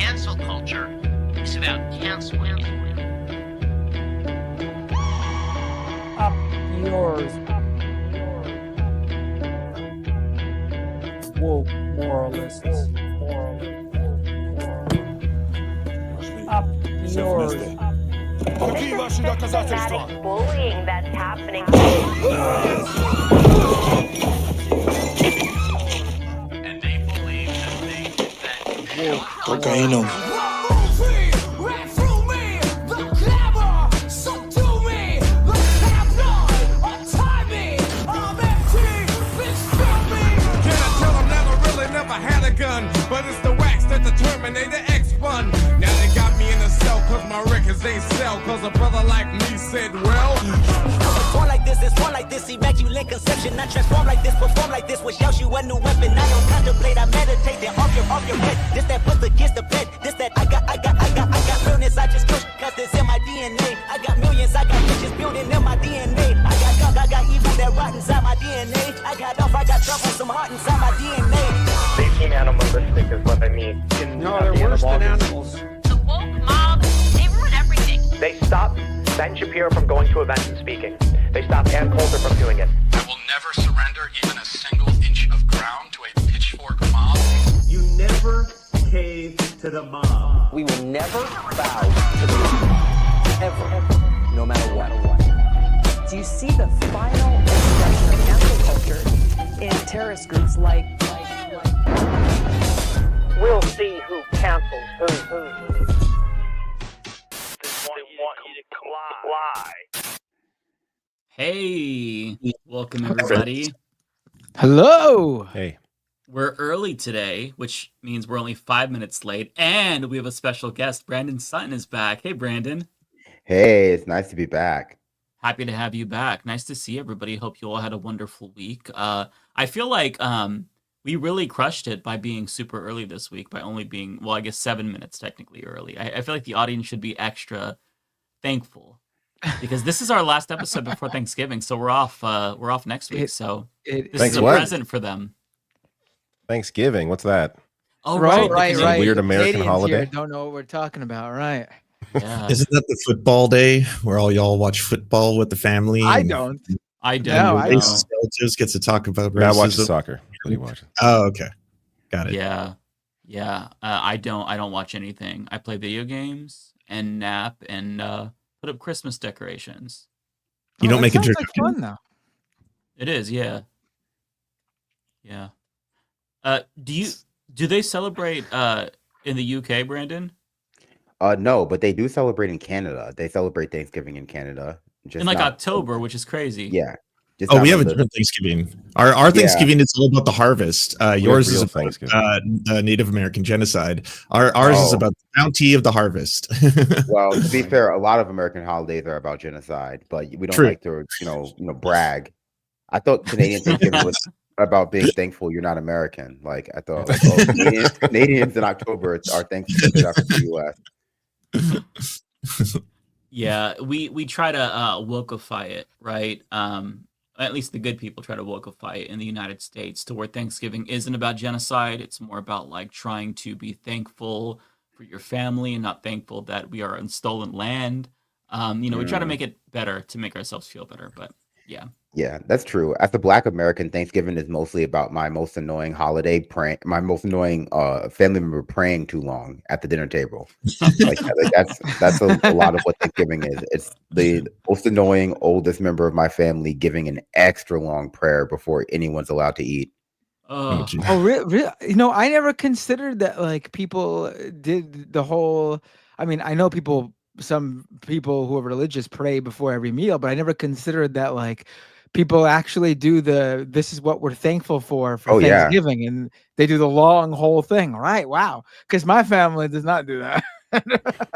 cancel culture is about canceling. Up yours. Woke moralists. Up yours. Systematic bullying that's happening. And they believe that they Cocaína. But it's the wax that the Terminator X spun. Now they got me in a cell cause my records ain't sell. Cause a brother like me said, well, it's born like this, immaculate conception. I transform like this, perform like this, which yells you a new weapon. I don't contemplate, I meditate, then off your head. This that puts against the bed. This that I got realness, I just push, cause it's in my DNA. I got millions, I got riches building in my DNA. I got gunk, I got evil that rot inside my DNA. I got off, I got trouble, some heart inside my DNA. They seem animalistic is what I mean. No, they're worse than animals. The woke mob, they ruin everything. They stopped Ben Shapiro from going to events and speaking. They stopped Ann Coulter from doing it. I will never surrender even a single inch of ground to a pitchfork mob. You never cave to the mob. We will never bow to the mob. Ever. No matter what. Do you see the final expression of cancel culture in terrorist groups like We'll see who cancels who. They want you to comply. Hey, welcome everybody. Hello. Hey. We're early today, which means we're only 5 minutes late, and we have a special guest. Brandon Sutton is back. Hey, Brandon. Hey, it's nice to be back. Happy to have you back. Nice to see everybody. Hope you all had a wonderful week. I feel like we really crushed it by being super early this week, by only being, well, I guess 7 minutes technically early. I feel like the audience should be extra thankful because this is our last episode before Thanksgiving, so we're off next week. So this is a present for them. Thanksgiving, what's that? Oh, right. Weird American Canadians holiday. Here don't know what we're talking about, right? Yeah. Isn't that the football day where all y'all watch football with the family? I don't. No, I don't. Relatives gets to talk about racism. I watch soccer. What are you watching? Oh, okay, got it. Yeah. I don't watch anything. I play video games and nap and put up Christmas decorations. You don't make a like fun though. It is, yeah. Do they celebrate in the UK, Brandon? No, but they do celebrate in Canada. They celebrate Thanksgiving in Canada. Just in like October, which is crazy. Yeah. We have a different Thanksgiving. Our Thanksgiving is all about the harvest. Yours is about the Native American genocide. Ours is about the bounty of the harvest. Well, to be fair, a lot of American holidays are about genocide, but we don't like to, brag. I thought Canadian Thanksgiving was about being thankful you're not American. Like I thought, Canadians in October are thankful for the U.S. Yeah, we try to wokeify it, right? At least the good people try to wokeify it in the United States to where Thanksgiving isn't about genocide. It's more about like trying to be thankful for your family and not thankful that we are on stolen land. We try to make it better to make ourselves feel better, but yeah. Yeah, that's true. As a Black American, Thanksgiving is mostly about my most annoying holiday prank, my most annoying family member praying too long at the dinner table. That's a lot of what Thanksgiving is. It's the most annoying oldest member of my family giving an extra long prayer before anyone's allowed to eat. Oh, really? I never considered that. Like people did the whole. I mean, I know some people who are religious pray before every meal, but I never considered that like. People actually do this is what we're thankful for Thanksgiving, and they do the long whole thing, right? Wow. Because my family does not do that.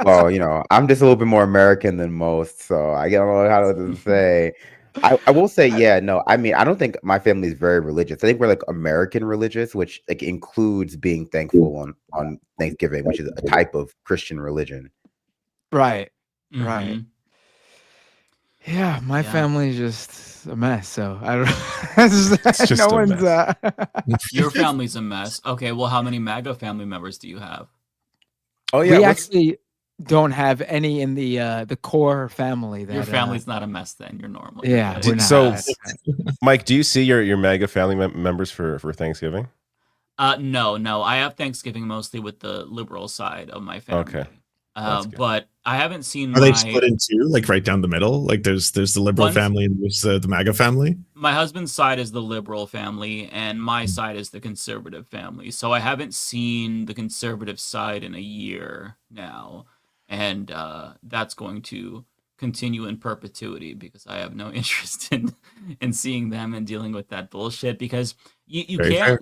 Well, I'm just a little bit more American than most, so I don't know how to say. I will say, I mean, I don't think my family is very religious. I think we're like American religious, which like includes being thankful on Thanksgiving, which is a type of Christian religion. Right. Mm-hmm. Right. Yeah, my family's just a mess, so I don't. It's just no a one's. Your family's a mess. Okay, well, how many MAGA family members do you have? Oh yeah, we actually don't have any in the core family. That Your family's not a mess. Then you're normal. Yeah, You're we're not. So, Mike, do you see your MAGA family members for Thanksgiving? No. I have Thanksgiving mostly with the liberal side of my family. Okay. But I haven't seen. Are they split in two, like right down the middle? Like there's the liberal family and there's the MAGA family. My husband's side is the liberal family, and my side is the conservative family. So I haven't seen the conservative side in a year now, and that's going to continue in perpetuity because I have no interest in seeing them and dealing with that bullshit. Because you can't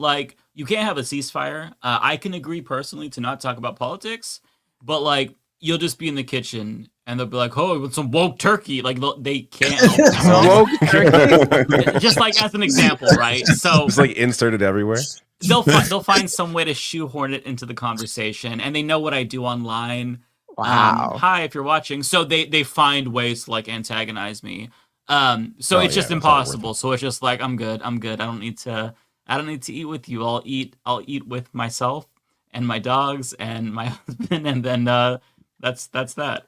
you can't have a ceasefire. I can agree personally to not talk about politics, but like you'll just be in the kitchen and they'll be like, "Oh, with some woke turkey." Like they can't. Woke turkey. Just like as an example, right? So it's like inserted everywhere. They'll find some way to shoehorn it into the conversation, and they know what I do online. Wow. Hi, if you're watching. So they find ways to like antagonize me. So it's just impossible. So it's just like I'm good. I don't need to eat with you. I'll eat with myself and my dogs and my husband, and then that's that.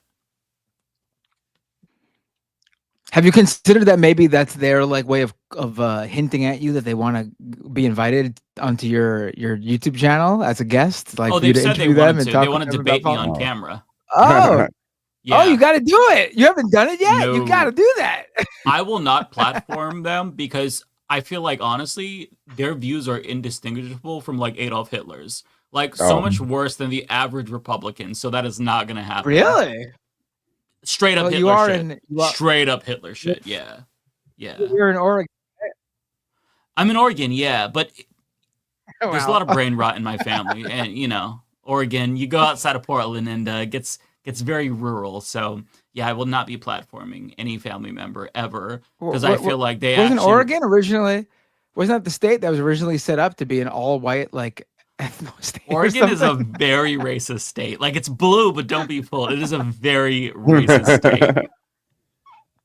Have you considered that maybe that's their like way of hinting at you that they want to be invited onto your YouTube channel as a guest, like for you to interview them and talk? They want to debate me on camera. Oh, yeah. Oh, you got to do it. You haven't done it yet. No. You got to do that. I will not platform them because I feel like honestly their views are indistinguishable from like Adolf Hitler's. Like so much worse than the average Republican. So that is not going to happen. Really? Straight up Hitler shit. Straight up Hitler shit. Yeah. You're in Oregon. I'm in Oregon, yeah, but there's a lot of brain rot in my family, and Oregon. You go outside of Portland, and gets very rural. So yeah, I will not be platforming any family member ever because I feel like they wasn't Oregon originally. Wasn't that the state that was originally set up to be an all-white like ethno state? Oregon is a very racist state. Like it's blue, but don't be fooled. It is a very racist state.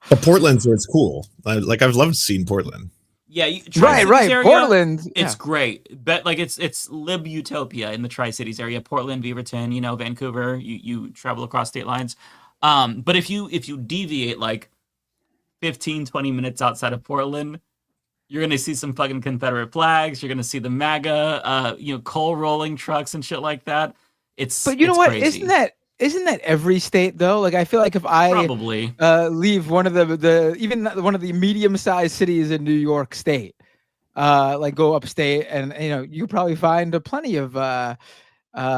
But Portland's where it's cool. Like I've loved seeing Portland. Yeah, right. Area, Portland, it's great. But like it's lib utopia in the Tri-Cities area. Portland, Beaverton, Vancouver. You travel across state lines. But if you deviate like 15, 20 minutes outside of Portland, you're gonna see some fucking Confederate flags. You're gonna see the MAGA, coal rolling trucks and shit like that. But you know what? Crazy. Isn't that every state though? Like I feel like if I probably leave one of even one of the medium-sized cities in New York State, like go upstate, and you probably find plenty of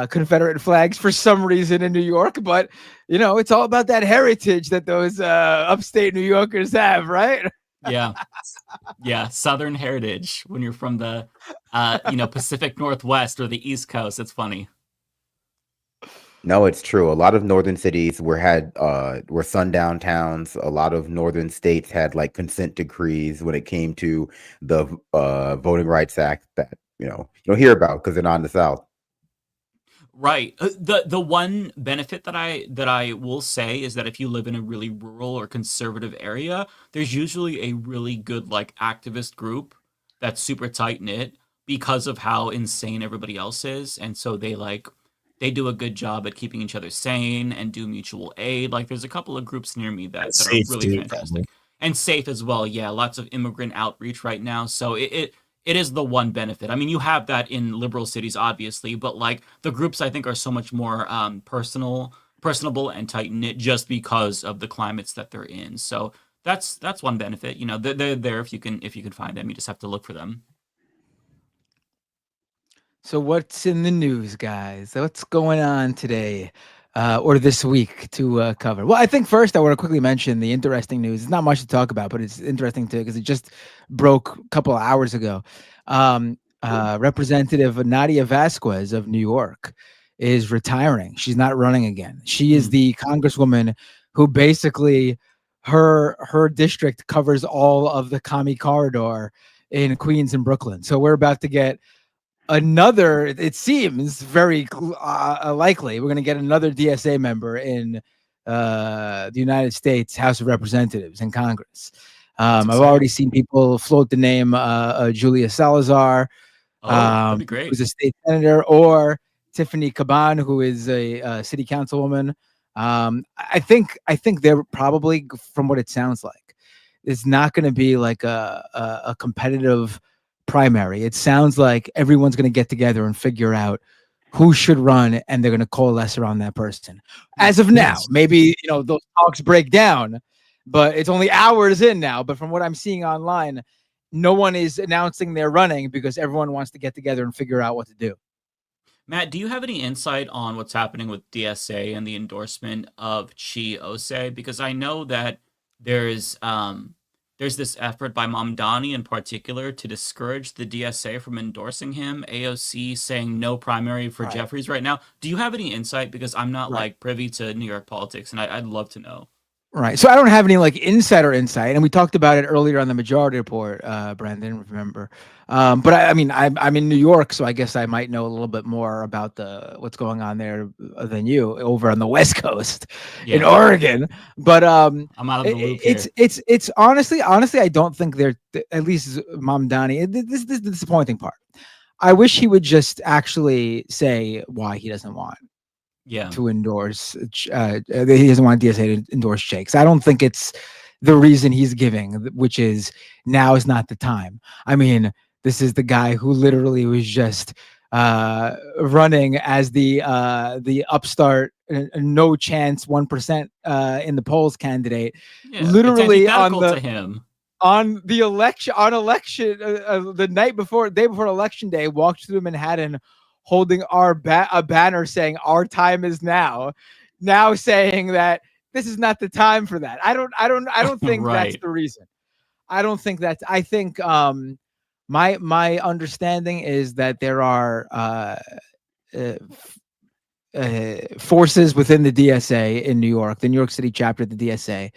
Confederate flags for some reason in New York. But it's all about that heritage that those upstate New Yorkers have, right? Yeah, Southern heritage. When you're from the Pacific Northwest or the East Coast, it's funny. No, it's true. A lot of northern cities were sundown towns. A lot of northern states had like consent decrees when it came to the Voting Rights Act that you don't hear about because they're not in the South. Right. The one benefit that I will say is that if you live in a really rural or conservative area, there's usually a really good like activist group that's super tight knit because of how insane everybody else is, and so they do a good job at keeping each other sane and do mutual aid. Like there's a couple of groups near me that are really fantastic and safe as well. Yeah, lots of immigrant outreach right now. So it is the one benefit. I mean, you have that in liberal cities, obviously, but like the groups I think are so much more personable and tight knit just because of the climates that they're in. So that's one benefit. They're there if you can find them. You just have to look for them. So what's in the news, guys? What's going on today or this week to cover? Well, I think first I want to quickly mention the interesting news. It's not much to talk about, but it's interesting too because it just broke a couple of hours ago. Representative Nadia Vasquez of New York is retiring. She's not running again. She is the congresswoman who basically her district covers all of the commie corridor in Queens and Brooklyn. So we're about to get another, it seems very likely, we're going to get another DSA member in the United States House of Representatives and Congress. I've already seen people float the name Julia Salazar, that'd be great. who's a state senator, or Tiffany Caban, who is a city councilwoman. I think they're probably, from what it sounds like, it's not going to be like a competitive primary. It sounds like everyone's going to get together and figure out who should run, and they're going to coalesce around that person. As of now, maybe those talks break down, but it's only hours in now. But from what I'm seeing online, no one is announcing they're running because everyone wants to get together and figure out what to do. Matt, do you have any insight on what's happening with DSA and the endorsement of Chi Ose? Because I know that there's this effort by Mamdani in particular to discourage the DSA from endorsing him. AOC saying no primary for Jeffries right now. Do you have any insight? Because I'm not like privy to New York politics, and I'd love to know. Right. So I don't have any like insider insight, and we talked about it earlier on the Majority Report, Brandon, remember. But I mean, I'm in New York, so I guess I might know a little bit more about what's going on there than you over on the West Coast in Oregon. But I'm out of the loop here. It's honestly, I don't think they're, at least Mamdani. This is the disappointing part. I wish he would just actually say why he doesn't want to endorse he doesn't want DSA to endorse Che, because I don't think it's the reason he's giving, which is now is not the time. I mean, this is the guy who literally was just running as the upstart no chance 1% in the polls candidate, literally on the election the day before election day, walked through Manhattan holding a banner saying our time is now saying that this is not the time for that. I don't think that's the reason. I think my understanding is that there are forces within the DSA in New York, the New York City chapter of the DSA,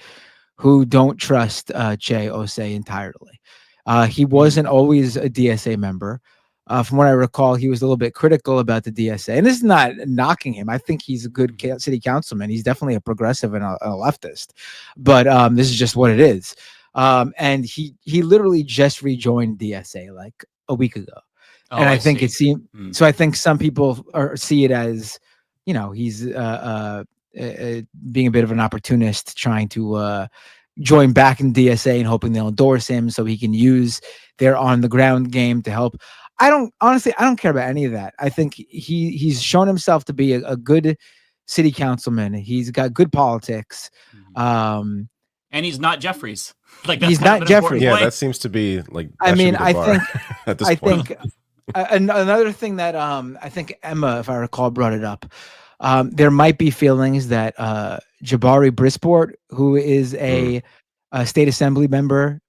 who don't trust Che Ose entirely. He wasn't always a DSA member. From what I recall, he was a little bit critical about the DSA, and this is not knocking him. I think he's a good city councilman. He's definitely a progressive and a leftist, but this is just what it is. And he literally just rejoined DSA like a week ago, and I think it seemed. So I think some people see it as, he's being a bit of an opportunist, trying to join back in DSA and hoping they'll endorse him so he can use their on the ground game to help. I don't care about any of that. I think he's shown himself to be a good city councilman. He's got good politics. And he's not Jeffries. Like, he's not Jeffries. Yeah, that seems to be like. I mean, I think at this point. Another thing that I think Emma, if I recall, brought it up. There might be feelings that Jabari Brisport, who is a state assembly member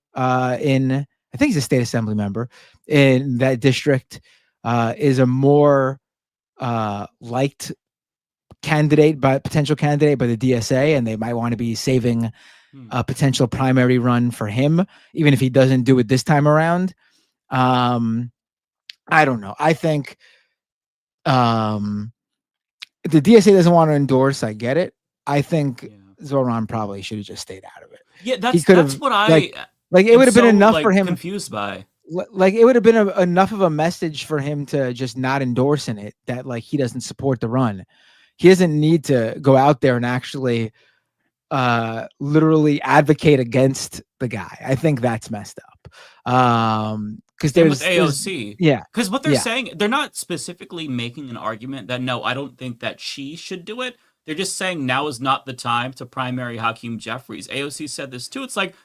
I think he's a state assembly member in that district, is a more liked potential candidate by the DSA, and they might want to be saving a potential primary run for him, even if he doesn't do it this time around. I don't know. I think the DSA doesn't want to endorse. I get it. I think Zoran probably should have just stayed out of it. Yeah, that's what I like. It would have been enough for him. Confused by. Like, it would have been enough of a message for him to just not endorse in it, that like he doesn't support the run. He doesn't need to go out there and actually literally advocate against the guy. I think that's messed up. Because there's AOC. Because what they're saying, they're not specifically making an argument that no, I don't think that she should do it. They're just saying now is not the time to primary Hakeem Jeffries. AOC said this too. It's like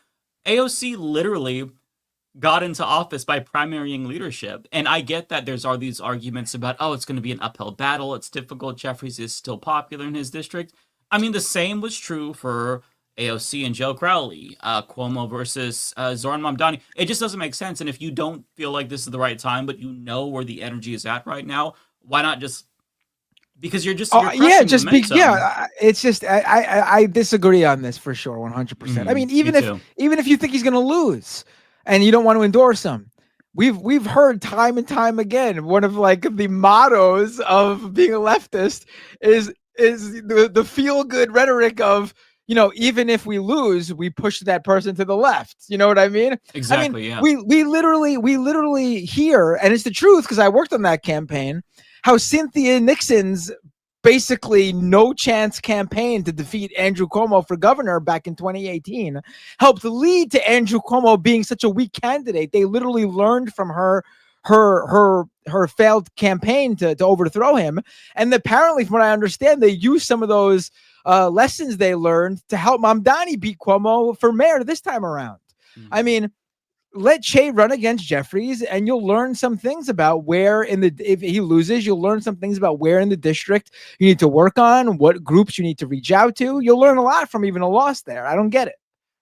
AOC literally got into office by primarying leadership. And I get that there's all these arguments about, oh, it's going to be an uphill battle. It's difficult. Jeffries is still popular in his district. I mean, the same was true for AOC and Joe Crowley, Cuomo versus Zoran Mamdani. It just doesn't make sense. And if you don't feel like this is the right time, but you know where the energy is at right now, why not just... Because you're just it's just I disagree on this for sure, 100%. I mean, even if you think he's going to lose and you don't want to endorse him, we've heard time and time again, one of like the mottos of being a leftist is the feel good rhetoric of, even if we lose, we push that person to the left. You know what I mean? Exactly. We literally hear, and it's the truth because I worked on that campaign, how Cynthia Nixon's basically no chance campaign to defeat Andrew Cuomo for governor back in 2018 helped lead to Andrew Cuomo being such a weak candidate. They literally learned from her failed campaign to overthrow him. And apparently, from what I understand, they used some of those lessons they learned to help Mamdani beat Cuomo for mayor this time around. I mean, let Che run against Jeffries, and you'll learn some things about where if he loses, you'll learn some things about where in the district you need to work on, what groups you need to reach out to. You'll learn a lot from even a loss there. I don't get it.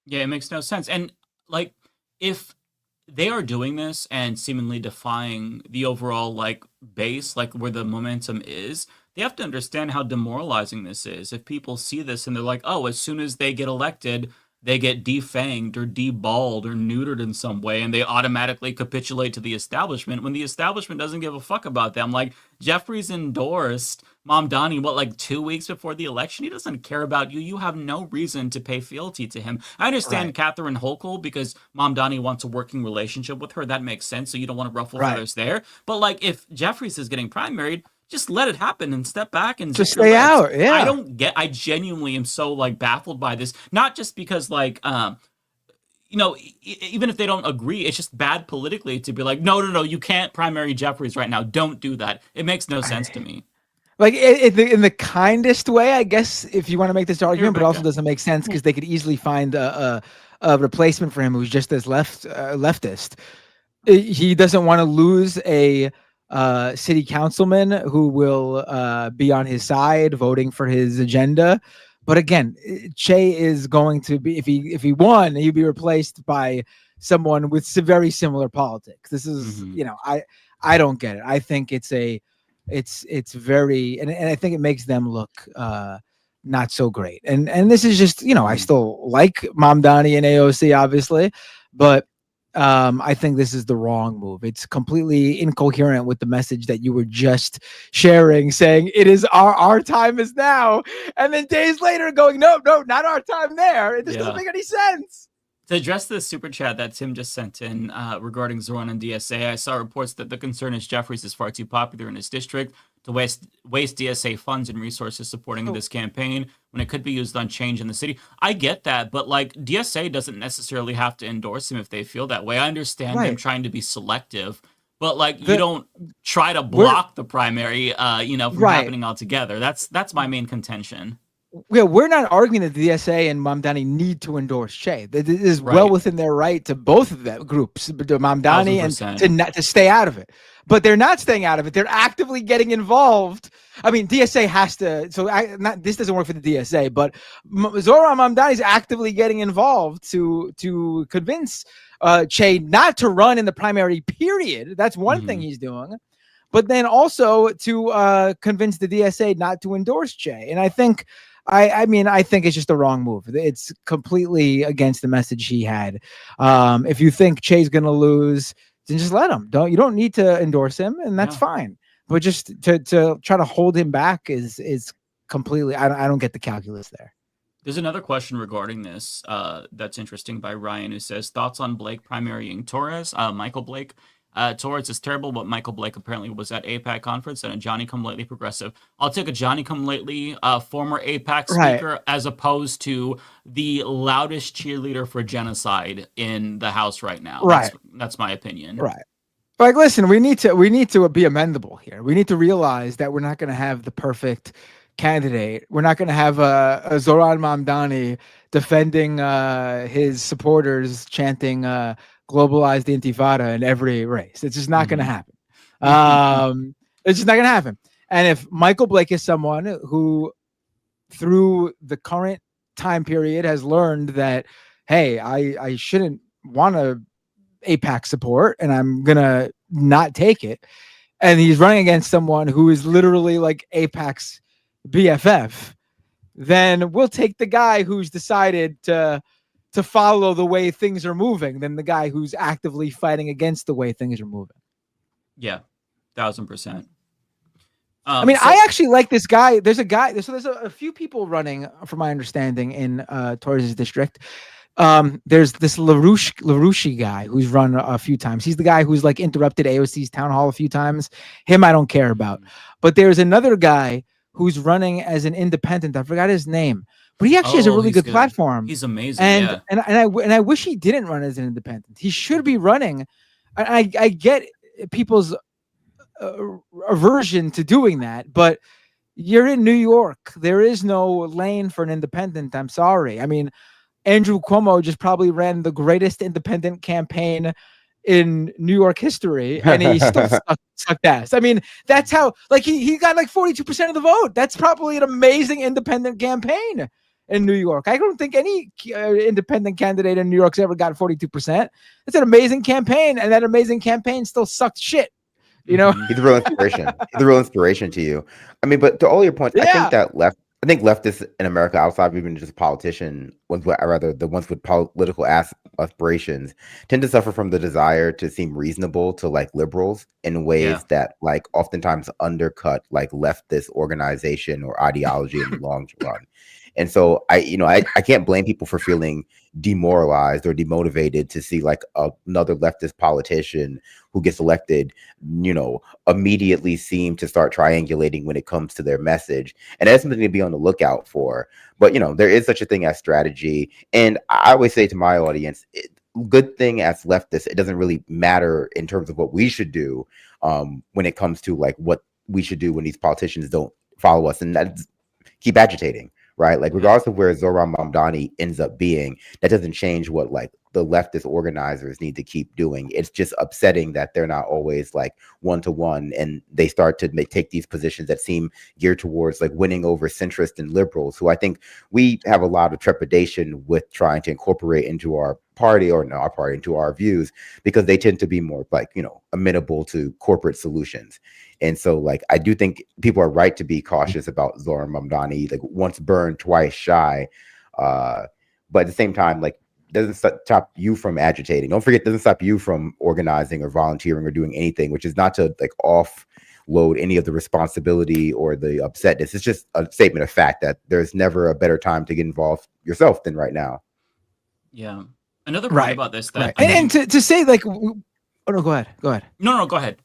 Yeah, it makes no sense. And like, if they are doing this and seemingly defying the overall like base, like where the momentum is, they have to understand how demoralizing this is. If people see this and they're like, oh, as soon as they get elected, they get defanged or deballed or neutered in some way, and they automatically capitulate to the establishment when the establishment doesn't give a fuck about them. Like, Jeffries endorsed Mamdani, like 2 weeks before the election? He doesn't care about you. You have no reason to pay fealty to him. I understand Catherine Hochul because Mamdani wants a working relationship with her. That makes sense, so you don't want to ruffle feathers there. But, like, if Jeffries is getting primaried, just let it happen and step back and just stay out. Yeah. I genuinely am so like baffled by this. Not just because like, even if they don't agree, it's just bad politically to be like, no, you can't primary Jeffries right now. Don't do that. It makes no sense to me. Like in the kindest way, I guess, if you want to make this argument, but also doesn't make sense because they could easily find a replacement for him who's just as leftist. He doesn't want to lose a city councilman who will be on his side voting for his agenda. But again, Che is going to be, if he won, he'd be replaced by someone with very similar politics. This is, I don't get it. I think it's very, and I think it makes them look not so great. And this is just, I still like Mamdani and AOC, obviously, but I think this is the wrong move. It's completely incoherent with the message that you were just sharing, saying it is our time is now, and then days later going, no, not our time there. It just doesn't make any sense. To address the super chat that Tim just sent in regarding Zoran and DSA, I saw reports that the concern is Jeffries is far too popular in his district to waste DSA funds and resources supporting this campaign when it could be used on change in the city. I get that, but like DSA doesn't necessarily have to endorse him if they feel that way. I understand them trying to be selective, but like you don't try to block the primary, from happening altogether. That's my main contention. Yeah, we're not arguing that the DSA and Mamdani need to endorse Che. It is well within their right to both of them groups, to Mamdani and to stay out of it. But they're not staying out of it. They're actively getting involved. I mean, DSA has to. So this doesn't work for the DSA, but Zoran Mamdani is actively getting involved to convince Che not to run in the primary. Period. That's one thing he's doing. But then also to convince the DSA not to endorse Che. And I think. I think it's just the wrong move. It's completely against the message he had. If you think Che's going to lose, then just let him. You don't need to endorse him, and that's fine. But just to try to hold him back is completely. I don't get the calculus there. There's another question regarding this that's interesting by Ryan, who says thoughts on Blake primarying Torres. Michael Blake. Torres is terrible, but Michael Blake apparently was at APAC conference and a Johnny-come-lately progressive. I'll take a Johnny-come-lately former APAC speaker as opposed to the loudest cheerleader for genocide in the House right now. That's my opinion. Right. Like, listen, we need to be amendable here. We need to realize that we're not going to have the perfect candidate. We're not going to have a Zoran Mamdani defending his supporters chanting globalize the Intifada in every race. It's just not going to happen. It's just not going to happen. And if Michael Blake is someone who, through the current time period, has learned that, hey, I shouldn't want to APAC support, and I'm going to not take it, and he's running against someone who is literally like APAC's BFF, then we'll take the guy who's decided to follow the way things are moving than the guy who's actively fighting against the way things are moving. Yeah, 1,000%. I actually like this guy. There's a few people running, from my understanding, in Torres' district. There's this LaRouche guy who's run a few times. He's the guy who's like interrupted AOC's town hall a few times. Him, I don't care about. But there's another guy who's running as an independent. I forgot his name, but he actually has a really good platform. He's amazing. And I wish he didn't run as an independent. He should be running. I get people's aversion to doing that, but you're in New York. There is no lane for an independent. I'm sorry. I mean, Andrew Cuomo just probably ran the greatest independent campaign in New York history, and he still sucked ass. I mean, that's how, like, he got like 42% of the vote. That's probably an amazing independent campaign in New York. I don't think any independent candidate in New York's ever got 42%. It's an amazing campaign, and that amazing campaign still sucked shit. You know, he's a real inspiration. He's a real inspiration to you. I mean, but to all your points, I think leftists in America, outside of even just politician, the ones with political aspirations, tend to suffer from the desire to seem reasonable to like liberals in ways that like oftentimes undercut like leftist organization or ideology in the long run. And so I can't blame people for feeling demoralized or demotivated to see like another leftist politician who gets elected, immediately seem to start triangulating when it comes to their message. And that's something to be on the lookout for. But, there is such a thing as strategy. And I always say to my audience, good thing as leftists, it doesn't really matter in terms of what we should do when it comes to like what we should do when these politicians don't follow us. And that's keep agitating. Right, like regardless of where Zohran Mamdani ends up being, that doesn't change what like the leftist organizers need to keep doing. It's just upsetting that they're not always like one-to-one, and they start to take these positions that seem geared towards like winning over centrist and liberals, who I think we have a lot of trepidation with trying to incorporate into our party or not our party into our views, because they tend to be more like amenable to corporate solutions. And so like I do think people are right to be cautious about Zohran Mamdani, like once burned, twice shy. But at the same time, like doesn't stop you from agitating. Don't forget, doesn't stop you from organizing or volunteering or doing anything, which is not to like offload any of the responsibility or the upsetness. It's just a statement of fact that there's never a better time to get involved yourself than right now. Yeah. Another point about this that and to say like, oh no, go ahead. No, go ahead.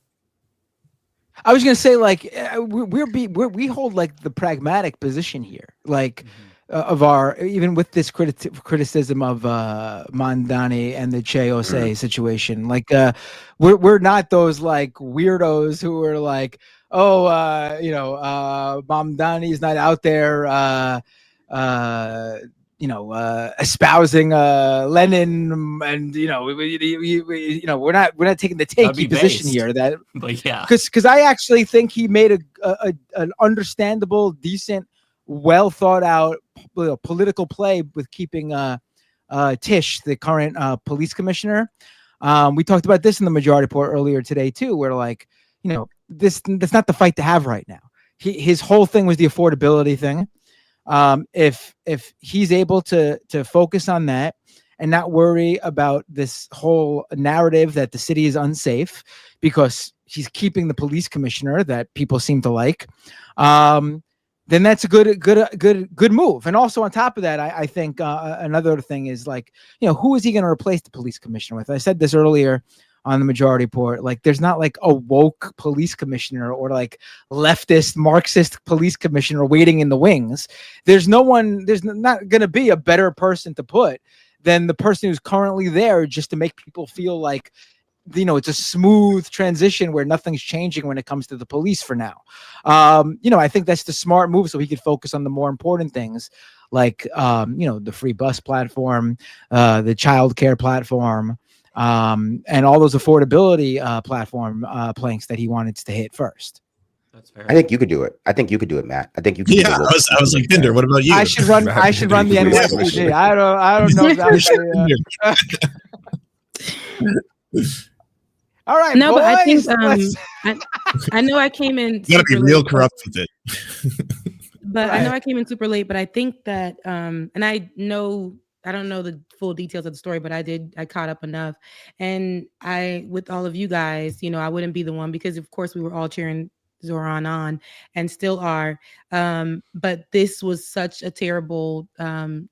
I was gonna say like we hold like the pragmatic position here, like of our, even with this criticism of Mamdani and the Che Ose situation. Like we're not those like weirdos who are like, Mamdani's not out there espousing Lenin, and we're not taking the tanky position here. That, but yeah, because I actually think he made an understandable, decent, well thought out political play with keeping Tish, the current police commissioner. We talked about this in the majority report earlier today too, where like that's not the fight to have right now. His whole thing was the affordability thing. If he's able to focus on that and not worry about this whole narrative that the city is unsafe because he's keeping the police commissioner that people seem to like, then that's a good move. And also on top of that, I think another thing is like, who is he going to replace the police commissioner with? I said this earlier on the majority report. Like, there's not like a woke police commissioner or like leftist Marxist police commissioner waiting in the wings. There's not going to be a better person to put than the person who's currently there, just to make people feel like, it's a smooth transition where nothing's changing when it comes to the police for now. I think that's the smart move, so he could focus on the more important things, like, the free bus platform, the child care platform, and all those affordability platform planks that he wanted to hit first. That's fair. I think you could do it. Matt. I think you could. Yeah, I was like, Binder, what about you? I should run the NYPD. I don't know if that's all right. No, boys, but I think I know I came in. You gotta be real corrupt with it. But I know I came in super late. But I think that, and I don't know the full details of the story, but I caught up enough. And with all of you guys, I wouldn't be the one, because of course we were all cheering Zohran on and still are. But this was such a terrible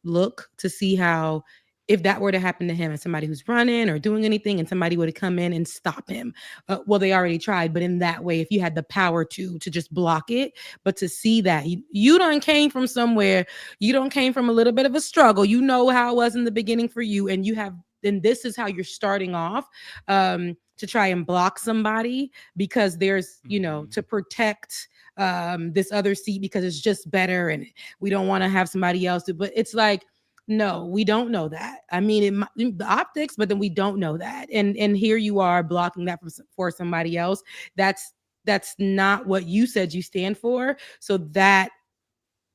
look to see how if that were to happen to him and somebody who's running or doing anything and somebody would have come in and stop him. Well, they already tried, but in that way, if you had the power to just block it, but to see that you done came from somewhere, you don't came from a little bit of a struggle. You know how it was in the beginning for you, and then this is how you're starting off to try and block somebody because there's, to protect this other seat because it's just better and we don't want to have somebody else do. But it's like, no, we don't know that. I mean, the optics, but then we don't know that. And here you are blocking that for somebody else. That's not what you said you stand for. So that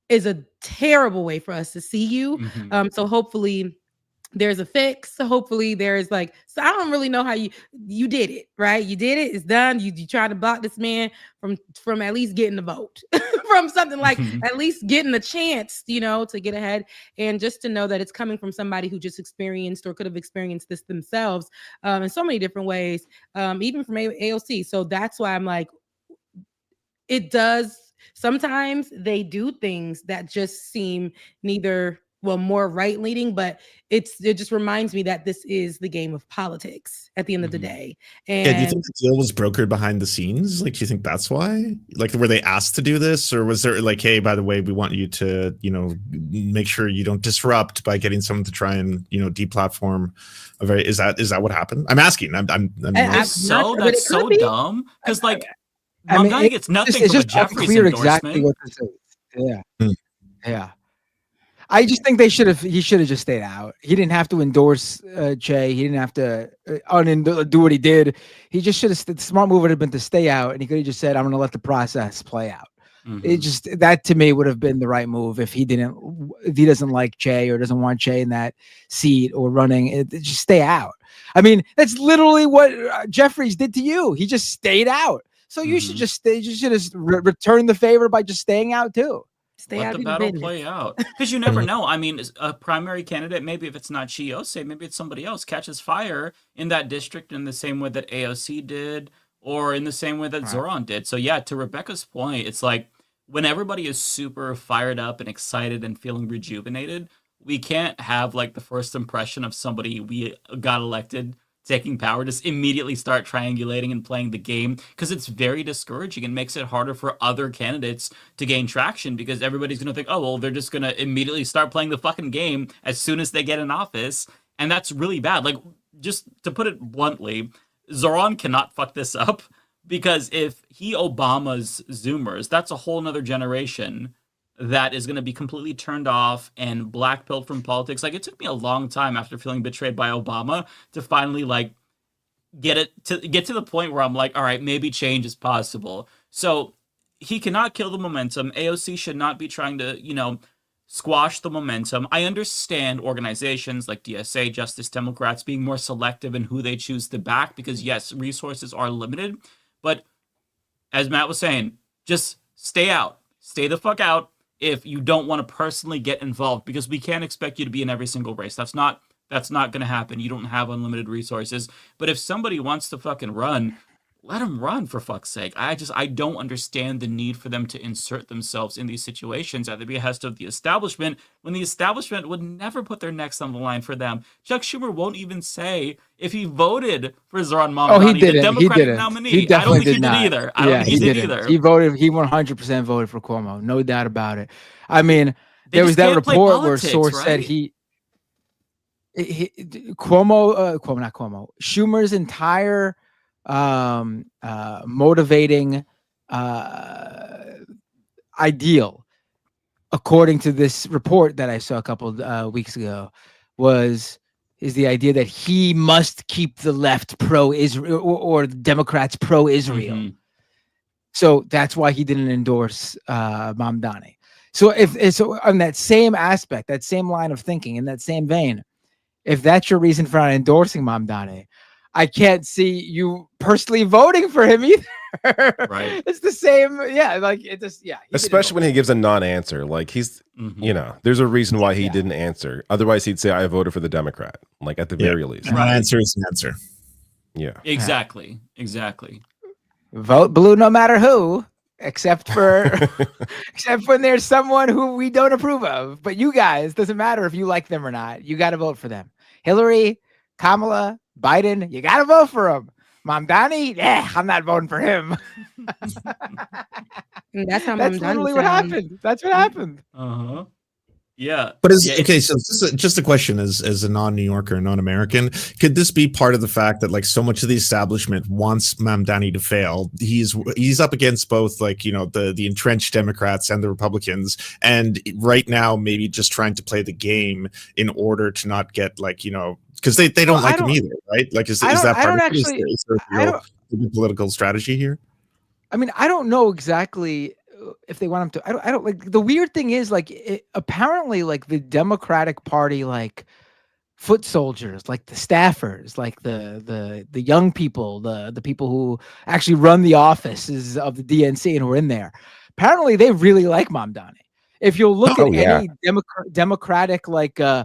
is a terrible way for us to see you. So hopefully there's a fix. So hopefully there's so I don't really know how you did it, right? You did it. It's done. You try to block this man from at least getting the vote, from something like at least getting the chance, to get ahead, and just to know that it's coming from somebody who just experienced or could have experienced this themselves in so many different ways, even from AOC. So that's why I'm like, it does. Sometimes they do things that just seem more right-leaning, but it just reminds me that this is the game of politics at the end of the day. And do you think the deal was brokered behind the scenes? Do you think that's why? Were they asked to do this, or was there hey, by the way, we want you to, make sure you don't disrupt by getting someone to try and, deplatform a very? Is that what happened? I'm asking. That's so dumb because Mamdani gets nothing from a Jeffries endorsement. Exactly what this is. Yeah. I just think he should have just stayed out. He didn't have to endorse Jay. He didn't have to do what he did. He just should have. The smart move would have been to stay out, and he could have just said, "I'm going to let the process play out." That to me would have been the right move if he doesn't like Jay or doesn't want Jay in that seat or running. Just stay out. I mean, that's literally what Jeffries did to you. He just stayed out. So you should just stay. You should have returned the favor by just staying out too. Let the battle play out, because you never know. I mean, a primary candidate, maybe if it's not Chiose, maybe it's somebody else, catches fire in that district in the same way that AOC did, or in the same way that Zoran did. So yeah, to Rebecca's point, it's like when everybody is super fired up and excited and feeling rejuvenated, we can't have the first impression of somebody we got elected taking power, just immediately start triangulating and playing the game, because it's very discouraging and makes it harder for other candidates to gain traction, because everybody's going to think, oh, well, they're just going to immediately start playing the fucking game as soon as they get in office. And that's really bad. Just to put it bluntly, Zoran cannot fuck this up, because if he Obamas Zoomers, that's a whole nother generation that is going to be completely turned off and blackpilled from politics. It took me a long time after feeling betrayed by Obama to finally get to the point where I'm like, all right, maybe change is possible. So he cannot kill the momentum. AOC should not be trying to, squash the momentum. I understand organizations like DSA, Justice Democrats being more selective in who they choose to back, because yes, resources are limited, but as Matt was saying, just stay out. Stay the fuck out if you don't want to personally get involved, because we can't expect you to be in every single race. That's not going to happen. You don't have unlimited resources. But if somebody wants to fucking run, let them run, for fuck's sake. I don't understand the need for them to insert themselves in these situations at the behest of the establishment, when the establishment would never put their necks on the line for them. Chuck Schumer won't even say if he voted for Zoran Mamdani, the Democratic nominee. He definitely I don't think he did either. I don't think he did either. He 100% voted for Cuomo. No doubt about it. I mean, there was that report where a source said Schumer's entire motivating ideal, according to this report that I saw a couple weeks ago, is the idea that he must keep the left pro-Israel or the Democrats pro-Israel. So that's why he didn't endorse Mamdani. So if it's on that same aspect, that same line of thinking, in that same vein, if that's your reason for not endorsing Mamdani, I can't see you personally voting for him either. Right. It's the same. Yeah. Especially when he gives a non-answer. He's, there's a reason why he didn't answer. Otherwise, he'd say, I voted for the Democrat. At the very least. An answer is an answer. Yeah. Exactly. Vote blue no matter who, except when there's someone who we don't approve of. But you guys, doesn't matter if you like them or not. You got to vote for them. Hillary, Kamala, Biden, you got to vote for him. Mamdani, I'm not voting for him. That's how That's Mamdani literally what sounds. happened. That's what happened. Uh-huh. Yeah. But is Yeah, okay, so just a question as a non-New Yorker, non-American, could this be part of the fact that like so much of the establishment wants Mamdani to fail? He's up against both like, you know, the entrenched Democrats and the Republicans, and right now maybe just trying to play the game in order to not get like, you know, because they don't like him either, right? Like is that part of it? Is there a real political strategy here? I mean, I don't know exactly if they want him to. I don't like the weird thing is like apparently like the Democratic Party like foot soldiers, like the staffers, like the young people, the people who actually run the offices of the DNC and who are in there. Apparently, they really like Mamdani. If you'll look at any Democratic like ads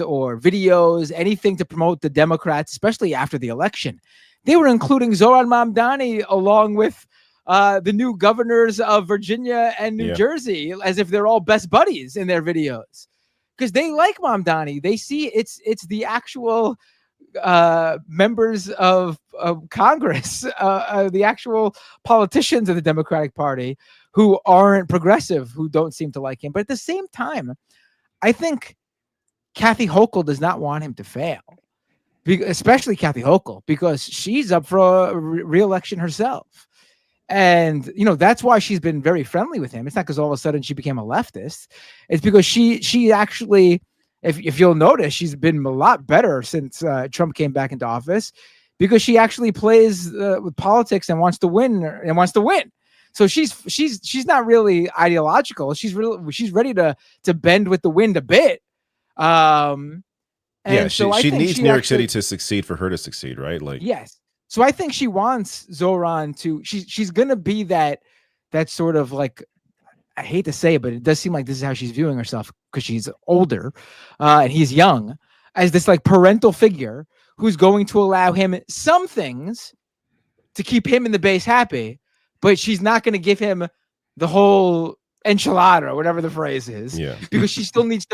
or videos, anything to promote the Democrats, especially after the election, they were including Zoran Mamdani along with the new governors of Virginia and New Jersey, as if they're all best buddies in their videos, because they like Mamdani. They see it's the actual members of Congress, the actual politicians of the Democratic Party who aren't progressive, who don't seem to like him. But at the same time, I think Kathy Hochul does not want him to fail, especially Kathy Hochul, because she's up for a re-election herself. And, you know, that's why she's been very friendly with him. It's not because all of a sudden she became a leftist. It's because she actually, if you'll notice, she's been a lot better since Trump came back into office, because she actually plays with politics and wants to win. So she's not really ideological. She's ready to bend with the wind a bit. And so she needs New York City to succeed for her to succeed, right? Like, yes. So I think she wants Zoran to. She's gonna be that sort of like, I hate to say it, but it does seem like this is how she's viewing herself, because she's older and he's young, as this like parental figure who's going to allow him some things to keep him and the base happy, but she's not going to give him the whole enchilada or whatever the phrase is, because she still needs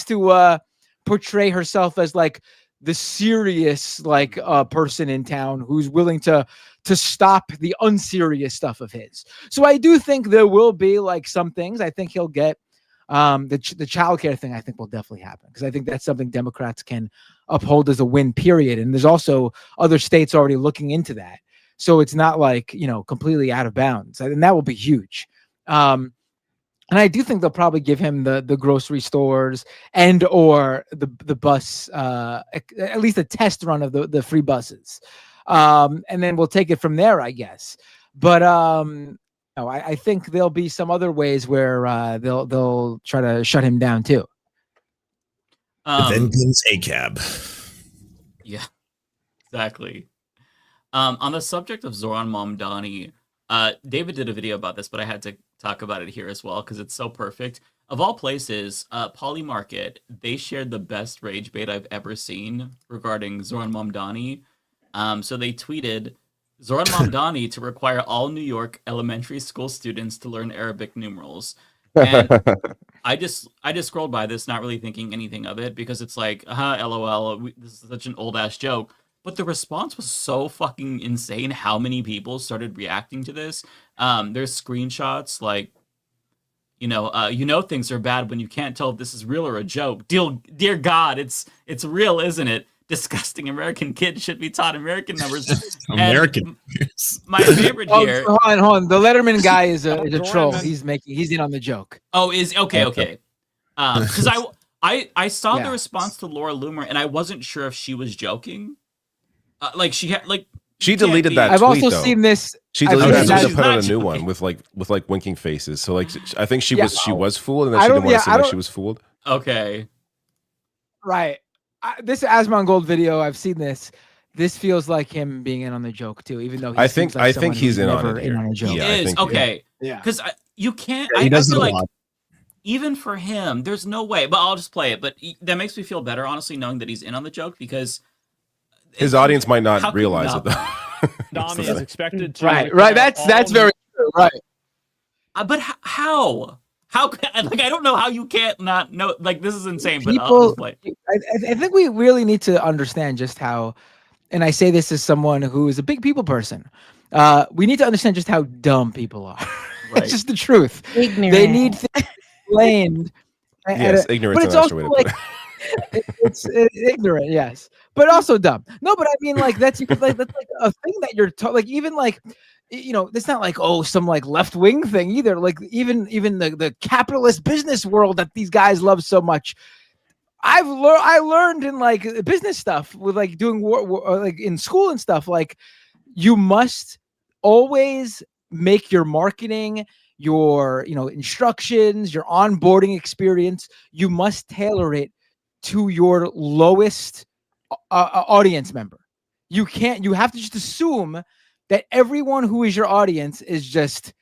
to portray herself as like the serious like person in town who's willing to stop the unserious stuff of his. So I do think there will be like some things. I think he'll get the childcare thing. I think will definitely happen, because I think that's something Democrats can uphold as a win, period. And there's also other states already looking into that, so it's not like, you know, completely out of bounds, and that will be huge. And I do think they'll probably give him the grocery stores and or the bus, at least a test run of the free buses. And then we'll take it from there, I guess. But I think there'll be some other ways where they'll try to shut him down too. Then comes ACAB. Yeah, exactly. On the subject of Zoran Mamdani, David did a video about this, but I had to talk about it here as well because it's so perfect. Of all places, Polymarket, they shared the best rage bait I've ever seen regarding Zoran Mamdani. So they tweeted, Zoran Mamdani to require all New York elementary school students to learn Arabic numerals. And I just scrolled by this, not really thinking anything of it, because it's like, LOL, this is such an old ass joke. But the response was so fucking insane. How many people started reacting to this? There's screenshots like, things are bad when you can't tell if this is real or a joke. Dear God, it's real, isn't it? Disgusting American kids should be taught American numbers. American. My favorite here. Hold on. The Letterman guy is a troll. He's in on the joke. Oh, okay. Because I saw the response to Laura Loomer, and I wasn't sure if she was joking. She deleted that. I've tweet, also though. seen this. She deleted that to put out a new joking. one with winking faces. So I think she was fooled, and then she didn't want to seem like she was fooled. Okay. Right. This Asmongold video, I've seen this. This feels like him being in on the joke too, even though I think he's in on it. In on a joke. Yeah, He is okay. Yeah. Because you can't. Yeah, he does feel it a like lot. even for him, there's no way. But I'll just play it. But that makes me feel better, honestly, knowing that he's in on the joke, because his audience might not how can realize you it though. Dami is expected to Right. That's very true. Right. But how? How like I don't know how you can't not know. Like this is insane. But People, like, I think we really need to understand just how, and I say this as someone who is a big people person. We need to understand just how dumb people are. Right. It's just the truth. Ignorant. They need things explained. Yes, ignorance but is it's an also extra way to like put it. it's ignorant, yes, but also dumb. No, but I mean, like that's like a thing that you're like even like it's not like some like left wing thing either. Like even the capitalist business world that these guys love so much. I learned in like business stuff with like doing like in school and stuff. Like you must always make your marketing, your instructions, your onboarding experience, you must tailor it to your lowest audience member. You have to just assume that everyone who is your audience is just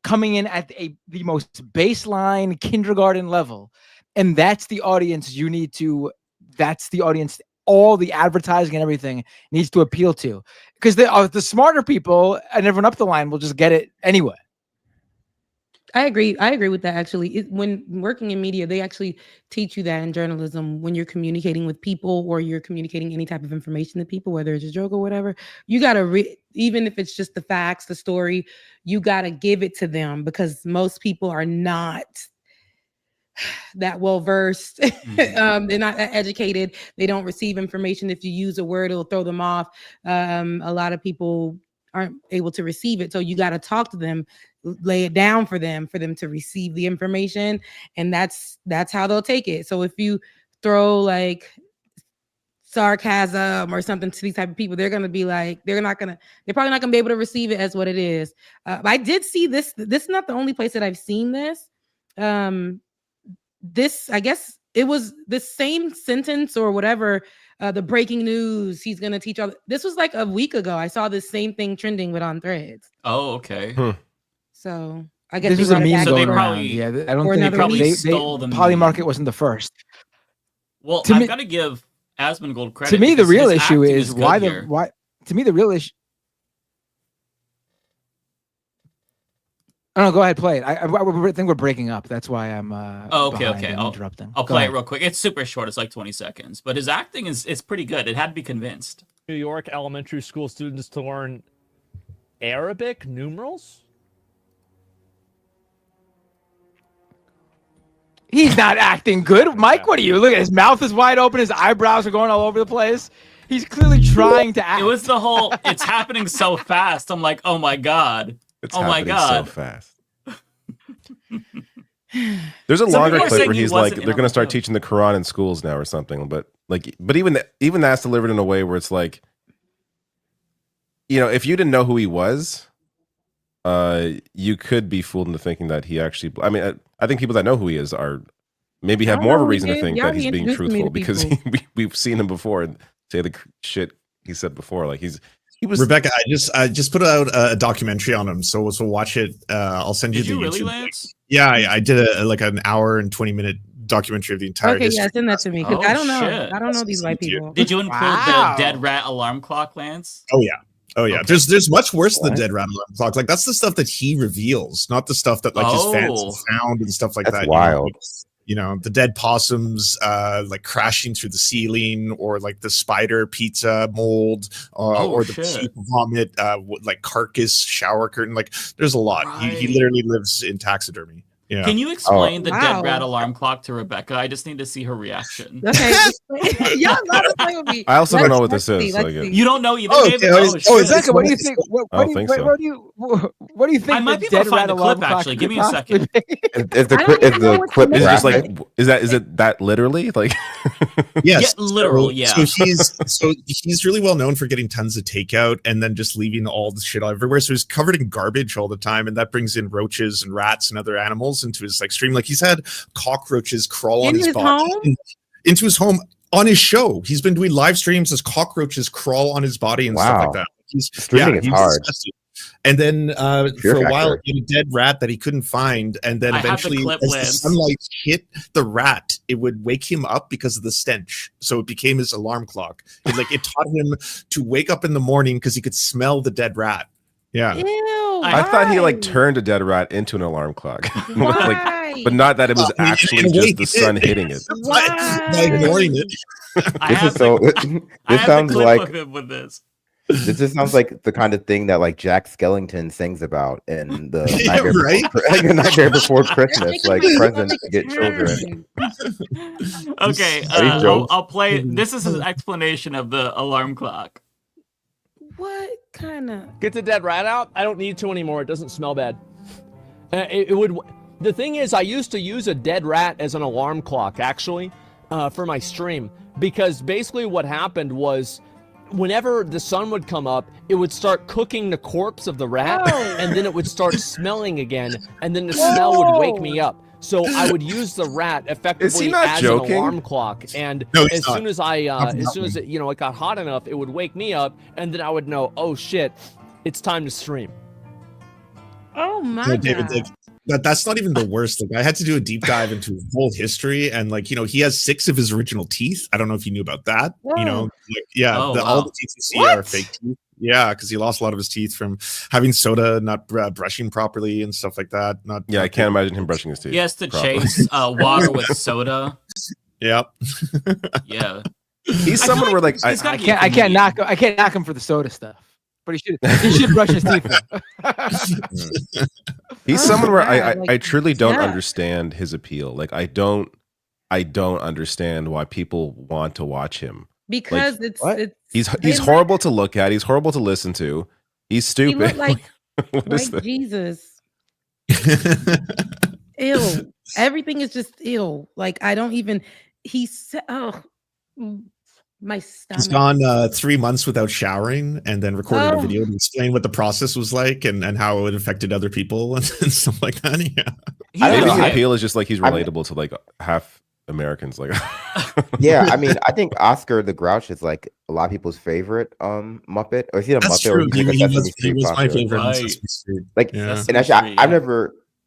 coming in at the most baseline kindergarten level, and that's the audience that's the audience all the advertising and everything needs to appeal to, because the smarter people and everyone up the line will just get it anyway. I agree with that. Actually, when working in media, they actually teach you that in journalism. When you're communicating with people or you're communicating any type of information to people, whether it's a joke or whatever, you gotta even if it's just the facts, the story, you gotta give it to them, because most people are not that well versed. They're not that educated. They don't receive information. If you use a word, it'll throw them off. A lot of people aren't able to receive it, so you got to talk to them, lay it down for them to receive the information, and that's how they'll take it. So if you throw like sarcasm or something to these type of people, they're gonna be like, they're probably not gonna be able to receive it as what it is. I did see this is not the only place that I've seen this. This, I guess it was the same sentence or whatever. The breaking news, he's gonna teach all. This was like a week ago. I saw this same thing trending with on Threads. Oh, okay. So I guess this was a meme so they going probably, around. Yeah, I don't think they probably stole the Polymarket wasn't the first. Well, I've got to give Asmongold credit. To me, the because real his issue acting is good why here. To me, the real issue. Oh, no, go ahead, play it. I think we're breaking up. That's why I'm. Okay. I'm interrupting. I'll Go play ahead. it real quick. It's super short. It's like 20 seconds, but his acting is pretty good. It had to be convinced. New York elementary school students to learn Arabic numerals? He's not acting good. Mike, what are you? Look at his mouth is wide open. His eyebrows are going all over the place. He's clearly trying to act. It was the whole, it's happening so fast. I'm like, oh my God. It's oh my happening God. so fast. There's a Some longer people are clip saying where he he's like, wasn't in they're on going to the start joke. teaching the Quran in schools now or something. But even that's delivered in a way where it's like, if you didn't know who he was, you could be fooled into thinking that he actually. I mean, I think people that know who he is are maybe have more of a reason to think that he's being truthful because we've seen him before and say the shit he said before. Like he was. Rebecca, I just put out a documentary on him, so watch it. I'll send you Did the you really, YouTube. Lance? Yeah, I did like an hour and 20-minute documentary of the entire Okay, history. yeah, send that to me, because I don't know these white people. Did you include the dead rat alarm clock, Lance? Oh yeah. Okay. There's much worse than the dead rat alarm clock. Like that's the stuff that he reveals, not the stuff that like his fans have found and stuff like That's that. wild. The dead possums like crashing through the ceiling, or like the spider pizza mold, or the sheep vomit like carcass shower curtain. Like there's a lot. He literally lives in taxidermy. Yeah. Can you explain the Wow. dead rat alarm clock to Rebecca? I just need to see her reaction. Okay, y'all love to play with me. I also don't know what Let's this is. see, so I let's get- see. You don't know either, Oh, David? okay. Oh, shit. Rebecca, what do you think? What do you think? I might be able to find the clip, actually. Give me a second. Is the clip Is it just like graphic? is it that literally like? Yes, Yeah, literal, yeah. So he's really well known for getting tons of takeout and then just leaving all the shit everywhere. So he's covered in garbage all the time, and that brings in roaches and rats and other animals into his like stream. Like he's had cockroaches crawl on In his his body home? into his home on his show. He's been doing live streams as cockroaches crawl on his body and stuff like that. Streaming is hard. Disgusting. And then Fear for a while, factor. he had a dead rat that he couldn't find. And then I have the eventually, clip, as the Lance. sunlight hit the rat, it would wake him up because of the stench. So it became his alarm clock. It taught him to wake up in the morning because he could smell the dead rat. Yeah. Ew, I thought he like why? turned a dead rat into an alarm clock. Like, Why? Why? but not that it was actually just the sun hitting it. Why? By ignoring it. This sounds like with this. This just sounds like the kind of thing that like Jack Skellington sings about in the Nightmare Before Christmas, like presents to get children. Okay, I'll play. This is his explanation of the alarm clock. What kind of? Get the dead rat out. I don't need to anymore. It doesn't smell bad. It would. The thing is, I used to use a dead rat as an alarm clock actually for my stream, because basically what happened was, whenever the sun would come up, it would start cooking the corpse of the rat, and then it would start smelling again, and then the smell would wake me up. So I would use the rat effectively as an alarm clock, and as soon as it, you know, it got hot enough, it would wake me up, and then I would know, oh shit, it's time to stream. Oh my God. That's not even the worst. Like, I had to do a deep dive into his whole history, and like, you know, he has 6 of his original teeth. I don't know if you knew about that. You know, like, all the teeth you see are fake teeth. Yeah, because he lost a lot of his teeth from having soda, not brushing properly, and stuff like that. I can't imagine him brushing his teeth. He has to chase water with soda. Yep. Yeah. He's someone where like I can't knock him for the soda stuff. But he should brush his teeth. He's someone where I truly don't understand his appeal. Like I don't understand why people want to watch him. Because like, he's horrible to look at. He's horrible to listen to. He's stupid. He looked like, what is this? Jesus. Ew. Everything is just ill. Like I don't even. My stomach. He's gone 3 months without showering, and then recorded a video to explain what the process was like and how it affected other people and stuff like that. Yeah. Maybe his appeal is just like he's relatable to like half Americans. Like, yeah, I mean, I think Oscar the Grouch is like a lot of people's favorite Muppet. Or is he a That's Muppet? True. Or He was my favorite. Right. Like, yeah. and actually,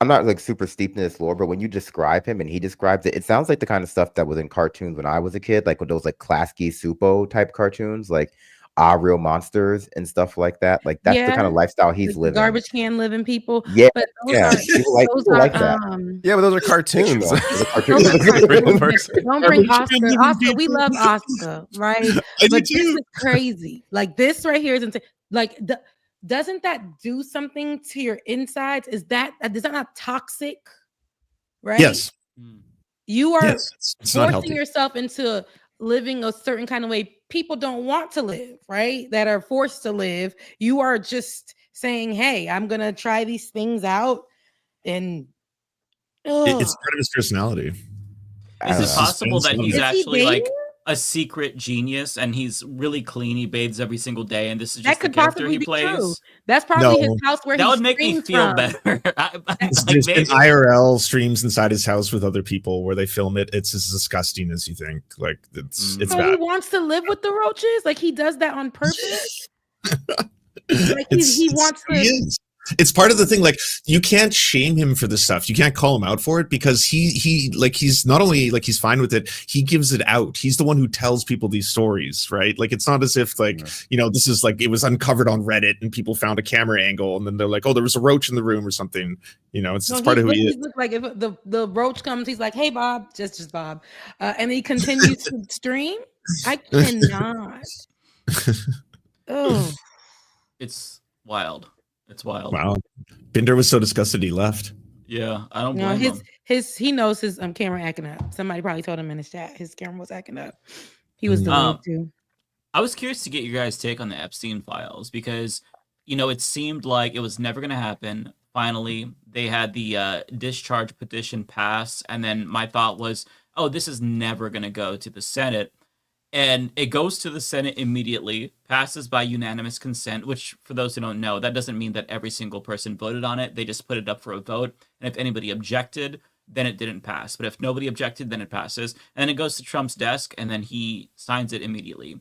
I'm not like super steeped in this lore, but when you describe him and he describes it, it sounds like the kind of stuff that was in cartoons when I was a kid, like with those like Klasky Supo type cartoons, like Real Monsters and stuff like that. Like that's the kind of lifestyle he's living. Garbage can living people. Yeah, but people like that. Yeah, but those are cartoons. Don't bring Oscar. Oscar, we love Oscar, right? But this is crazy. Like this right here is insane. Like doesn't that do something to your insides? Is that not toxic? Right? Yes. You are it's forcing yourself into living a certain kind of way people don't want to live, right? That are forced to live. You are just saying, hey, I'm going to try these things out. And it's part of his personality. Is it possible that he's actually like dangerous? a secret genius and he's really clean? He bathes every single day, and this is That just the could character possibly he be plays. true. That's probably his house where that he would make me streams feel from. better. There's been IRL streams inside his house with other people where they film it. It's as disgusting as you think. Like it's So bad. he wants to live with the roaches? Like he does that on purpose? Like he wants to. He is. It's part of the thing. Like you can't shame him for this stuff. You can't call him out for it because he's not only like he's fine with it. He gives it out. He's the one who tells people these stories, right? Like it's not as if like you know this is like it was uncovered on Reddit and people found a camera angle and then they're like, oh, there was a roach in the room or something. You know, it's part of who he is. Like if the roach comes, he's like, hey Bob, just Bob, and he continues to stream. I cannot. Oh, It's wild. It's wild. Wow. Binder was so disgusted he left. Yeah, I don't no, blame him. he knows his camera acting up. Somebody probably told him in his chat his camera was acting up. He was delayed too. I was curious to get your guys' take on the Epstein files because, you know, it seemed like it was never going to happen. Finally, they had the discharge petition pass, and then my thought was, oh, this is never going to go to the Senate. And it goes to the Senate immediately, passes by unanimous consent, which for those who don't know, that doesn't mean that every single person voted on it. They just put it up for a vote. And if anybody objected, then it didn't pass. But if nobody objected, then it passes. And then it goes to Trump's desk, and then he signs it immediately.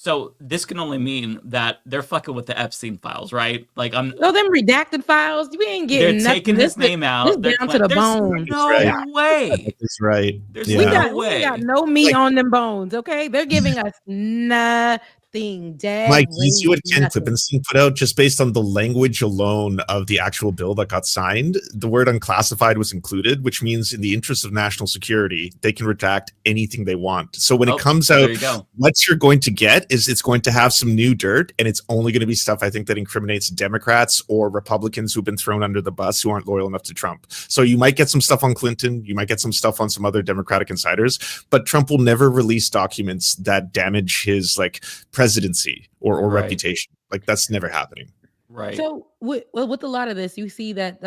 So this can only mean that they're fucking with the Epstein files, right? Like them redacted files. We ain't getting. They're taking his name out. Down to the bone. No way. That's right. There's We no got way. no meat on them bones. Okay, they're giving us nothing. nothing. Dead Mike, you see weight, what Ken nothing. Klippenstein put out just based on the language alone of the actual bill that got signed? The word unclassified was included, which means in the interest of national security, they can redact anything they want. So when it comes out, what you're going to get is it's going to have some new dirt, and it's only going to be stuff, I think, that incriminates Democrats or Republicans who've been thrown under the bus who aren't loyal enough to Trump. So you might get some stuff on Clinton, you might get some stuff on some other Democratic insiders, but Trump will never release documents that damage his like presidency or reputation. Like that's never happening. Right. So with a lot of this, you see that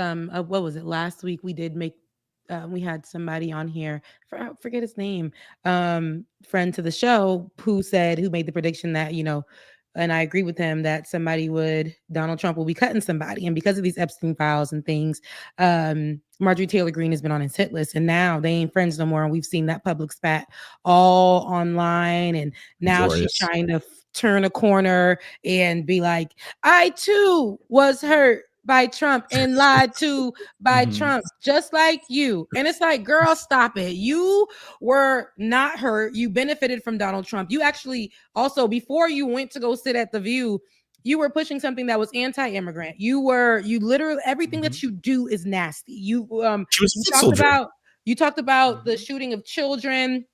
what was it last week? We did make we had somebody on here, I forget his name, friend to the show, who made the prediction that, you know, and I agree with him that Donald Trump will be cutting somebody. And because of these Epstein files and things, Marjorie Taylor Greene has been on his hit list, and now they ain't friends no more. And we've seen that public spat all online. And now she's trying to turn a corner and be like, I too was hurt by Trump and lied to by Trump, just like you. And it's like, girl, stop it. You were not hurt. You benefited from Donald Trump. You actually also, before you went to go sit at The View, you were pushing something that was anti-immigrant. You literally, everything that you do is nasty. You talked about the shooting of children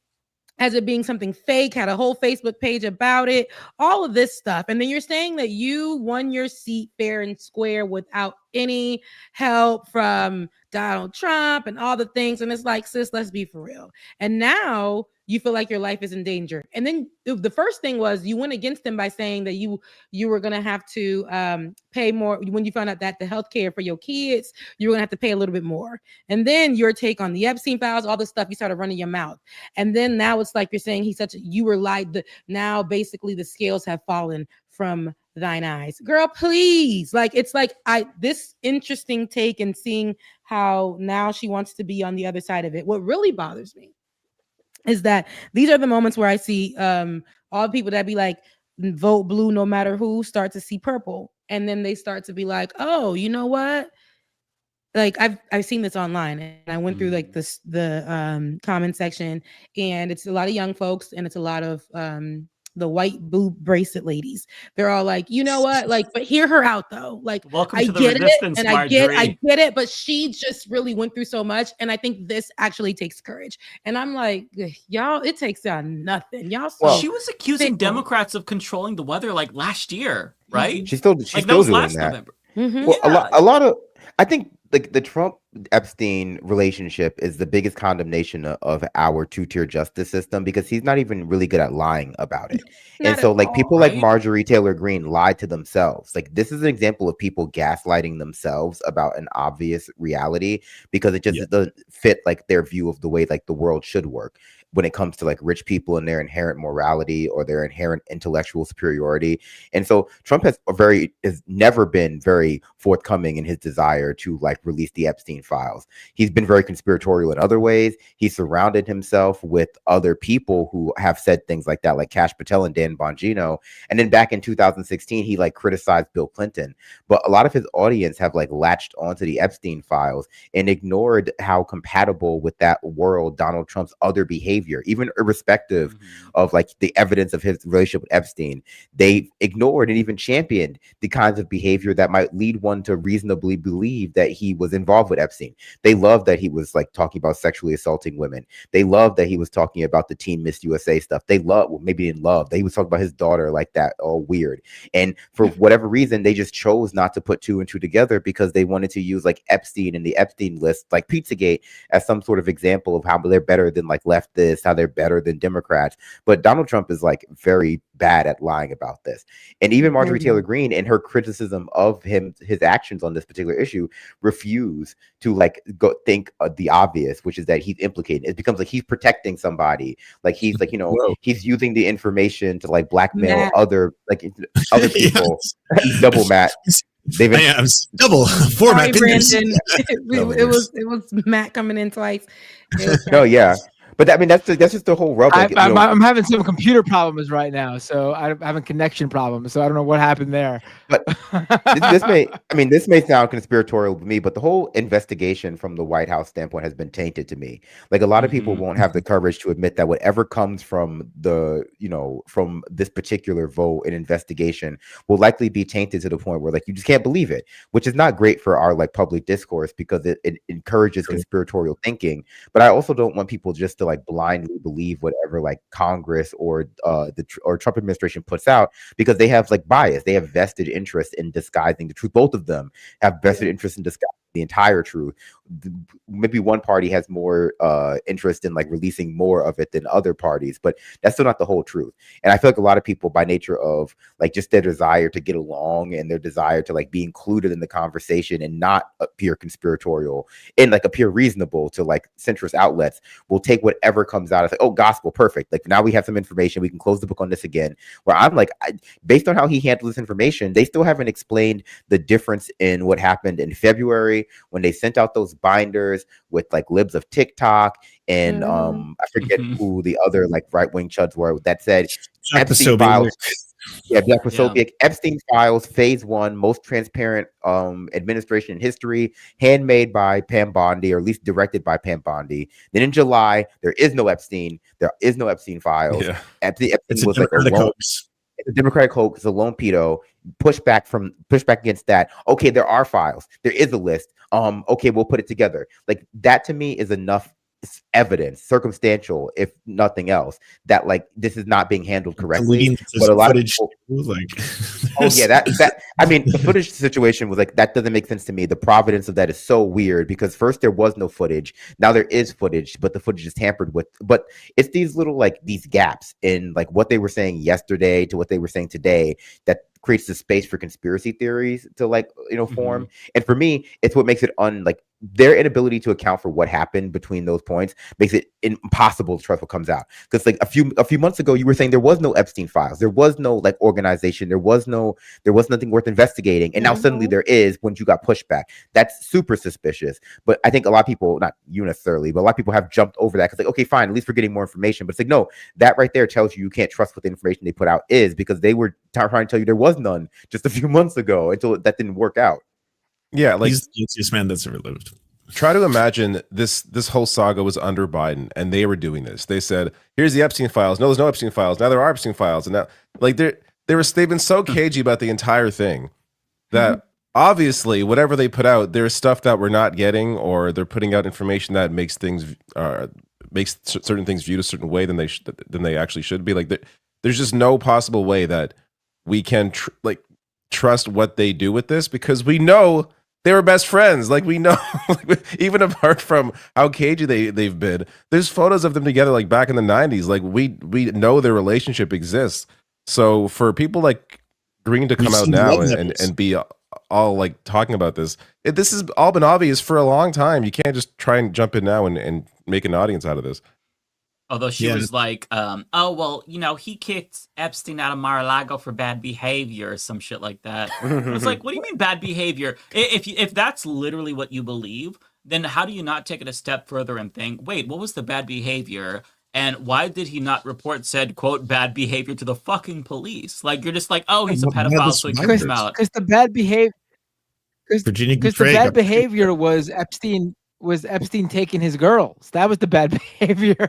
as it being something fake, had a whole Facebook page about it, all of this stuff. And then you're saying that you won your seat fair and square without any help from Donald Trump and all the things. And it's like, sis, let's be for real. And now you feel like your life is in danger. And then the first thing was you went against him by saying that you were going to have to pay more. When you found out that the healthcare for your kids, you were going to have to pay a little bit more. And then your take on the Epstein files, all this stuff, you started running your mouth. And then now it's like you're saying you were lied. Now basically the scales have fallen from thine eyes. Girl, please. Like, it's like this interesting take and seeing how now she wants to be on the other side of it. What really bothers me is that these are the moments where I see all the people that be like, vote blue no matter who, start to see purple. And then they start to be like, oh, you know what? Like I've seen this online, and I went through like the comment section, and it's a lot of young folks, and it's a lot of the white boob bracelet ladies. They're all like, you know what? Like, but hear her out though. Like, welcome I to the get resistance, it, and Marjorie. I get it, but she just really went through so much, and I think this actually takes courage. And I'm like, y'all, it takes nothing. Y'all. She was accusing Democrats of controlling the weather like last year, right? She's still doing last that. November. Well, a lot of, I think like the Trump Epstein relationship is the biggest condemnation of our two-tier justice system, because he's not even really good at lying about it. And so like people like Marjorie Taylor Greene lied to themselves. Like this is an example of people gaslighting themselves about an obvious reality because it just doesn't fit like their view of the way like the world should work when it comes to like rich people and their inherent morality or their inherent intellectual superiority. And so Trump has never been very forthcoming in his desire to like release the Epstein files. He's been very conspiratorial in other ways. He surrounded himself with other people who have said things like that, like Kash Patel and Dan Bongino. And then back in 2016, he like criticized Bill Clinton. But a lot of his audience have like latched onto the Epstein files and ignored how compatible with that world Donald Trump's other behavior, even irrespective of like the evidence of his relationship with Epstein. They ignored and even championed the kinds of behavior that might lead one to reasonably believe that he was involved with Epstein. They loved that he was like talking about sexually assaulting women. They loved that he was talking about the Teen Miss USA stuff. They loved, well, maybe didn't love that he was talking about his daughter like that, all weird. And for whatever reason, they just chose not to put two and two together because they wanted to use like Epstein and the Epstein list, like Pizzagate, as some sort of example of how they're better than like leftists, how they're better than Democrats. But Donald Trump is like very bad at lying about this. And even Marjorie Taylor Greene, in her criticism of his actions on this particular issue, refuse to like go think the obvious, which is that he's implicated. It becomes like he's protecting somebody, like he's like, you know, he's using the information to like blackmail other people. Double Matt. Double format. Sorry, Brandon. It was Matt coming in twice. No, yeah. But I mean, that's just the whole rub. Like, I'm having some computer problems right now, so I'm having connection problems. So I don't know what happened there. But this may sound conspiratorial to me, but the whole investigation from the White House standpoint has been tainted to me. Like, a lot of people won't have the courage to admit that whatever comes from from this particular vote and investigation will likely be tainted to the point where, like, you just can't believe it, which is not great for our, like, public discourse, because it encourages conspiratorial thinking. But I also don't want people just to, like, blindly believe whatever, like, Congress or Trump administration puts out, because they have, like, bias. They have vested interest in disguising the truth. Both of them have vested interest in disguising the entire truth. Maybe one party has more interest in, like, releasing more of it than other parties, but that's still not the whole truth. And I feel like a lot of people, by nature of, like, just their desire to get along and their desire to, like, be included in the conversation and not appear conspiratorial and, like, appear reasonable to, like, centrist outlets, will take whatever comes out as, like, oh, gospel, perfect. Like, now we have some information, we can close the book on this again. Where I'm like, based on how he handled this information, they still haven't explained the difference in what happened in February when they sent out those binders with, like, libs of TikTok and I forget who the other, like, right-wing chuds were, that said Epstein files. Yeah, Jack Posobiec. Epstein files, phase 1, most transparent administration in history, handmade by Pam Bondi, or at least directed by Pam Bondi. Then in July, there is no Epstein. There is no Epstein files. Yeah. Epstein It's was a like a Democratic lone, hoax. it's a Democratic hoax. It's a lone pedo. Push back against that. Okay, there are files. There is a list. Okay, we'll put it together. Like, that to me is enough evidence, circumstantial, if nothing else, that, like, this is not being handled correctly. But a lot of people, like, oh yeah, that I mean, the footage situation was like, that doesn't make sense to me. The providence of that is so weird, because first there was no footage, now there is footage, but the footage is tampered with. But it's these little, like, these gaps in, like, what they were saying yesterday to what they were saying today that creates the space for conspiracy theories to, like, form. And for me, it's what makes it their inability to account for what happened between those points makes it impossible to trust what comes out. Because, like, a few months ago, you were saying there was no Epstein files, there was no, like, organization, there was nothing worth investigating, and now suddenly there is, when you got pushback. That's super suspicious. But I think a lot of people, not you necessarily, but a lot of people have jumped over that, because, like, okay, fine, at least we're getting more information. But it's like, no, that right there tells you can't trust what the information they put out is, because they were trying to tell you there was none just a few months ago, until that didn't work out. Yeah, like, he's the easiest man that's ever lived. Try to imagine this whole saga was under Biden, and they were doing this. They said, "Here's the Epstein files." No, there's no Epstein files. Now there are Epstein files, and now, like, they've been so cagey about the entire thing that obviously whatever they put out, there's stuff that we're not getting, or they're putting out information that makes certain things viewed a certain way than they actually should be. Like, there's just no possible way that we can trust what they do with this, because we know they were best friends. Like, we know, even apart from how cagey they've been, there's photos of them together, like, back in the 90s. Like, we know their relationship exists. So for people like Green to come out now and be all, like, talking about this has all been obvious for a long time. You can't just try and jump in now and make an audience out of this. Although she was like, oh, well, he kicked Epstein out of Mar-a-Lago for bad behavior or some shit like that. I was like, what do you mean bad behavior? If that's literally what you believe, then how do you not take it a step further and think, wait, what was the bad behavior? And why did he not report said, quote, bad behavior to the fucking police? Like, you're just like, oh, he's a pedophile, so he kicked him out. Because the bad behavior... Because the bad behavior was Epstein taking his girls. That was the bad behavior.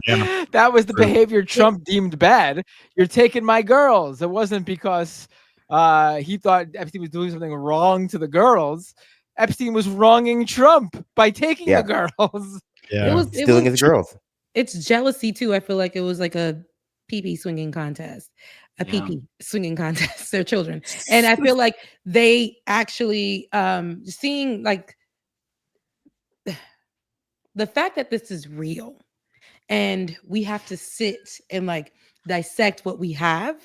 Yeah. That was the behavior Trump deemed bad. You're taking my girls. It wasn't because he thought Epstein was doing something wrong to the girls. Epstein was wronging Trump by taking the girls. Yeah, stealing his girls. It's jealousy too. I feel like it was like a pee-pee swinging contest. Pee-pee swinging contest. Their children. And I feel like they actually seeing, like, the fact that this is real and we have to sit and, like, dissect what we have,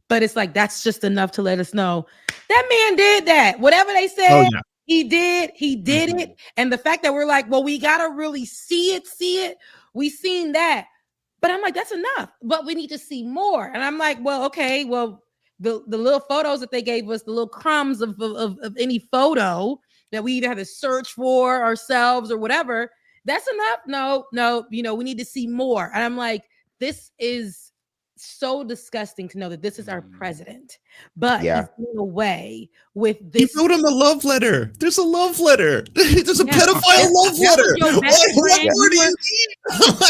but it's like, that's just enough to let us know that man did that. Whatever they said, he did it. And the fact that we're like, well, we got to really see it. We seen that. But I'm like, that's enough. But we need to see more. And I'm like, well, okay, well, the little photos that they gave us, the little crumbs of any photo that we either had to search for ourselves or whatever, that's enough. No, we need to see more. And I'm like, this is so disgusting to know that this is our president, but he's doing away with this. He wrote him a love letter. There's a love letter. There's a pedophile love letter. What more do you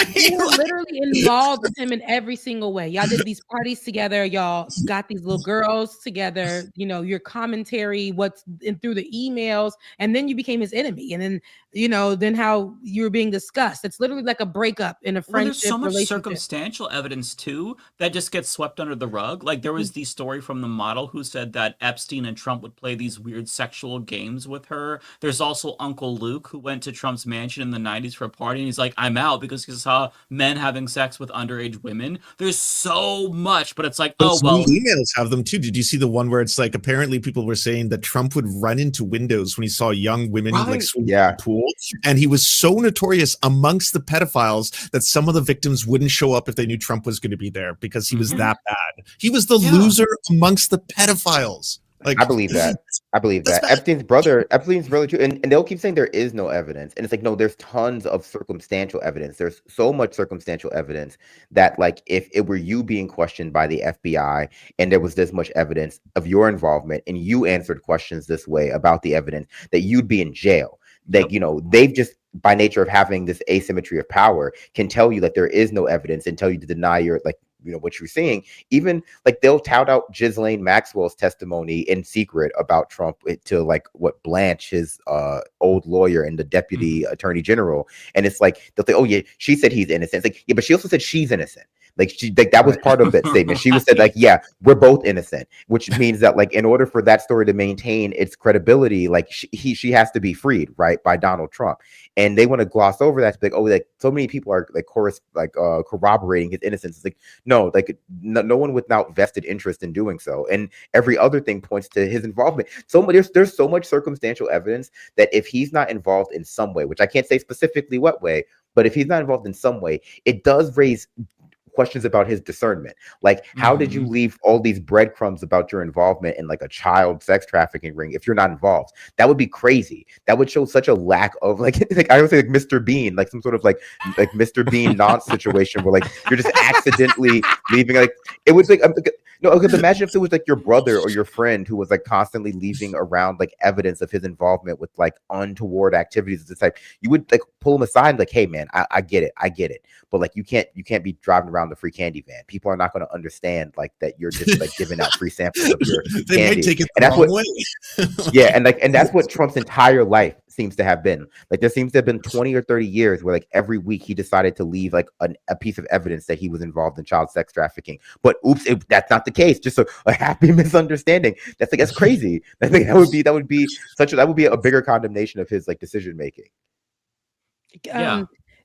need? You were literally involved with him in every single way. Y'all did these parties together. Y'all got these little girls together. Your commentary, what's in through the emails, and then you became his enemy. And then, then how you were being discussed. It's literally like a breakup in a friendship there's so much relationship. circumstantial evidence too that just gets swept under the rug. Like there was the story from the model who said that Epstein and Trump would play these weird sexual games with her. There's also Uncle Luke who went to Trump's mansion in the 90s for a party and he's like, I'm out because he saw men having sex with underage women. There's so much, but it's like, Those new emails have them too. Did you see the one where it's like apparently people were saying that Trump would run into windows when he saw young women like swimming in the pool, and he was so notorious amongst the pedophiles that some of the victims wouldn't show up if they knew Trump was going to be there because he was that bad. He was the loser amongst the pedophiles. Like, I believe that. Epstein's brother too, and they'll keep saying there is no evidence, and it's like, no, there's tons of circumstantial evidence. There's so much circumstantial evidence that, like, if it were you being questioned by the FBI and there was this much evidence of your involvement and you answered questions this way about the evidence, that you'd be in jail. Like, they've just, by nature of having this asymmetry of power, can tell you that there is no evidence and tell you to deny your, like, what you're seeing. Even like they'll tout out Ghislaine Maxwell's testimony in secret about Trump to like Blanche, his old lawyer and the deputy attorney general, and it's like they'll say, oh yeah, she said he's innocent. It's like, yeah, but she also said she's innocent. Like that was part of that statement. She was said like, yeah, we're both innocent, which means that like in order for that story to maintain its credibility, like she has to be freed, right, by Donald Trump. And they want to gloss over that to be like, oh, like so many people are like corroborating his innocence. It's like, no, like no one without vested interest in doing so. And every other thing points to his involvement. So there's so much circumstantial evidence that if he's not involved in some way, which I can't say specifically what way, but if he's not involved in some way, it does raise questions about his discernment. Like, how did you leave all these breadcrumbs about your involvement in like a child sex trafficking ring if you're not involved? That would be crazy. That would show such a lack of like I would say like Mr. Bean, like some sort of like Mr. Bean nonce situation where like you're just accidentally leaving. Like it was like no, because imagine if it was like your brother or your friend who was like constantly leaving around like evidence of his involvement with like untoward activities of this type. You would like pull him aside and like, hey man, I get it, but like you can't be driving around the free candy van. People are not going to understand like that you're just like giving out free samples of your they candy. might take it and the that's wrong what way. yeah, and that's what Trump's entire life seems to have been. Like there seems to have been 20 or 30 years where like every week he decided to leave like a piece of evidence that he was involved in child sex trafficking. But oops, that's not the case. Just a happy misunderstanding. That's crazy. I think that would be a bigger condemnation of his like decision making.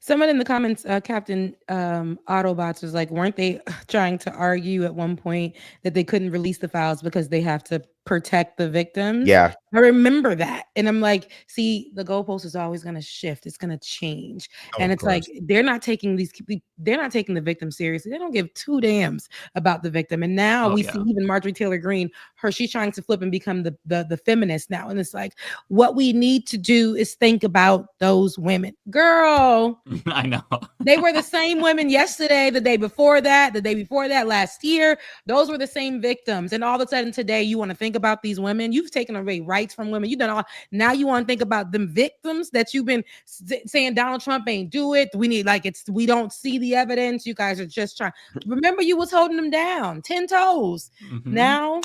Someone in the comments, Captain Autobots was like, weren't they trying to argue at one point that they couldn't release the files because they have to protect the victims? Yeah. I remember that. And I'm like, see, the goalpost is always going to shift. It's going to change. And it's like, they're not taking the victim seriously. They don't give two damns about the victim. And now we see even Marjorie Taylor Greene, she's trying to flip and become the feminist now. And it's like, what we need to do is think about those women. Girl. I know. They were the same women yesterday, the day before that, last year. Those were the same victims. And all of a sudden today, you want to think about these women. You've taken away rights from women. You've done all. Now you want to think about them victims that you've been saying Donald Trump ain't do it. We need we don't see the evidence. You guys are just trying. Remember, you was holding them down 10 toes. Now.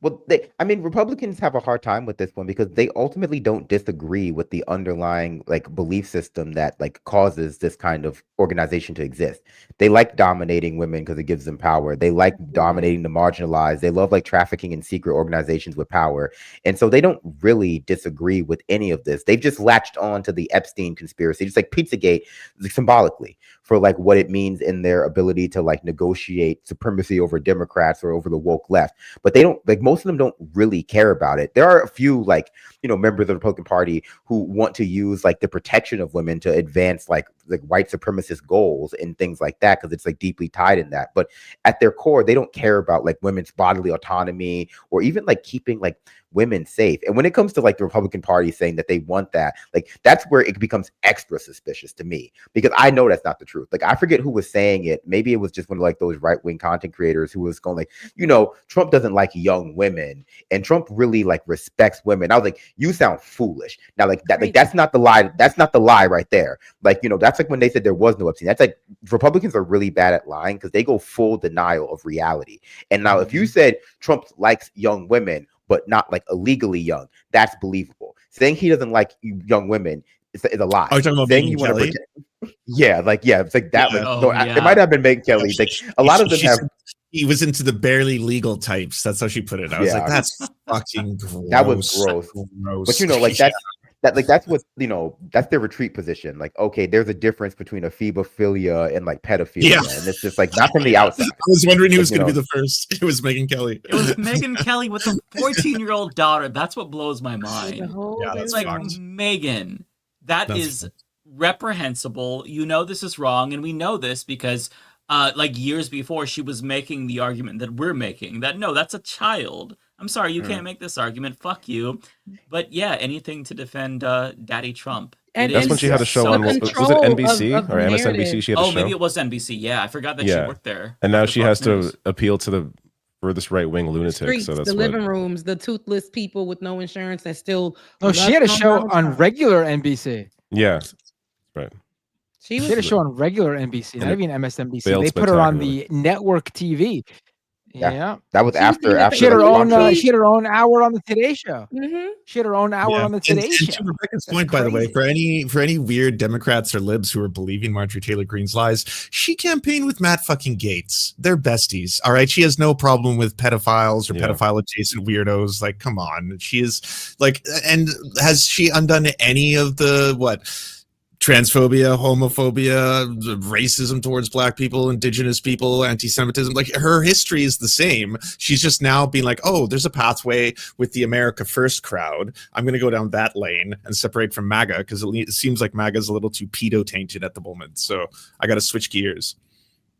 Well, Republicans have a hard time with this one because they ultimately don't disagree with the underlying like belief system that like causes this kind of organization to exist. They like dominating women because it gives them power. They like dominating the marginalized. They love like trafficking in secret organizations with power. And so they don't really disagree with any of this. They've just latched on to the Epstein conspiracy, just like Pizzagate, symbolically for like what it means in their ability to like negotiate supremacy over Democrats or over the woke left. But they don't like most of them don't really care about it. There are a few like, members of the Republican Party who want to use like the protection of women to advance like like white supremacist goals and things like that, because it's like deeply tied in that. But at their core, they don't care about like women's bodily autonomy or even like keeping like women safe. And when it comes to like the Republican Party saying that they want that, like that's where it becomes extra suspicious to me, because I know that's not the truth. Like I forget who was saying it. Maybe it was just one of like those right-wing content creators who was going like, you know, Trump doesn't like young women and Trump really like respects women. I was like, you sound foolish. Now like that, like that's not the lie. That's not the lie right there. Like, you know, that's like when they said there was no Epstein. That's like Republicans are really bad at lying because they go full denial of reality. And now if you said Trump likes young women, but not like illegally young, that's believable. Saying he doesn't like young women is a lie. Are you talking about saying Megyn you want to Kelly? protect, yeah, like yeah, it's like that. Yeah. Like no, it might have been Megyn Kelly. Like a lot of them have. He was into the barely legal types. That's how she put it. I was like, that's fucking gross. That was gross. But you know, like that's that's what, you know, that's their retreat position. Like, okay, there's a difference between ephebophilia and like pedophilia, and it's just like not from the outside. I was wondering who was Like, going to you be the first. It was Megyn Kelly. It was Megyn Kelly with a 14-year-old daughter. That's what blows my mind. Yeah, It's that's like, fucked. Megan, that's reprehensible. You know this is wrong, and we know this because like years before she was making the argument that we're making, that no, that's a child. I'm sorry, you can't make this argument. Fuck you. But yeah, anything to defend Daddy Trump. And That's when she had a show on, was it NBC or MSNBC? She had a show. Maybe it was NBC. Yeah, I forgot that she worked there. And now she has to appeal to the furthest right-wing lunatic. Streets, So that's the what, living rooms, the toothless people with no insurance that still. No, she had a show on regular NBC. yeah, right. She had a show on regular NBC, not even MSNBC. failed They put her on spectacularly. the network TV. Yeah, that was after she had her like, own. Trump show. She had her own hour on the Today Show. Mm-hmm. She had her own hour on the Today and Show. to Rebecca's point, by the way, for any weird Democrats or libs who are believing Marjorie Taylor Greene's lies, she campaigned with Matt fucking Gaetz. They're besties. All right. She has no problem with pedophiles or pedophile adjacent weirdos. Like, come on. She is like, and has she undone any of the transphobia, homophobia, racism towards black people, indigenous people, anti-Semitism? Like, her history is the same. She's just now being like, oh, there's a pathway with the America First crowd. I'm going to go down that lane and separate from MAGA because it seems like MAGA is a little too pedo tainted at the moment. So I got to switch gears.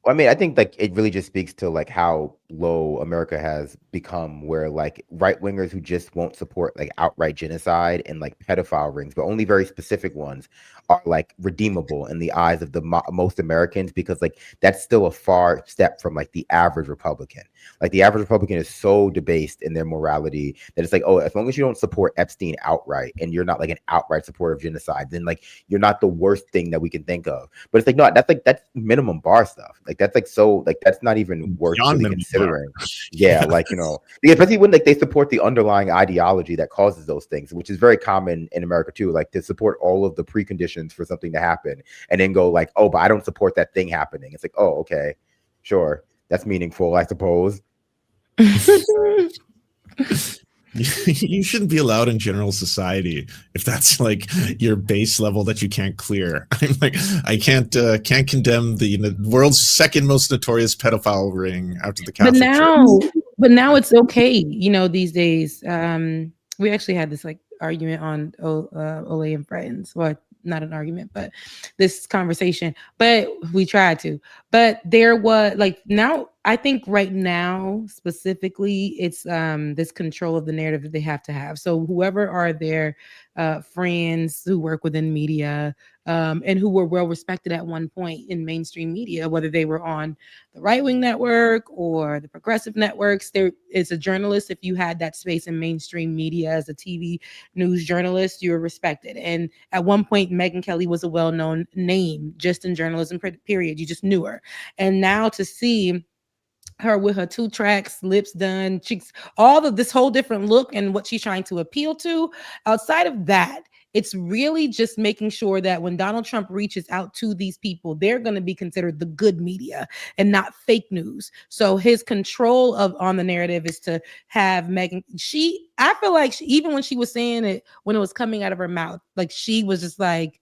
I mean, I think like it really just speaks to like how low America has become, where like right wingers who just won't support like outright genocide and like pedophile rings, but only very specific ones, are like redeemable in the eyes of the most Americans, because like that's still a far step from like the average Republican. Like the average Republican is so debased in their morality that it's like, oh, as long as you don't support Epstein outright and you're not like an outright supporter of genocide, then like you're not the worst thing that we can think of. But it's like, no, that's minimum bar stuff. Like that's like so like that's not even worth really considering. Yeah, like, you know, especially when like they support the underlying ideology that causes those things, which is very common in America too. Like to support all of the preconditions for something to happen and then go like, oh, but I don't support that thing happening. It's like, oh, okay, sure, that's meaningful, I suppose. You shouldn't be allowed in general society if that's like your base level that you can't clear. I'm like, I can't condemn the world's second most notorious pedophile ring after the Catholic Church. But now it's okay. You know, these days, we actually had this like argument on Ole and Friends. Well, not an argument, but this conversation. But we tried to. But there was like now. I think right now specifically, it's this control of the narrative that they have to have. So whoever are their friends who work within media and who were well respected at one point in mainstream media, whether they were on the right-wing network or the progressive networks, there is a journalist. If you had that space in mainstream media as a TV news journalist, you were respected. And at one point, Megyn Kelly was a well-known name just in journalism, period. You just knew her. And now to see her with her 2 tracks, lips done, cheeks, all of this whole different look and what she's trying to appeal to. Outside of that, it's really just making sure that when Donald Trump reaches out to these people, they're going to be considered the good media and not fake news. So his control on the narrative is to have Megyn. I feel like even when she was saying it, when it was coming out of her mouth, like she was just like,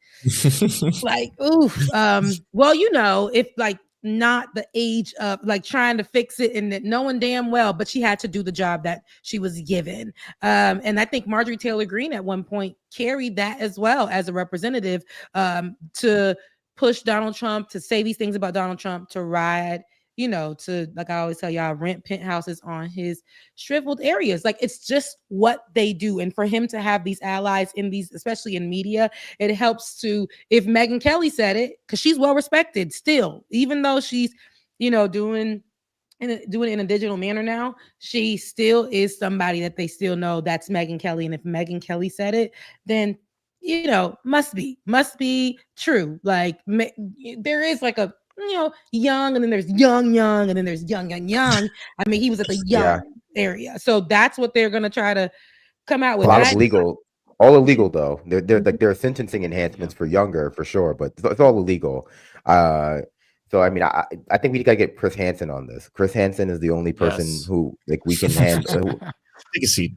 oof. Well, you know, if like, not the age of like trying to fix it and that knowing damn well, but she had to do the job that she was given. And I think Marjorie Taylor Greene at one point carried that as well as a representative to push Donald Trump, to say these things about Donald Trump, to ride, you know, to, like I always tell y'all, rent penthouses on his shriveled areas. Like, it's just what they do. And for him to have these allies in these, especially in media, it helps to, if Megyn Kelly said it, because she's well respected still, even though she's, you know, doing it in a digital manner now, she still is somebody that they still know that's Megyn Kelly. And if Megyn Kelly said it, then, you know, must be true. Like, there is like a, you know, young, and then there's young, and then there's young. I mean, he was at the young area. So that's what they're going to try to come out with. A lot of legal, all illegal though. They're like, there are sentencing enhancements for younger, for sure, but it's all illegal. So I mean, I think we gotta get Chris Hansen on this. Chris Hansen is the only person who, like, we can handle. Take a seat.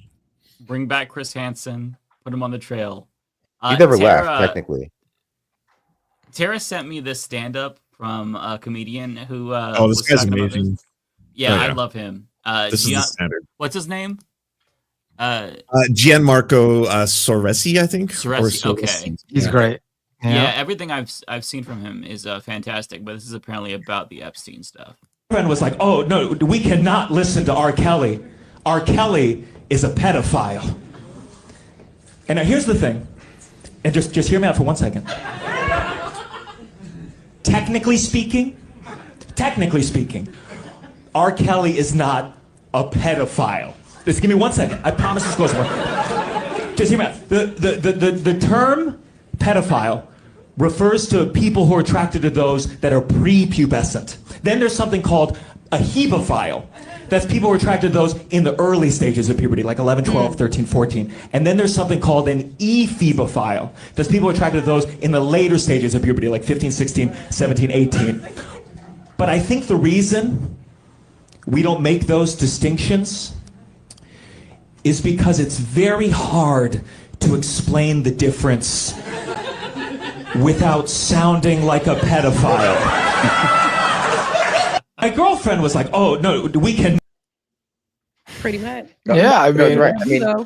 Bring back Chris Hansen. Put him on the trail. He never left, technically. Tara sent me this stand-up from a comedian who. This guy's amazing. Yeah, I love him. This is the standard. What's his name? Gianmarco Soresi, I think. Soresi, okay. He's great. Yeah, everything I've seen from him is fantastic, but this is apparently about the Epstein stuff. My friend was like, "Oh no, we cannot listen to R. Kelly. R. Kelly is a pedophile." And now here's the thing, and just hear me out for 1 second. Technically speaking, R. Kelly is not a pedophile. Just give me 1 second. I promise this goes well. Just hear me out. The term pedophile refers to people who are attracted to those that are prepubescent. Then there's something called a hebephile. That's people who are attracted to those in the early stages of puberty, like 11, 12, 13, 14. And then there's something called an ephebophile. That's people who are attracted to those in the later stages of puberty, like 15, 16, 17, 18. But I think the reason we don't make those distinctions is because it's very hard to explain the difference without sounding like a pedophile. My girlfriend was like, "Oh no, we can." Pretty much. Yeah, I mean, right. I mean, so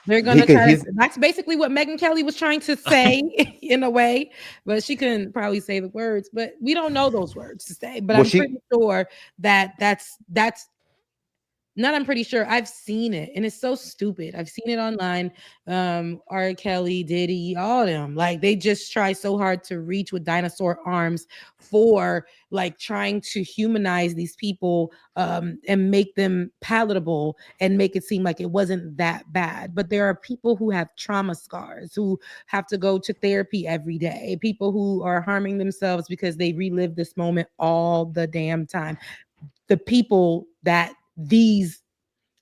they're gonna try. That's basically what Megyn Kelly was trying to say in a way, but she couldn't probably say the words. But we don't know those words to say. But I'm pretty sure that that's. Not, I'm pretty sure I've seen it, and it's so stupid. I've seen it online. R. Kelly, Diddy, all of them. Like, they just try so hard to reach with dinosaur arms for, like, trying to humanize these people and make them palatable and make it seem like it wasn't that bad. But there are people who have trauma scars, who have to go to therapy every day, people who are harming themselves because they relive this moment all the damn time. The people that these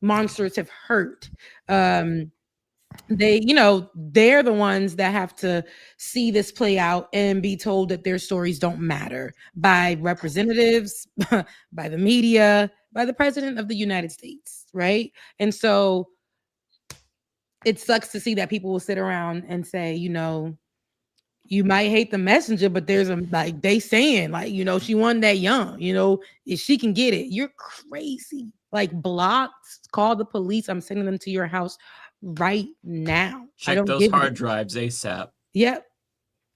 monsters have hurt, they, you know, they're the ones that have to see this play out and be told that their stories don't matter by representatives, by the media, by the president of the United States, right? And so it sucks to see that people will sit around and say, you know, you might hate the messenger, but there's a, like, they saying, like, you know, she wasn't that young, you know, if she can get it. You're crazy. Like, blocked, call the police. I'm sending them to your house right now. Check those hard drives ASAP. Yep,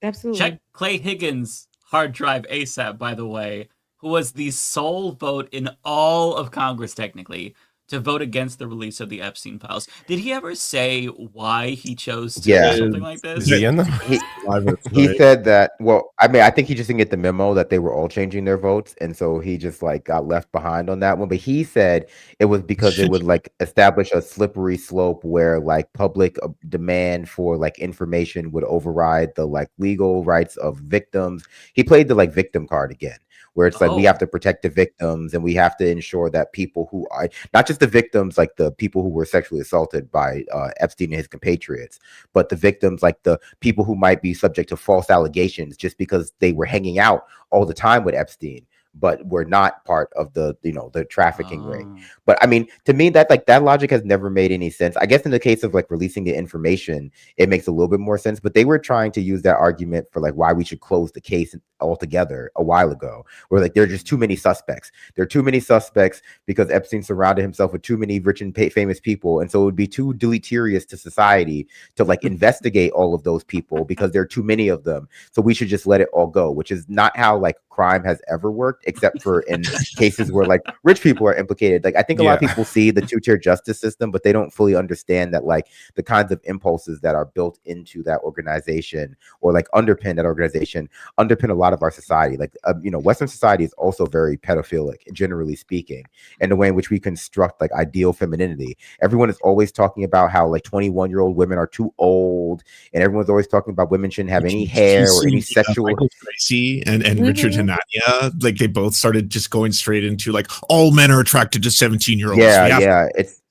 absolutely. Check Clay Higgins' hard drive ASAP, by the way, who was the sole vote in all of Congress, technically, to vote against the release of the Epstein files. Did he ever say why he chose to do something like this? He said that, well, I mean, I think he just didn't get the memo that they were all changing their votes, and so he just, like, got left behind on that one. But he said it was because it would, like, establish a slippery slope where, like, public demand for, like, information would override the, like, legal rights of victims. He played the, like, victim card again, where it's like, we have to protect the victims, and we have to ensure that people who are not just the victims, like the people who were sexually assaulted by Epstein and his compatriots, but the victims, like the people who might be subject to false allegations just because they were hanging out all the time with Epstein, but were not part of the the trafficking ring. But I mean, to me, that like that logic has never made any sense. I guess in the case of like releasing the information, it makes a little bit more sense. But they were trying to use that argument for like why we should close the case altogether a while ago, where like there are just too many suspects. There are too many suspects because Epstein surrounded himself with too many rich and famous people, and so it would be too deleterious to society to like investigate all of those people because there are too many of them. So we should just let it all go, which is not how like crime has ever worked, except for in cases where like rich people are implicated. Like I think a lot of people see the two-tier justice system, but they don't fully understand that like the kinds of impulses that are built into that organization or like underpin that organization underpin a lot of our society. Like Western society is also very pedophilic, generally speaking, and the way in which we construct like ideal femininity. Everyone is always talking about how like 21-year-old women are too old, and everyone's always talking about women shouldn't have any hair or any sexual. Michael Tracy and Richard Hanania, like they both started just going straight into like all men are attracted to 17-year-olds. It's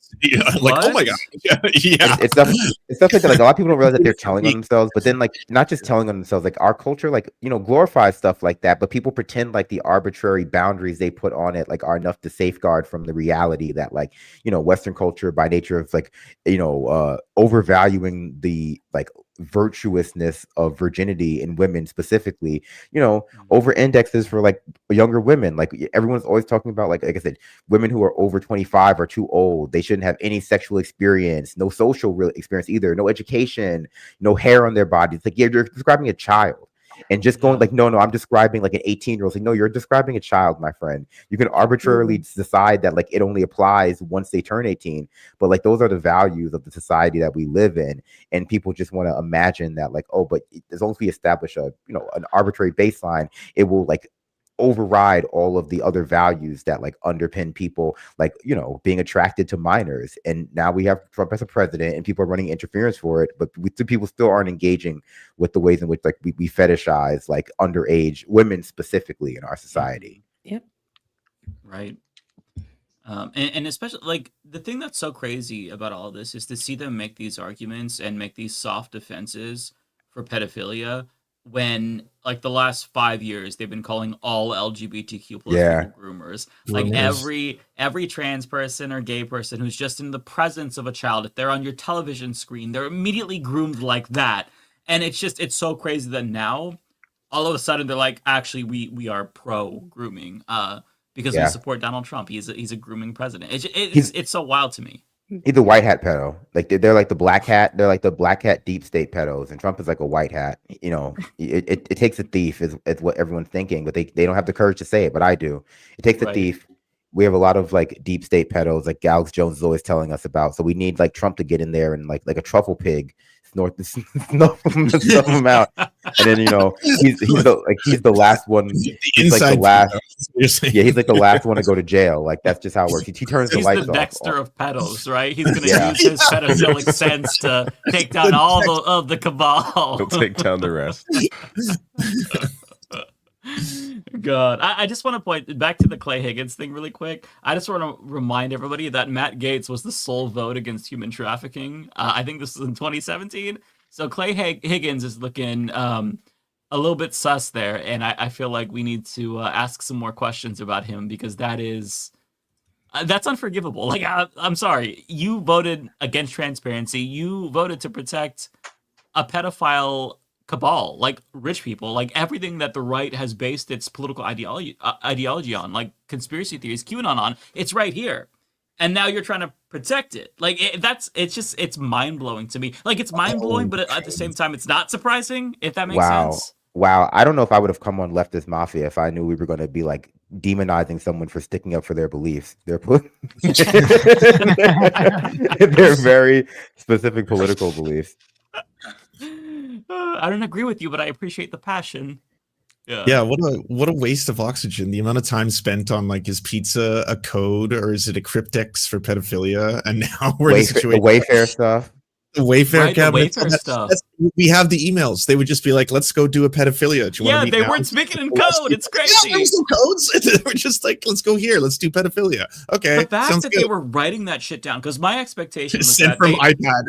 like oh my god, it's stuff like that. Like a lot of people don't realize that they're telling on themselves, but then like not just telling on themselves. Like our culture, like glorifies stuff like that, but people pretend like the arbitrary boundaries they put on it like are enough to safeguard from the reality that like Western culture by nature of like overvaluing the like virtuousness of virginity in women specifically over indexes for like younger women. Like everyone's always talking about like I said, women who are over 25 are too old, they shouldn't have any sexual experience, no social real experience either, no education, no hair on their bodies. Like you're describing a child. And just going like, no, I'm describing like an 18-year-old. Like, no, you're describing a child, my friend. You can arbitrarily decide that like it only applies once they turn 18. But like those are the values of the society that we live in. And people just want to imagine that like, oh, but as long as we establish an arbitrary baseline, it will like override all of the other values that like underpin people like being attracted to minors. And now we have Trump as a president and people are running interference for it, but people still aren't engaging with the ways in which like we fetishize like underage women specifically in our society. Right. And especially like the thing that's so crazy about all this is to see them make these arguments and make these soft defenses for pedophilia when like the last 5 years they've been calling all LGBTQ plus people groomers. Like every trans person or gay person who's just in the presence of a child, if they're on your television screen, they're immediately groomed like that. And it's so crazy that now all of a sudden they're like, actually we are pro grooming because we support Donald Trump. He's a grooming president. It's so wild to me. He's a white hat pedo. Like they're like the black hat. They're like the black hat deep state pedos, and Trump is like a white hat. It takes a thief is what everyone's thinking, but they don't have the courage to say it. But I do. It takes a thief. We have a lot of like deep state pedos, like Alex Jones is always telling us about. So we need like Trump to get in there and like a truffle pig, snuff them out. And then he's the last one. He's like the last. He's like the last one to go to jail. Like that's just how it works. He turns the lights off. He's the Dexter of pedos, right? He's gonna use his pedophilic sense to take down all of the cabal. He'll take down the rest. God, I just want to point back to the Clay Higgins thing really quick. I just want to remind everybody that Matt Gaetz was the sole vote against human trafficking. I think this was in 2017. So Clay Higgins is looking a little bit sus there, and I feel like we need to ask some more questions about him because that's unforgivable. Like I'm sorry, you voted against transparency. You voted to protect a pedophile cabal, like rich people, like everything that the right has based its political ideology on, like conspiracy theories, QAnon on. It's right here, and now you're trying to protect it. Like it's mind blowing to me. Like it's mind blowing, but at the same time, it's not surprising. If that makes sense. Wow, I don't know if I would have come on Leftist Mafia if I knew we were going to be like demonizing someone for sticking up for their beliefs. They're very specific political beliefs. I don't agree with you, but I appreciate the passion. Yeah, what a waste of oxygen. The amount of time spent on like, is pizza a code or is it a cryptex for pedophilia? And now we're in a situation. The Wayfair stuff. The Wayfair cabinets. The Wayfair stuff. We have the emails. They would just be like, let's go do a pedophilia. Do you want to meet they now? weren't speaking in code. It's crazy. Yeah, there's no codes. We're just like, let's go here. Let's do pedophilia. Okay. The fact that they were writing that shit down, because my expectation was sent that from iPad.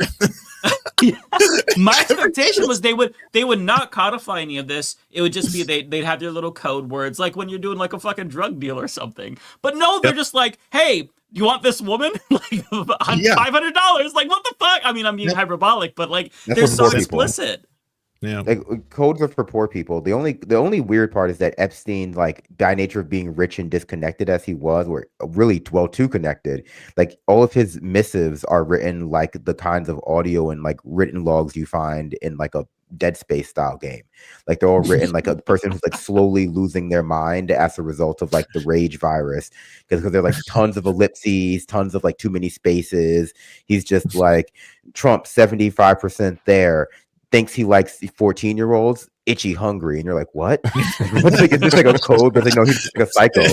My expectation was they would not codify any of this. It would just be they'd have their little code words, like when you're doing like a fucking drug deal or something. But no, they're just like, hey, you want this woman? Like $500? Like what the fuck? I mean, I'm being hyperbolic, but like they're so explicit. Yeah, like, codes are for poor people. The only weird part is that Epstein, like by nature of being rich and disconnected as he was, were really too connected. Like all of his missives are written like the kinds of audio and like written logs you find in like a Dead Space style game. Like they're all written like a person who's like slowly losing their mind as a result of like the rage virus, because they're like tons of ellipses, tons of like too many spaces. He's just like Trump 75% there. Thinks he likes 14-year-olds, itchy hungry, and you're like, what? It's like, is this like a code? But they know he's like a psycho.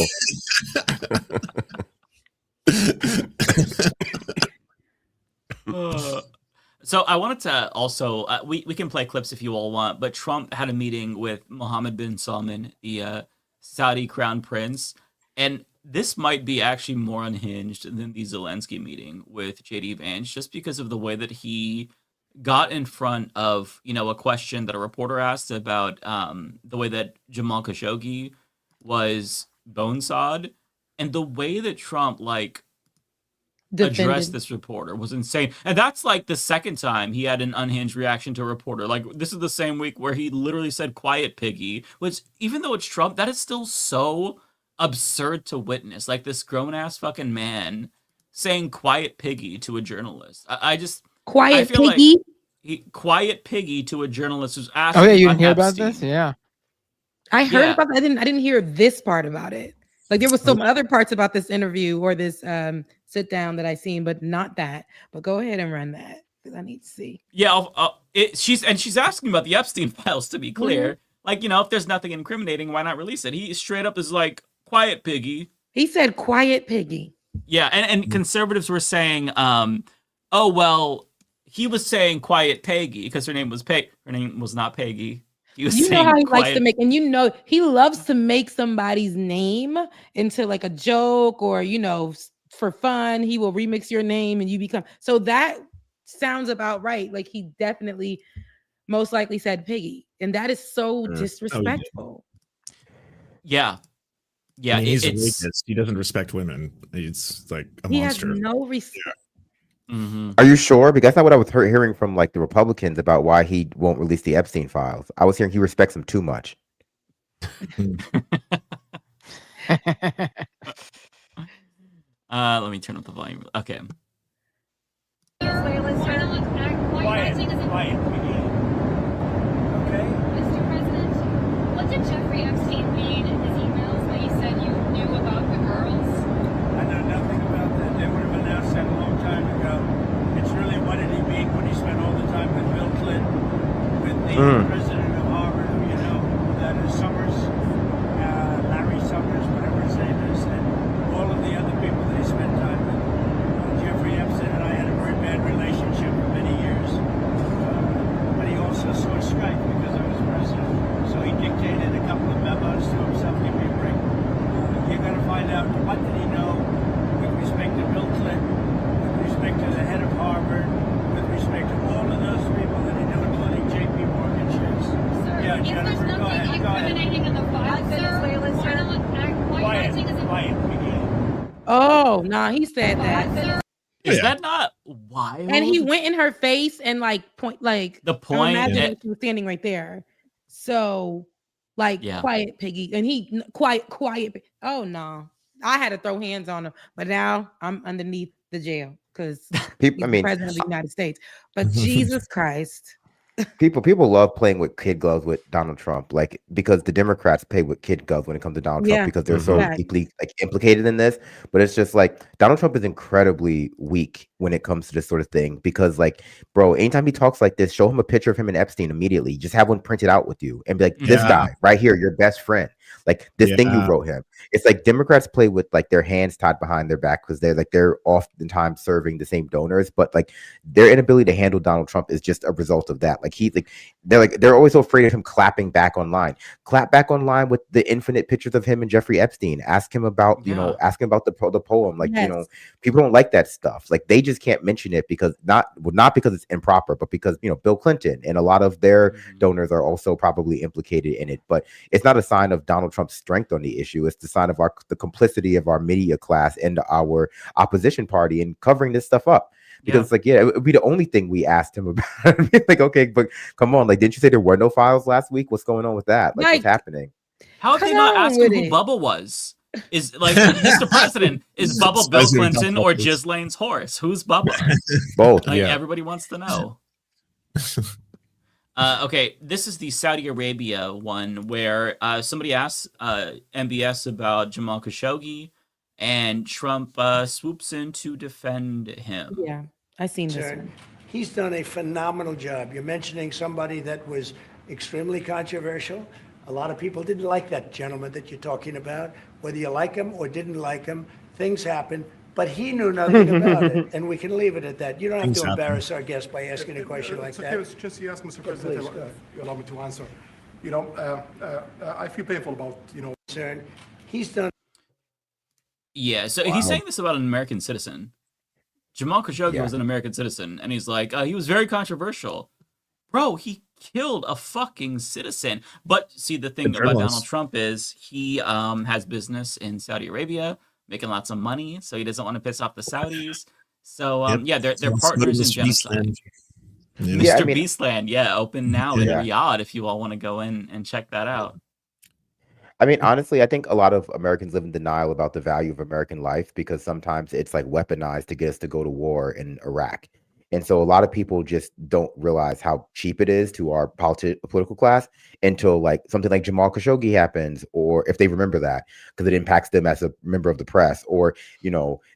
So I wanted to also we can play clips if you all want, but Trump had a meeting with Mohammed bin Salman, the Saudi crown prince, and this might be actually more unhinged than the Zelensky meeting with JD Vance, just because of the way that he got in front of, a question that a reporter asked about the way that Jamal Khashoggi was bonesawed, and the way that Trump addressed this reporter was insane. And that's like the second time he had an unhinged reaction to a reporter. Like this is the same week where he literally said "quiet piggy," which even though it's Trump, that is still so absurd to witness. Like this grown ass fucking man saying "quiet piggy" to a journalist. I just Quiet piggy? Quiet piggy to a journalist who's asking. Oh yeah, you didn't hear about this? Yeah. I heard about that. I didn't hear this part about it. Like there was some other parts about this interview or this sit down that I seen, but not that. But go ahead and run that because I need to see. Yeah, she's asking about the Epstein files, to be clear. Like, if there's nothing incriminating, why not release it? He straight up is like, quiet piggy. He said quiet piggy. Yeah, and conservatives were saying, oh well, he was saying quiet Peggy because her name was Her name was not Peggy. He was saying how he quiet. likes to make, and he loves to make somebody's name into like a joke or for fun. He will remix your name and you become. So that sounds about right. Like he definitely, most likely said Piggy, and that is so disrespectful. Yeah. I mean, he's a rapist. He doesn't respect women. He's like a monster. He has no respect. Yeah. Mm-hmm. Are you sure? Because that's not what I was hearing from like the Republicans about why he won't release the Epstein files. I was hearing he respects them too much. Let me turn up the volume. Okay. Quiet. Okay. Mr. President, what did Jeffrey Epstein mean in his emails when he said you knew about the girls? I know nothing about that. They would have announced that a long time ago. It's really what did he mean when he spent all the time with Bill Clinton, with the president of Harvard, that is Summers, Larry Summers, whatever his name is, and all of the other people that he spent time with. Jeffrey Epstein and I had a very bad relationship for many years, but he also saw strike because I was president. So he dictated a couple of memos to himself, give me a break. You're going to find out what did he know with respect to Bill Clinton, with respect to the head of Harvard, with respect to all of those people that he knew, including J.P. Morgan Chase. Sir, Yeah, if Jennifer, there's go nothing incriminating in the file, sir, why not take as Quiet. Oh, nah, he said that. Is that not wild? And he went in her face and the point. Imagine she was standing right there. So quiet piggy, and he quiet. Oh no, I had to throw hands on him, but now I'm underneath the jail because he's the president of the United States. But Jesus Christ. People love playing with kid gloves with Donald Trump, like because the Democrats play with kid gloves when it comes to Donald Trump because they're so deeply implicated in this. But it's just like Donald Trump is incredibly weak when it comes to this sort of thing because, bro, anytime he talks like this, show him a picture of him and Epstein immediately. Just have one printed out with you and be like, this guy right here, your best friend. Like this thing you Yeah. wrote him. It's like Democrats play with like their hands tied behind their back because they're oftentimes serving the same donors, but like their inability to handle Donald Trump is just a result of that. Like they're always so afraid of him clapping back online. Clap back online with the infinite pictures of him and Jeffrey Epstein. Ask him about ask him about the poem. Like people don't like that stuff. Like they just can't mention it because not because it's improper, but because Bill Clinton and a lot of their donors are also probably implicated in it. But it's not a sign of Donald Trump's strength on the issue. It's the sign of the complicity of our media class and our opposition party in covering this stuff up. Because it's like, it would be the only thing we asked him about. Like, okay, but come on, like, didn't you say there were no files last week? What's going on with that? Like what's happening? How have they not asked him who Bubba was? Is like Mr. President, is Bubba Bill Clinton or Ghislaine's horse? Who's Bubba? Both. Like everybody wants to know. Okay, this is the Saudi Arabia one where somebody asked MBS about Jamal Khashoggi, and Trump swoops in to defend him. Yeah, I seen this one. He's done a phenomenal job. You're mentioning somebody that was extremely controversial. A lot of people didn't like that gentleman that you're talking about. Whether you like him or didn't like him, things happen. But he knew nothing about it, and we can leave it at that. You don't have to embarrass our guest by asking a question like that. Okay, just you ask Mr. President, if you allow me to answer. I feel painful about, concern. He's done. Yeah, so he's saying this about an American citizen. Jamal Khashoggi was an American citizen, and he's like, he was very controversial. Bro, he killed a fucking citizen. But see, the thing about Donald Trump is he has business in Saudi Arabia, making lots of money, so he doesn't want to piss off the Saudis. So they're partners in genocide. Mr. Beastland, open now in Riyadh if you all want to go in and check that out. I mean, honestly, I think a lot of Americans live in denial about the value of American life because sometimes it's like weaponized to get us to go to war in Iraq. And so a lot of people just don't realize how cheap it is to our political class until like something like Jamal Khashoggi happens, or if they remember that, because it impacts them as a member of the press, or,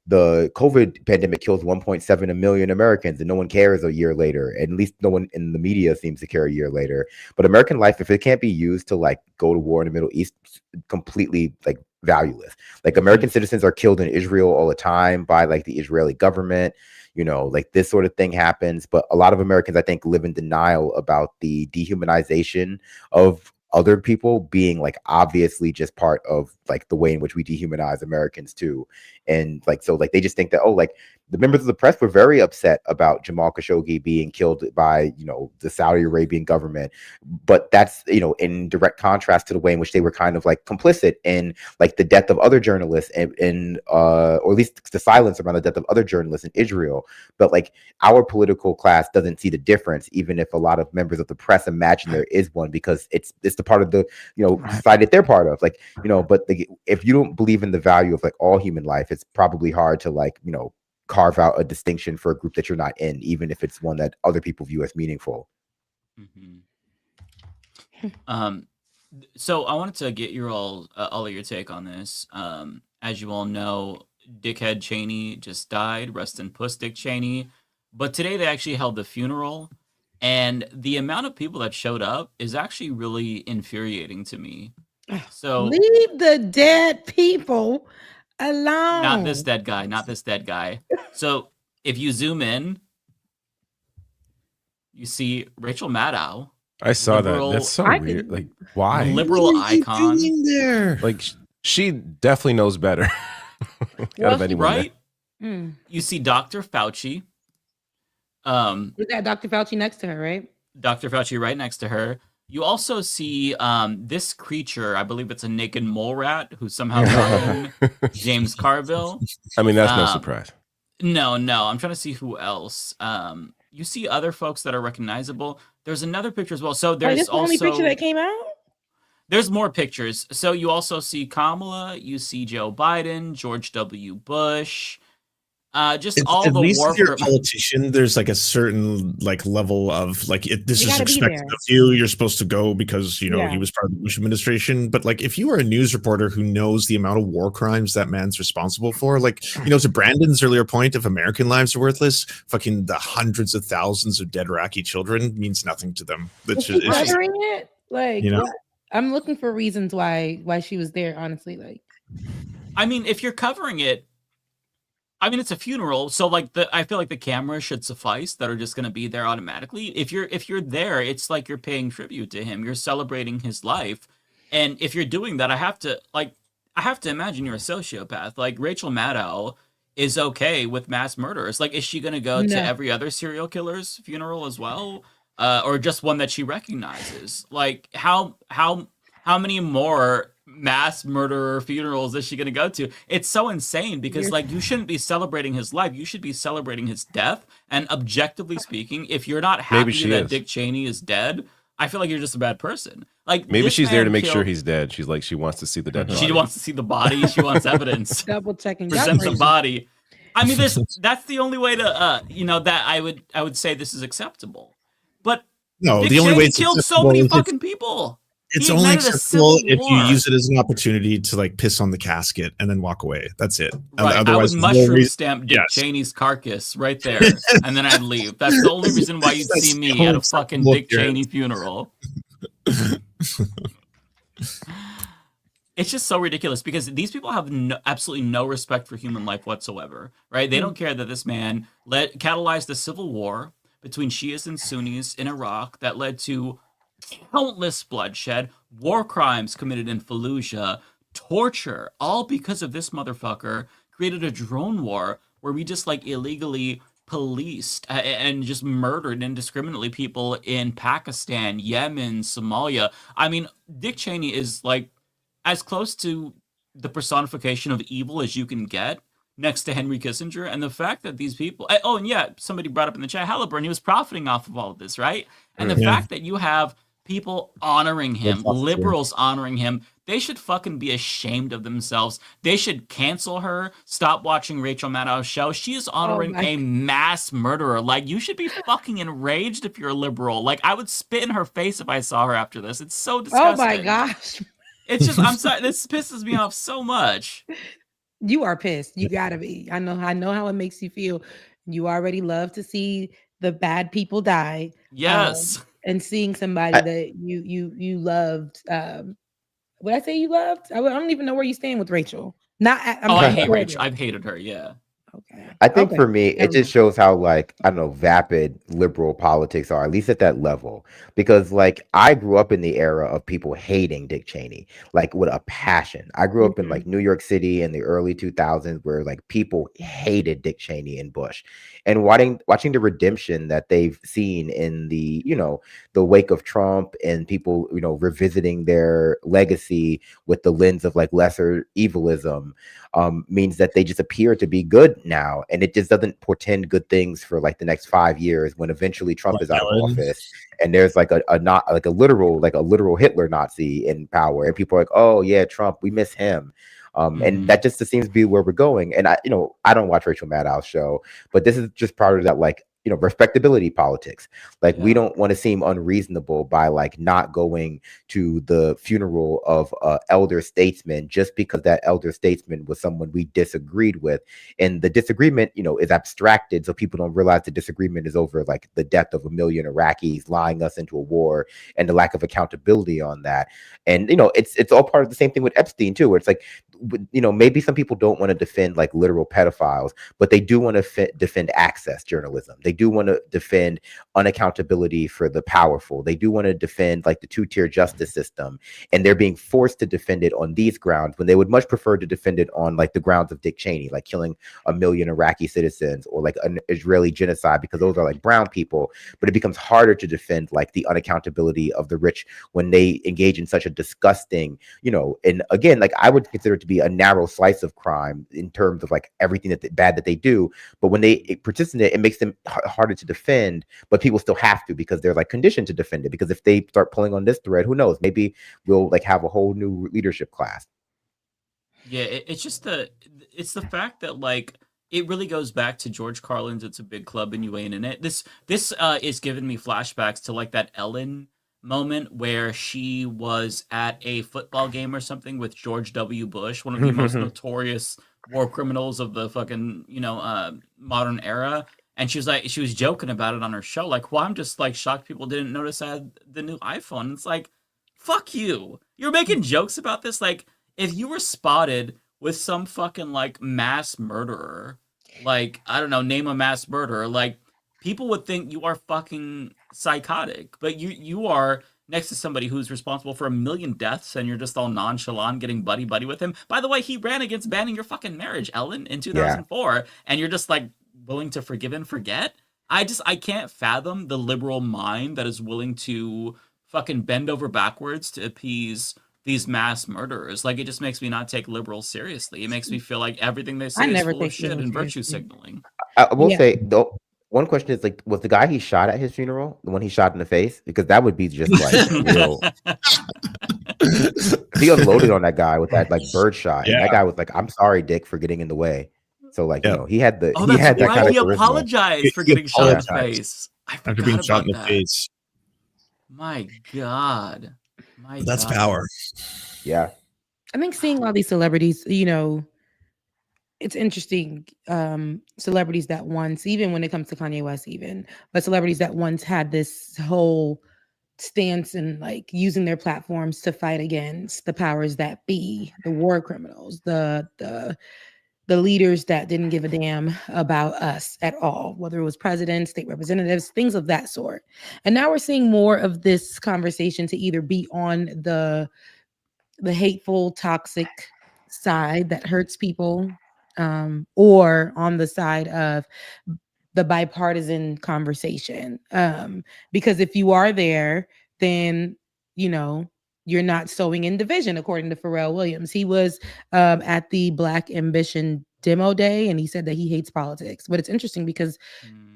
the COVID pandemic kills 1.7 million Americans and no one cares a year later. And at least no one in the media seems to care a year later. But American life, if it can't be used to like go to war in the Middle East, completely like valueless. Like American citizens are killed in Israel all the time by like the Israeli government. Like this sort of thing happens, but a lot of Americans, I think, live in denial about the dehumanization of other people being like obviously just part of like the way in which we dehumanize Americans too. And like, so like, they just think that, like the members of the press were very upset about Jamal Khashoggi being killed by, the Saudi Arabian government. But that's, in direct contrast to the way in which they were kind of like complicit in like the death of other journalists and or at least the silence around the death of other journalists in Israel. But like our political class doesn't see the difference, even if a lot of members of the press imagine there is one, because it's the part of the, society that they're part of. Like, but if you don't believe in the value of like all human life, it's probably hard to like, carve out a distinction for a group that you're not in, even if it's one that other people view as meaningful. So I wanted to get your all of your take on this. As you all know, Dickhead Cheney just died. Rest in puss, Dick Cheney. But today they actually held the funeral, and the amount of people that showed up is actually really infuriating to me. So leave the dead people alone. Not this dead guy. So if you zoom in, you see Rachel Maddow. I saw that. That's so weird. Like, why? Liberal icon. There? Like, she definitely knows better. Out of anyone, right? You see Dr. Fauci. We got Dr. Fauci next to her, right? Dr. Fauci right next to her. You also see this creature, I believe it's a naked mole rat, who somehow brought in James Carville. I mean, that's no surprise. No. I'm trying to see who else. You see other folks that are recognizable. There's another picture as well. So there's this the only picture that came out? There's more pictures. So you also see Kamala, you see Joe Biden, George W. Bush. Just all the least war. If you're a politician, there's like a certain like level of like this is expected of you. You're supposed to go because he was part of the Bush administration. But like if you are a news reporter who knows the amount of war crimes that man's responsible for, like to Brandon's earlier point, if American lives are worthless, fucking the hundreds of thousands of dead Iraqi children means nothing to them. It's just, it? Like, I'm looking for reasons why she was there. Honestly, like, I mean, if you're covering it, I mean, it's a funeral, so like I feel like the cameras should suffice that are just going to be there automatically. If you're there, it's like you're paying tribute to him. You're celebrating his life, and if you're doing that, I have to imagine you're a sociopath. Like Rachel Maddow is okay with mass murderers. Like, is she going to go to No. every other serial killer's funeral as well, or just one that she recognizes? Like, how many more mass murderer funerals is she going to go to? It's so insane because like you shouldn't be celebrating his life. You should be celebrating his death. And objectively speaking, if you're not Maybe happy she that is. Dick Cheney is dead, I feel like you're just a bad person. Like Maybe this she's there to man make sure killed- he's dead. She's like, she wants to see the dead body. She wants to see the body. She wants evidence. double checking. Present the body. I mean, that's the only way to that I would say this is acceptable. But No, Dick the only Cheney way it's killed so acceptable many is if- fucking people. It's He only ignited a acceptable civil if you war. use it as an opportunity to like piss on the casket and then walk away. That's it. Right, Otherwise, I would there's no mushroom reason- stamp Dick Yes. Cheney's carcass right there, and then I'd leave. That's the only reason why you'd That's see the me only at a fucking acceptable Dick Cheney funeral. It's just so ridiculous because these people have absolutely no respect for human life whatsoever, right? They don't care that this man catalyzed a civil war between Shias and Sunnis in Iraq that led to countless bloodshed, war crimes committed in Fallujah, torture, all because of this motherfucker created a drone war where we just like illegally policed and just murdered indiscriminately people in Pakistan, Yemen, Somalia. I mean, Dick Cheney is like as close to the personification of evil as you can get next to Henry Kissinger. And the fact that these people, oh, and yeah, somebody brought up in the chat, Halliburton, he was profiting off of all of this, right? And the fact that you have people honoring him, liberals honoring him, they should fucking be ashamed of themselves. They should cancel her, stop watching Rachel Maddow's show. She is honoring a mass murderer. Like, you should be fucking enraged if you're a liberal. Like, I would spit in her face if I saw her after this. It's so disgusting. Oh my gosh. It's just, I'm sorry, this pisses me off so much. You are pissed. You gotta be. I know how it makes you feel. You already love to see the bad people die. Yes. And seeing somebody that you loved. Would I say you loved? I don't even know where you stand with Rachel. I hate Rachel. I've hated her. Yeah. I think for me, it just shows how like, I don't know, vapid liberal politics are, at least at that level. Because like I grew up in the era of people hating Dick Cheney, like with a passion. I grew up in like New York City in the early 2000s where like people hated Dick Cheney and Bush. And watching the redemption that they've seen in the, the wake of Trump and people, revisiting their legacy with the lens of like lesser evilism, means that they just appear to be good now, and it just doesn't portend good things for like the next 5 years when eventually Trump is out of office and there's like a literal Hitler Nazi in power, and people are like, oh yeah, Trump, we miss him. And that just seems to be where we're going. And I don't watch Rachel Maddow's show, but this is just part of that, like, respectability politics. Like, we don't want to seem unreasonable by like not going to the funeral of elder statesman just because that elder statesman was someone we disagreed with. And the disagreement, is abstracted, so people don't realize the disagreement is over like the death of 1 million Iraqis, lying us into a war, and the lack of accountability on that. And it's all part of the same thing with Epstein too, where it's like, maybe some people don't want to defend like literal pedophiles, but they do want to defend access journalism. They do want to defend unaccountability for the powerful. They do want to defend like the two-tier justice system, and they're being forced to defend it on these grounds when they would much prefer to defend it on like the grounds of Dick Cheney, like killing 1 million Iraqi citizens, or like an Israeli genocide, because those are like brown people. But it becomes harder to defend like the unaccountability of the rich when they engage in such a disgusting, and again, like I would consider it to be a narrow slice of crime in terms of like everything bad that they do. But when they participate in it, it makes them harder to defend, but people still have to, because they're like conditioned to defend it. Because if they start pulling on this thread, who knows, maybe we'll like have a whole new leadership class. Yeah, it's just the fact that like it really goes back to George Carlin's "It's a Big Club and You Ain't in It." This is giving me flashbacks to like that Ellen moment where she was at a football game or something with George W. Bush, one of the most notorious war criminals of the fucking modern era. And she was joking about it on her show, like, well, I'm just like shocked people didn't notice I had the new iPhone. It's like, fuck you. You're making jokes about this. Like, if you were spotted with some fucking like mass murderer, like, I don't know, name a mass murderer, like, people would think you are fucking psychotic. But you are next to somebody who's responsible for 1 million deaths, and you're just all nonchalant getting buddy with him. By the way, he ran against banning your fucking marriage, Ellen, in 2004, and you're just like willing to forgive and forget. I can't fathom the liberal mind that is willing to fucking bend over backwards to appease these mass murderers. Like, it just makes me not take liberals seriously. It makes me feel like everything they say is full of shit and virtue signaling. I will say though, one question is like, was the guy he shot at his funeral the one he shot in the face? Because that would be just like real. He unloaded on that guy with that like bird shot, and that guy was like, "I'm sorry, Dick, for getting in the way." So like, you know, he had that kind of He charisma. apologized for getting shot in the face. I forgot After being shot in the that. face. My God. That's power. Yeah. I think seeing all these celebrities, you know, it's interesting. Celebrities that once, even when it comes to Kanye West, but celebrities that once had this whole stance and like using their platforms to fight against the powers that be, the war criminals, the leaders that didn't give a damn about us at all, whether it was presidents, state representatives, things of that sort. And now we're seeing more of this conversation to either be on the hateful, toxic side that hurts people, or on the side of the bipartisan conversation. Because if you are there, then, you know, you're not sowing in division, according to Pharrell Williams. He was at the Black Ambition demo day, and he said that he hates politics. But it's interesting because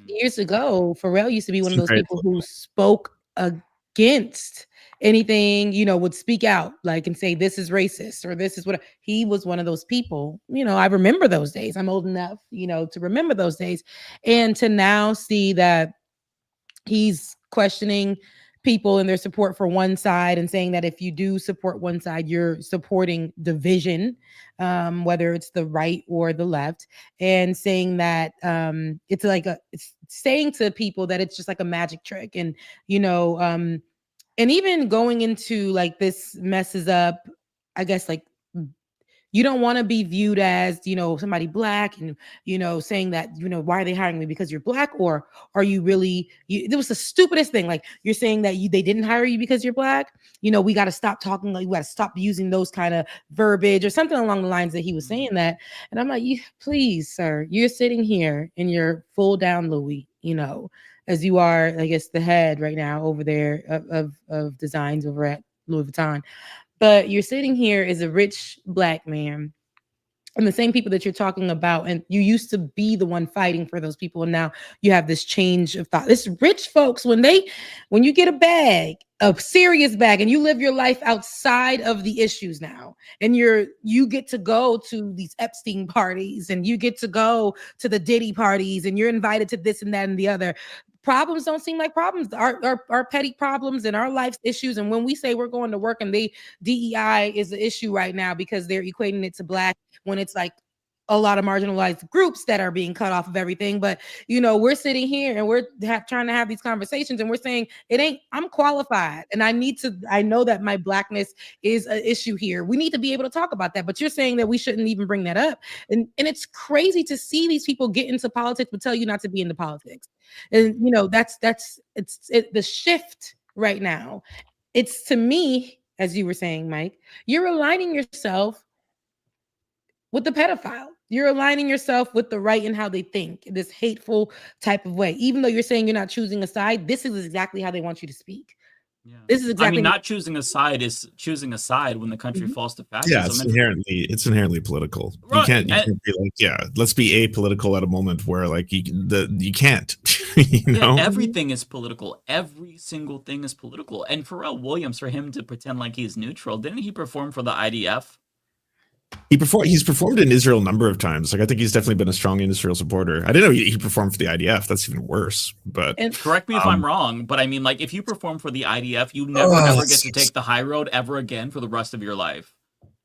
years ago, Pharrell used to be one of those people who spoke against anything, you know, would speak out like and say this is racist or this is what he was one of those people. You know, I remember those days. I'm old enough, you know, to remember those days, and to now see that he's questioning people and their support for one side and saying that if you do support one side, you're supporting division, whether it's the right or the left, and saying that it's like it's saying to people that it's just like a magic trick, and you know, and even going into like this messes up, I guess, like you don't want to be viewed as, you know, somebody black and, you know, saying that, you know, why are they hiring me because you're black, or are you really, it was the stupidest thing. Like you're saying that they didn't hire you because you're black. You know, we got to stop talking, like we got to stop using those kind of verbiage or something along the lines that he was saying that. And I'm like, please, sir, you're sitting here in your full down Louis, you know, as you are, I guess, the head right now over there of designs over at Louis Vuitton. But you're sitting here as a rich black man, and the same people that you're talking about, and you used to be the one fighting for those people, and now you have this change of thought. This rich folks, when you get a serious bag, and you live your life outside of the issues now, and you get to go to these Epstein parties, and you get to go to the Diddy parties, and you're invited to this and that and the other. Problems don't seem like problems. Our petty problems and our life's issues. And when we say we're going to work and DEI is the issue right now because they're equating it to black, when it's like a lot of marginalized groups that are being cut off of everything. But, you know, we're sitting here and we're trying to have these conversations, and we're saying I'm qualified, and I know that my blackness is an issue here. We need to be able to talk about that. But you're saying that we shouldn't even bring that up. And it's crazy to see these people get into politics but tell you not to be into politics. And, you know, that's the shift right now. It's, to me, as you were saying, Mike, you're aligning yourself with the pedophile. You're aligning yourself with the right and how they think, this hateful type of way. Even though you're saying you're not choosing a side, this is exactly how they want you to speak. Yeah. This is exactly. I mean, not choosing a side is choosing a side when the country falls to fascism. Yeah, it's inherently political. Right. You can't be like, let's be apolitical at a moment where like you can't. You know? Yeah, everything is political. Every single thing is political. And Pharrell Williams, for him to pretend like he's neutral, didn't he perform for the IDF? He's performed in Israel a number of times. Like I think he's definitely been a strong Israel supporter. I didn't know he performed for the IDF. That's even worse. But and correct me if I'm wrong, but I mean, like if you perform for the IDF, you never get to take the high road ever again for the rest of your life.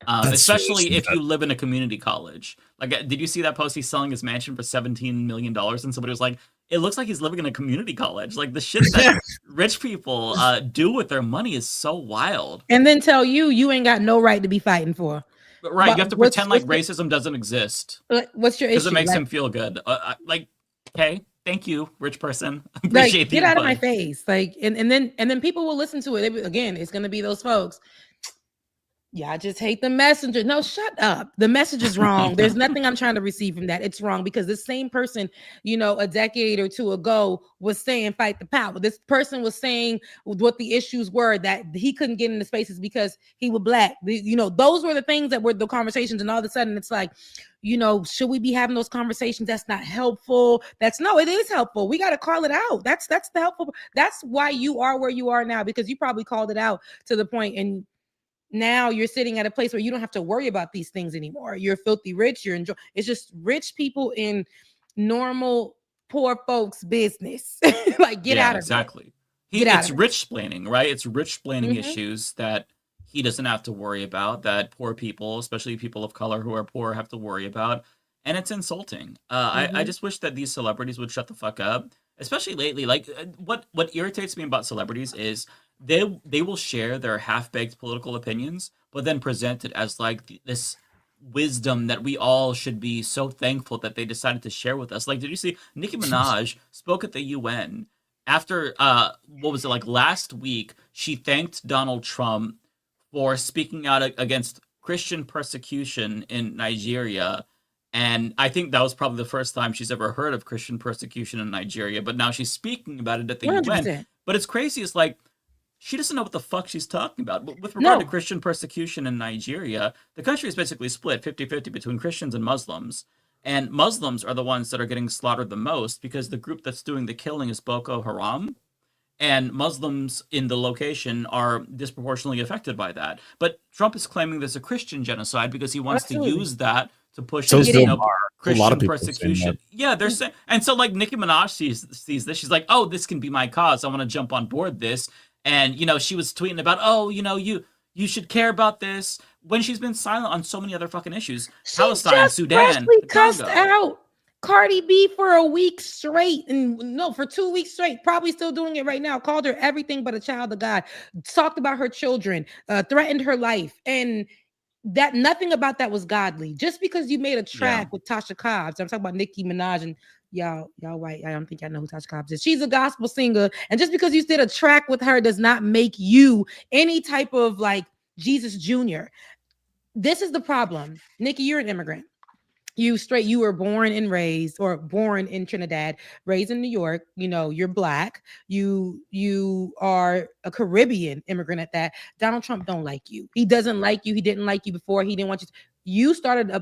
Especially if you live in a community college. Like, did you see that post? He's selling his mansion for $17 million, and somebody was like, it looks like he's living in a community college. Like the shit that rich people do with their money is so wild. And then tell you ain't got no right to be fighting for. But, right, But you have to pretend like racism doesn't exist. What's your issue? Because it makes like, him feel good. Like, okay, thank you, rich person. Appreciate like, get out of my face. Like, and then people will listen to it. Again, it's gonna be those folks. Yeah, I just hate the messenger. No, shut up. The message is wrong. There's nothing I'm trying to receive from that. It's wrong because this same person, a decade or two ago was saying fight the power. This person was saying what the issues were, that he couldn't get into spaces because he was black. Those were the things that were the conversations. And all of a sudden it's like, should we be having those conversations? That's not helpful. It is helpful. We got to call it out. That's the helpful. That's why you are where you are now, because you probably called it out to the point and now you're sitting at a place where you don't have to worry about these things anymore. You're filthy rich. It's just rich people in normal poor folks' business. Like, get out of exactly. It's rich splaining, right? It's rich splaining issues that he doesn't have to worry about, that poor people, especially people of color who are poor, have to worry about. And it's insulting. I just wish that these celebrities would shut the fuck up, especially lately. Like, what irritates me about celebrities is they will share their half-baked political opinions, but then present it as like this wisdom that we all should be so thankful that they decided to share with us. Like, did you see Nicki Minaj spoke at the UN after what was it, like last week? She thanked Donald Trump for speaking out against Christian persecution in Nigeria. And I think that was probably the first time she's ever heard of Christian persecution in Nigeria, but now she's speaking about it at the 100%. UN. But it's crazy. It's like, she doesn't know what the fuck she's talking about. But with regard to Christian persecution in Nigeria, the country is basically split 50-50 between Christians and Muslims. And Muslims are the ones that are getting slaughtered the most because the group that's doing the killing is Boko Haram. And Muslims in the location are disproportionately affected by that. But Trump is claiming there's a Christian genocide because he wants to use that to push Christian persecution. Yeah, they're saying, and so like Nicki Minaj sees this, she's like, oh, this can be my cause. I want to jump on board this. And, she was tweeting about, oh, you should care about this, when she's been silent on so many other fucking issues. Palestine, Sudan, cussed out Cardi B for a week straight. For 2 weeks straight. Probably still doing it right now. Called her everything but a child of God. Talked about her children. Threatened her life. And that nothing about that was godly. Just because you made a track with Tasha Cobbs. I'm talking about Nicki Minaj and y'all white. I don't think I know who Tasha Cobbs is. She's a gospel singer. And just because you did a track with her does not make you any type of like Jesus Jr. This is the problem. Nikki, you're an immigrant. You were born and raised, or born in Trinidad, raised in New York. You're black. You are a Caribbean immigrant at that. Donald Trump don't like you. He doesn't like you. He didn't like you before. He didn't want you. You started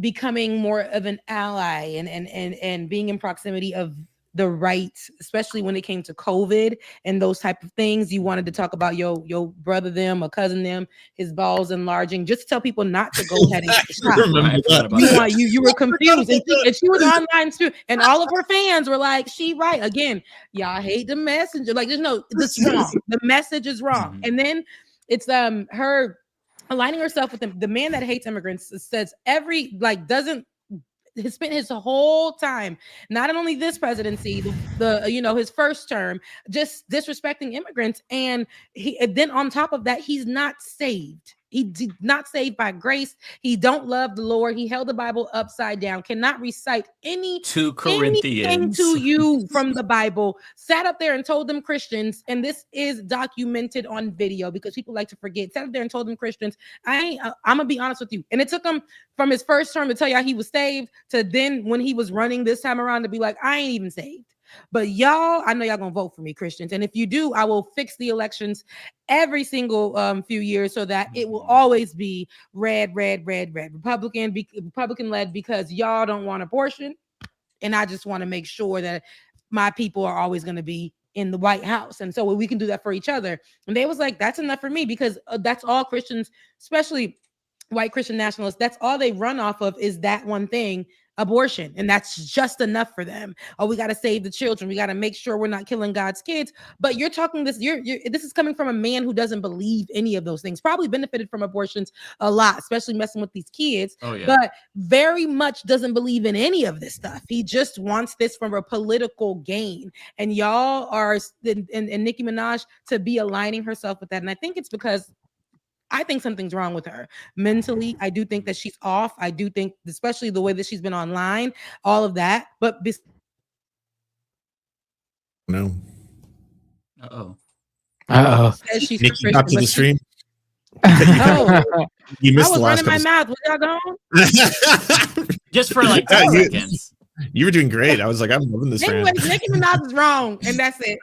becoming more of an ally and being in proximity of the right, especially when it came to COVID and those type of things. You wanted to talk about your brother them or cousin them, his balls enlarging, just to tell people not to go ahead and get the shot. You were confused, and she was online too, and all of her fans were like, "She right again." Y'all hate the messenger. Like, there's this is wrong. The message is wrong, and then it's her aligning herself with the man that hates immigrants. Says has spent his whole time, not only this presidency, his first term, just disrespecting immigrants, and then on top of that, he's not saved. He did not saved by grace. He don't love the Lord. He held the Bible upside down. Cannot recite anything to you from the Bible. Sat up there and told them Christians, and this is documented on video because people like to forget. Sat up there and told them Christians, I'm gonna be honest with you. And it took him from his first term to tell y'all he was saved to then when he was running this time around to be like, I ain't even saved. But y'all, I know y'all gonna vote for me, Christians. And if you do, I will fix the elections every single few years so that it will always be red, Republican led, because y'all don't want abortion. And I just want to make sure that my people are always going to be in the White House. And so we can do that for each other. And they was like, that's enough for me, because that's all Christians, especially white Christian nationalists, that's all they run off of is that one thing. abortion, and that's just enough for them. Oh, we got to save the children. We got to make sure we're not killing God's kids. But you're talking this. This is coming from a man who doesn't believe any of those things. Probably benefited from abortions a lot, especially messing with these kids. Oh, yeah. But very much doesn't believe in any of this stuff. He just wants this from a political gain. And y'all are and Nicki Minaj to be aligning herself with that. And I think it's because I think something's wrong with her mentally. I do think that she's off. I do think, especially the way that she's been online, all of that. But no. Says she's Nikki got to the stream. Oh, You missed I the was last running my couple. mouth. Was y'all gone? Just for like 10 seconds. You were doing great. I was like, I'm loving this. Anyways, Nicki Minaj is wrong, and that's it.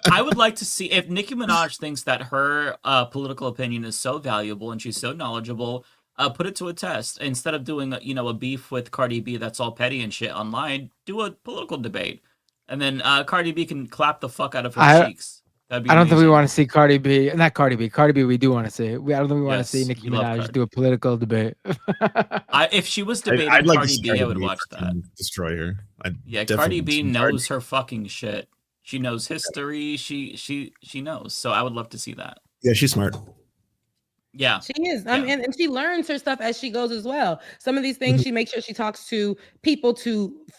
I would like to see if Nicki Minaj thinks that her political opinion is so valuable and she's so knowledgeable, put it to a test. Instead of doing a beef with Cardi B that's all petty and shit online, do a political debate, and then Cardi B can clap the fuck out of her cheeks. That'd be I don't think we amazing. want to see Cardi B. Not Cardi B. Cardi B, we do want to see. I don't think we want to see Yes, Nicki we love Minaj Cardi. do a political debate. If she was debating I'd like to Cardi see B, I would B watch that. destroy her. Yeah, Cardi B knows her fucking shit. She knows history. She knows. So I would love to see that. Yeah, she's smart. Yeah, she is. And she learns her stuff as she goes as well. Some of these things she makes sure she talks to people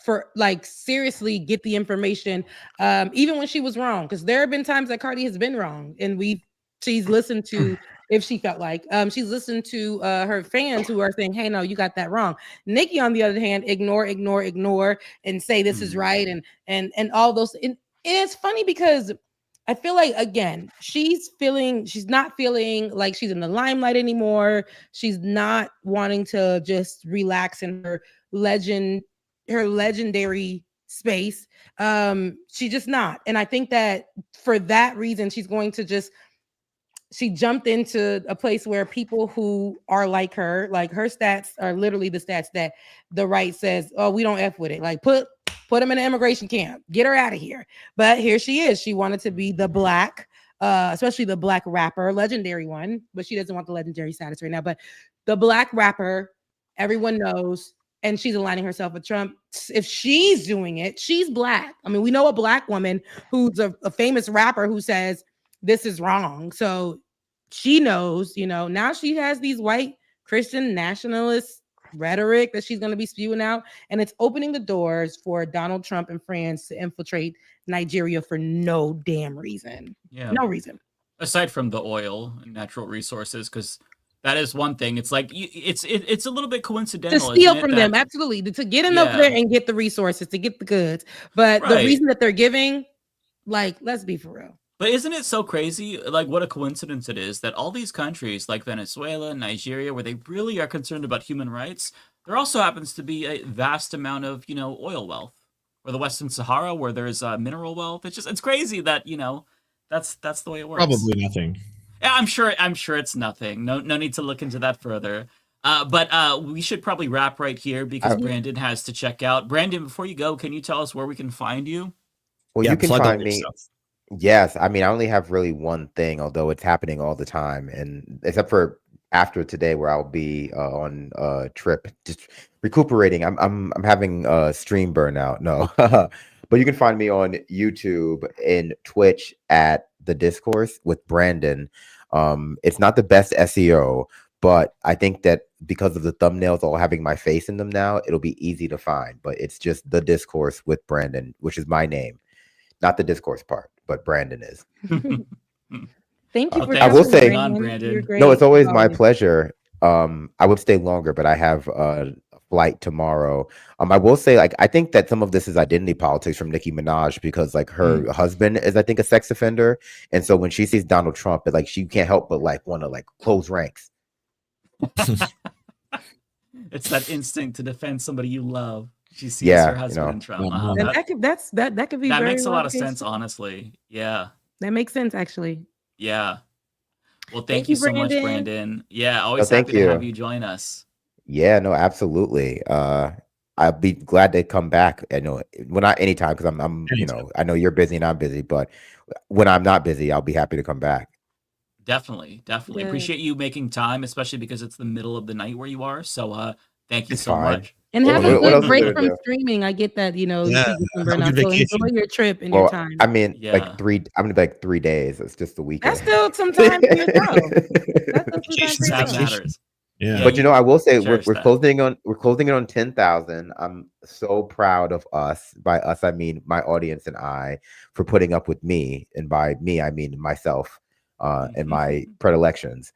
for seriously get the information, even when she was wrong. Because there have been times that Cardi has been wrong, and she's listened to. If she felt like she's listened to her fans who are saying, "Hey, no, you got that wrong." Nikki, on the other hand, ignore, and say this is right, and all those. And it's funny because I feel like, again, she's not feeling like she's in the limelight anymore. She's not wanting to just relax in her legendary space. She's just not. And I think that for that reason, she's going to she jumped into a place where people who are like her stats are literally the stats that the right says, oh, we don't F with it. Like put them in an immigration camp, get her out of here. But here she is. She wanted to be the black, especially the black rapper, legendary one, but she doesn't want the legendary status right now. But the black rapper, everyone knows, and she's aligning herself with Trump. If she's doing it, she's black. I mean, we know a black woman who's a famous rapper who says, this is wrong. So she knows, now she has these white Christian nationalist rhetoric that she's going to be spewing out, and it's opening the doors for Donald Trump and friends to infiltrate Nigeria for no damn reason. Yeah. No reason. Aside from the oil and natural resources, because that is one thing. It's like it's a little bit coincidental to steal isn't it, from them, absolutely, to get in over there and get the resources, to get the goods. But the reason that they're giving, let's be for real. But isn't it so crazy, what a coincidence it is that all these countries like Venezuela, Nigeria, where they really are concerned about human rights, there also happens to be a vast amount of, oil wealth. Or the Western Sahara, where there's mineral wealth. It's crazy that, that's the way it works. Probably nothing. Yeah, I'm sure it's nothing. No need to look into that further. But we should probably wrap right here because Brandon has to check out. Brandon, before you go, can you tell us where we can find you? Well, you can find me. Yes, I mean, I only have really one thing, although it's happening all the time, and except for after today, where I'll be on a trip, just recuperating. I'm having stream burnout. No, but you can find me on YouTube and Twitch at The Discourse with Brandon. It's not the best SEO, but I think that because of the thumbnails all having my face in them now, it'll be easy to find. But it's just The Discourse with Brandon, which is my name, not the discourse part, but Brandon is. Thank you for I will say, Brandon. no, it's always my pleasure. I would stay longer, but I have a flight tomorrow. I will say, I think that some of this is identity politics from Nicki Minaj because, her husband is, I think, a sex offender, and so when she sees Donald Trump, she can't help but want to close ranks. It's that instinct to defend somebody you love. She sees her husband in Trump. And that could be that very makes a lot of well sense, honestly. Yeah. That makes sense, actually. Yeah. Well, thank you so much, Brandon. Yeah, always thank happy you. to have you join us. Yeah, no, absolutely. I'd be glad to come back. I know, not anytime because I'm I know you're busy and I'm busy, but when I'm not busy, I'll be happy to come back. Definitely. Good. Appreciate you making time, especially because it's the middle of the night where you are. So, thank you It's so fine. much. And What- have what- a what good else is break there to from do? streaming. I get that, you know, you Yeah, keep getting have a burnout. good So vacation. enjoy your trip and your Well, time. I mean, Yeah. like I'm gonna be like 3 days. It's just the That's weekend. still some time for yourself. That's still some time for That yourself. matters. Yeah. But you know, I will say we're cherish that. closing it on 10,000. I'm so proud of us. By us, I mean my audience and I, for putting up with me, and by me, I mean myself and my predilections.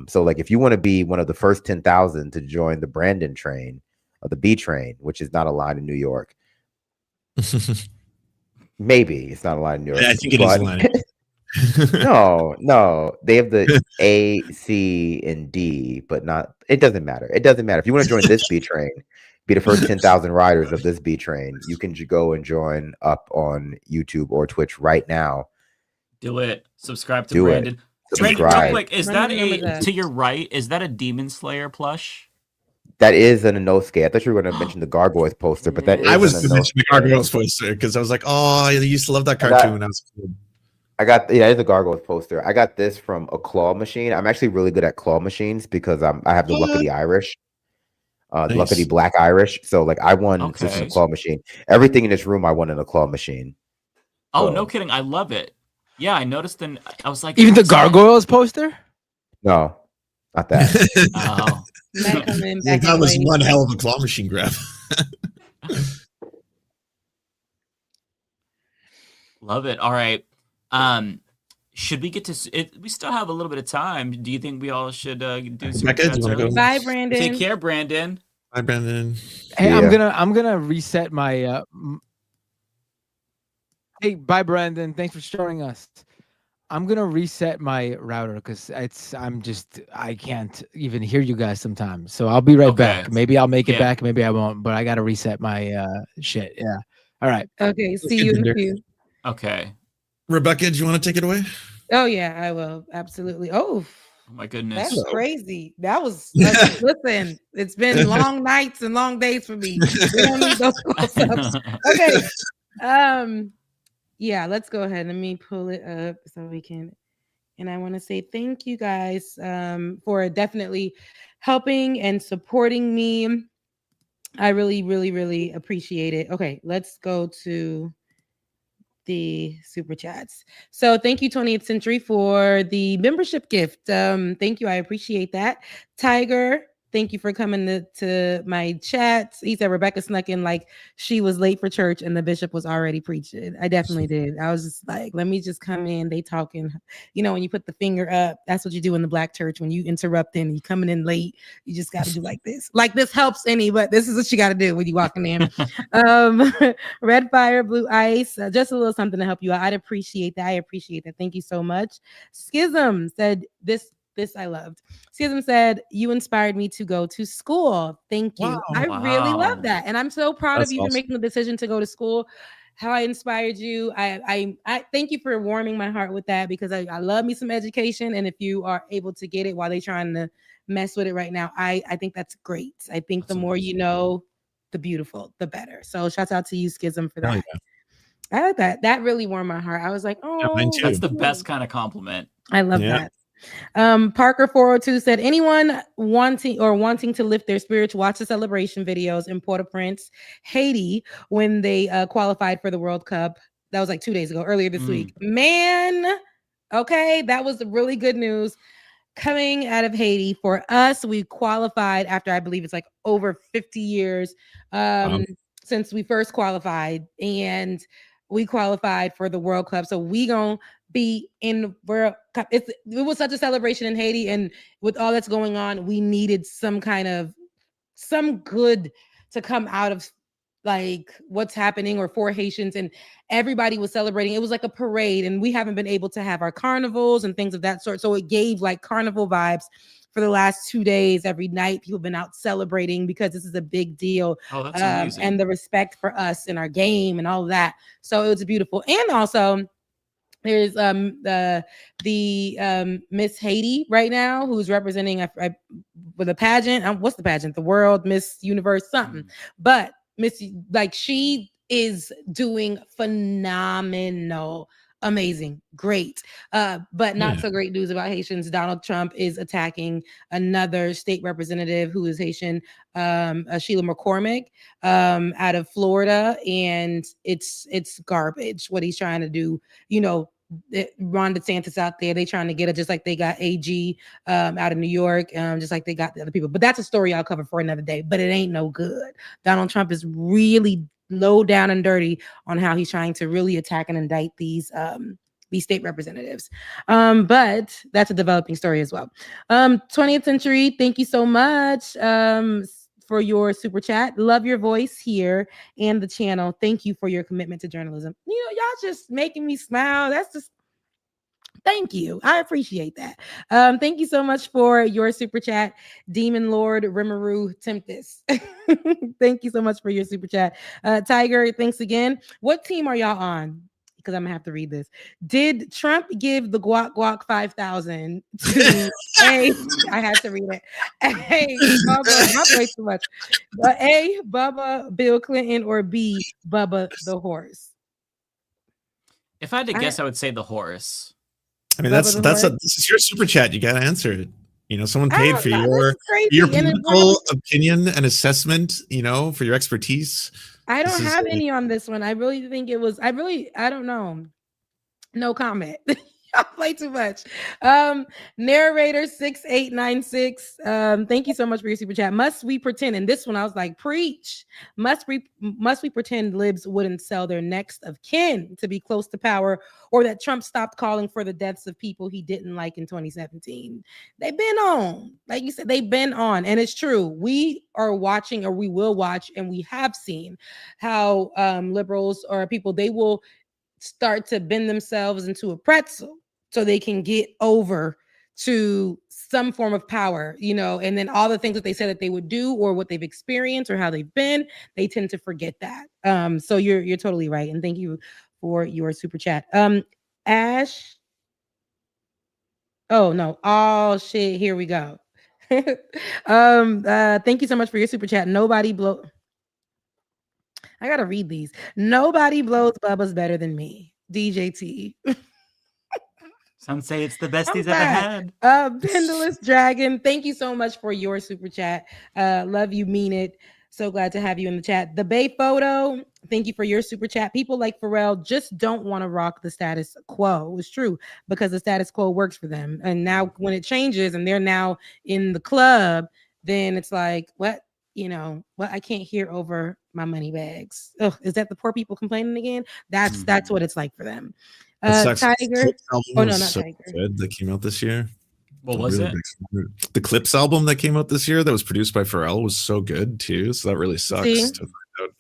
So like, if you want to be one of the first 10,000 to join the Brandon train, or the B train, which is not a line in New York, maybe it's not a line in New York. Yeah, I think it is a line. No, they have the A, C, and D, but not. It doesn't matter. It doesn't matter if you want to join this B train, be the first 10,000 riders of this B train. You can go and join up on YouTube or Twitch right now. Do it. Subscribe to Do it. Brandon. Brandon, real Subscribe. quick, is Let me that remember that. to your right? Is that a Demon Slayer plush? That is an Inosuke. I thought you were going to mention the Gargoyles poster, but that is I was an going to mention the Inosuke. Gargoyles poster because I was like, oh, I used to love that I got- cartoon when I was a kid. I got it's a Gargoyles poster. I got this from a claw machine. I'm actually really good at claw machines because I have the Luck of the Irish, the Luck of the Nice. Black Irish. So like I won this in Okay. a claw machine. Everything in this room I won in a claw machine. Oh, So- no kidding. I love it. Yeah, I noticed. Then I was like, Even the what's that? Gargoyles poster? No, not that. Oh, Matt coming Yeah, back that in was late. one hell of a claw machine grab. love it. All right. Should we get to it? We still have a little bit of time. Do you think we all should do some Becca, do you chats wanna go? early? Bye, Brandon. Take care, Brandon. Hi, Brandon. Hey, Yeah. I'm gonna reset my. Hey, bye, Brandon. Thanks for showing us. I'm gonna reset my router because I can't even hear you guys sometimes. So I'll be right back. Maybe I'll make it Yeah. back. Maybe I won't. But I gotta reset my shit. Yeah. All right. Okay, see you in a few. Okay. Rebecca, do you want to take it away? Oh yeah, I will. Absolutely. Oh, Oh my goodness. that's crazy. That was listen, it's been long nights and long days for me. We don't need those close-ups. Okay. Yeah, let's go ahead. Let me pull it up so we can. And I want to say thank you guys for definitely helping and supporting me. I really, really, really appreciate it. Okay, let's go to the super chats. So thank you, 20th Century, for the membership gift. Thank you. I appreciate that. Tiger, thank you for coming to my chat. He said Rebecca snuck in like she was late for church and the bishop was already preaching. I definitely did. I was just like, let me just come in. They talking. You know, when you put the finger up, that's what you do in the black church. When you interrupt and you coming in late, you just got to do like this. Like this helps any, but this is what you got to do when you walking in. Red Fire, Blue Ice, just a little something to help you out. I'd appreciate that. I appreciate that. Thank you so much. Schism said this I loved. Schism said, you inspired me to go to school. Thank you. Wow. I really love that. And I'm so proud That's of you for awesome. making the decision to go to school. How I inspired you. I thank you for warming my heart with that because I love me some education. And if you are able to get it while they're trying to mess with it right now, I think that's great. I think the more you know, the beautiful, the better. So shouts out to you, Schism, for that. Oh, yeah. I like that. That really warmed my heart. I was like, oh, mine too. That's the best kind of compliment. I love Yeah. that. Parker 402 said, anyone wanting to lift their spirits, watch the celebration videos in Port-au-Prince, Haiti, when they qualified for the World Cup. That was like 2 days ago, earlier this week. Man, okay, that was really good news coming out of Haiti. For us, we qualified after, I believe it's like over 50 years since we first qualified, and we qualified for the World Cup. So we gonna be in the World Cup. It was such a celebration in Haiti, and with all that's going on, we needed some good to come out of like what's happening or for Haitians, and everybody was celebrating. It was like a parade, and we haven't been able to have our carnivals and things of that sort. So it gave like carnival vibes for the last 2 days. Every night people have been out celebrating because this is a big deal. Oh, that's amazing. And the respect for us and our game and all of that. So it was beautiful. And also there's the Miss Haiti right now, who's representing with a pageant. What's the pageant? The World Miss Universe something. But she is doing phenomenal. amazing, great. But not so great news about Haitians. Donald Trump is attacking another state representative who is Haitian, Sheila McCormick, out of Florida, and it's garbage what he's trying to do. Ron DeSantis out there, they trying to get it just like they got AG out of New York, just like they got the other people. But that's a story I'll cover for another day. But it ain't no good. Donald Trump is really low down and dirty on how he's trying to really attack and indict these state representatives. But that's a developing story as well. 20th Century, thank you so much for your super chat. Love your voice here and the channel. Thank you for your commitment to journalism. Y'all just making me smile. That's just thank you. I appreciate that. Thank you so much for your super chat, Demon Lord Rimuru Tempest. Thank you so much for your super chat. Tiger, thanks again. What team are y'all on? Because I'm gonna have to read this. Did Trump give the guac 5,000 to A? I had to read it. A, Bubba, not way too much. A, Bubba, Bill Clinton, or B, Bubba the horse? If I had to guess, I would say the horse. I mean, this is your super chat. You got to answer it. Someone paid for your political opinion and assessment, for your expertise. I don't have any on this one. I really think it was, I don't know. No comment. I play too much. Narrator 6896. Thank you so much for your super chat. Must we pretend? And this one I was like, preach. Must we pretend libs wouldn't sell their next of kin to be close to power, or that Trump stopped calling for the deaths of people he didn't like in 2017? They've been on, like you said, they've been on, and it's true. We are watching, or we will watch, and we have seen how liberals or people, they will start to bend themselves into a pretzel so they can get over to some form of power, and then all the things that they said that they would do, or what they've experienced, or how they've been, they tend to forget that. So you're totally right, and thank you for your super chat. Ash. Oh no! Oh shit! Here we go. Thank you so much for your super chat. I gotta read these. Nobody blows Bubba's better than me. DJT. Some say it's the best he's ever had. Pendulous Dragon, thank you so much for your super chat. Love you, mean it. So glad to have you in the chat. The Bay Photo, thank you for your super chat. People like Pharrell just don't want to rock the status quo. It's true, because the status quo works for them. And now when it changes and they're now in the club, then it's like, what? I can't hear over my money bags. Ugh, is that the poor people complaining again? That's what it's like for them. Tiger. Oh no, not so Tiger. Good that came out this year. What was it? The Clips album that came out this year that was produced by Pharrell was so good too. So that really sucks to find out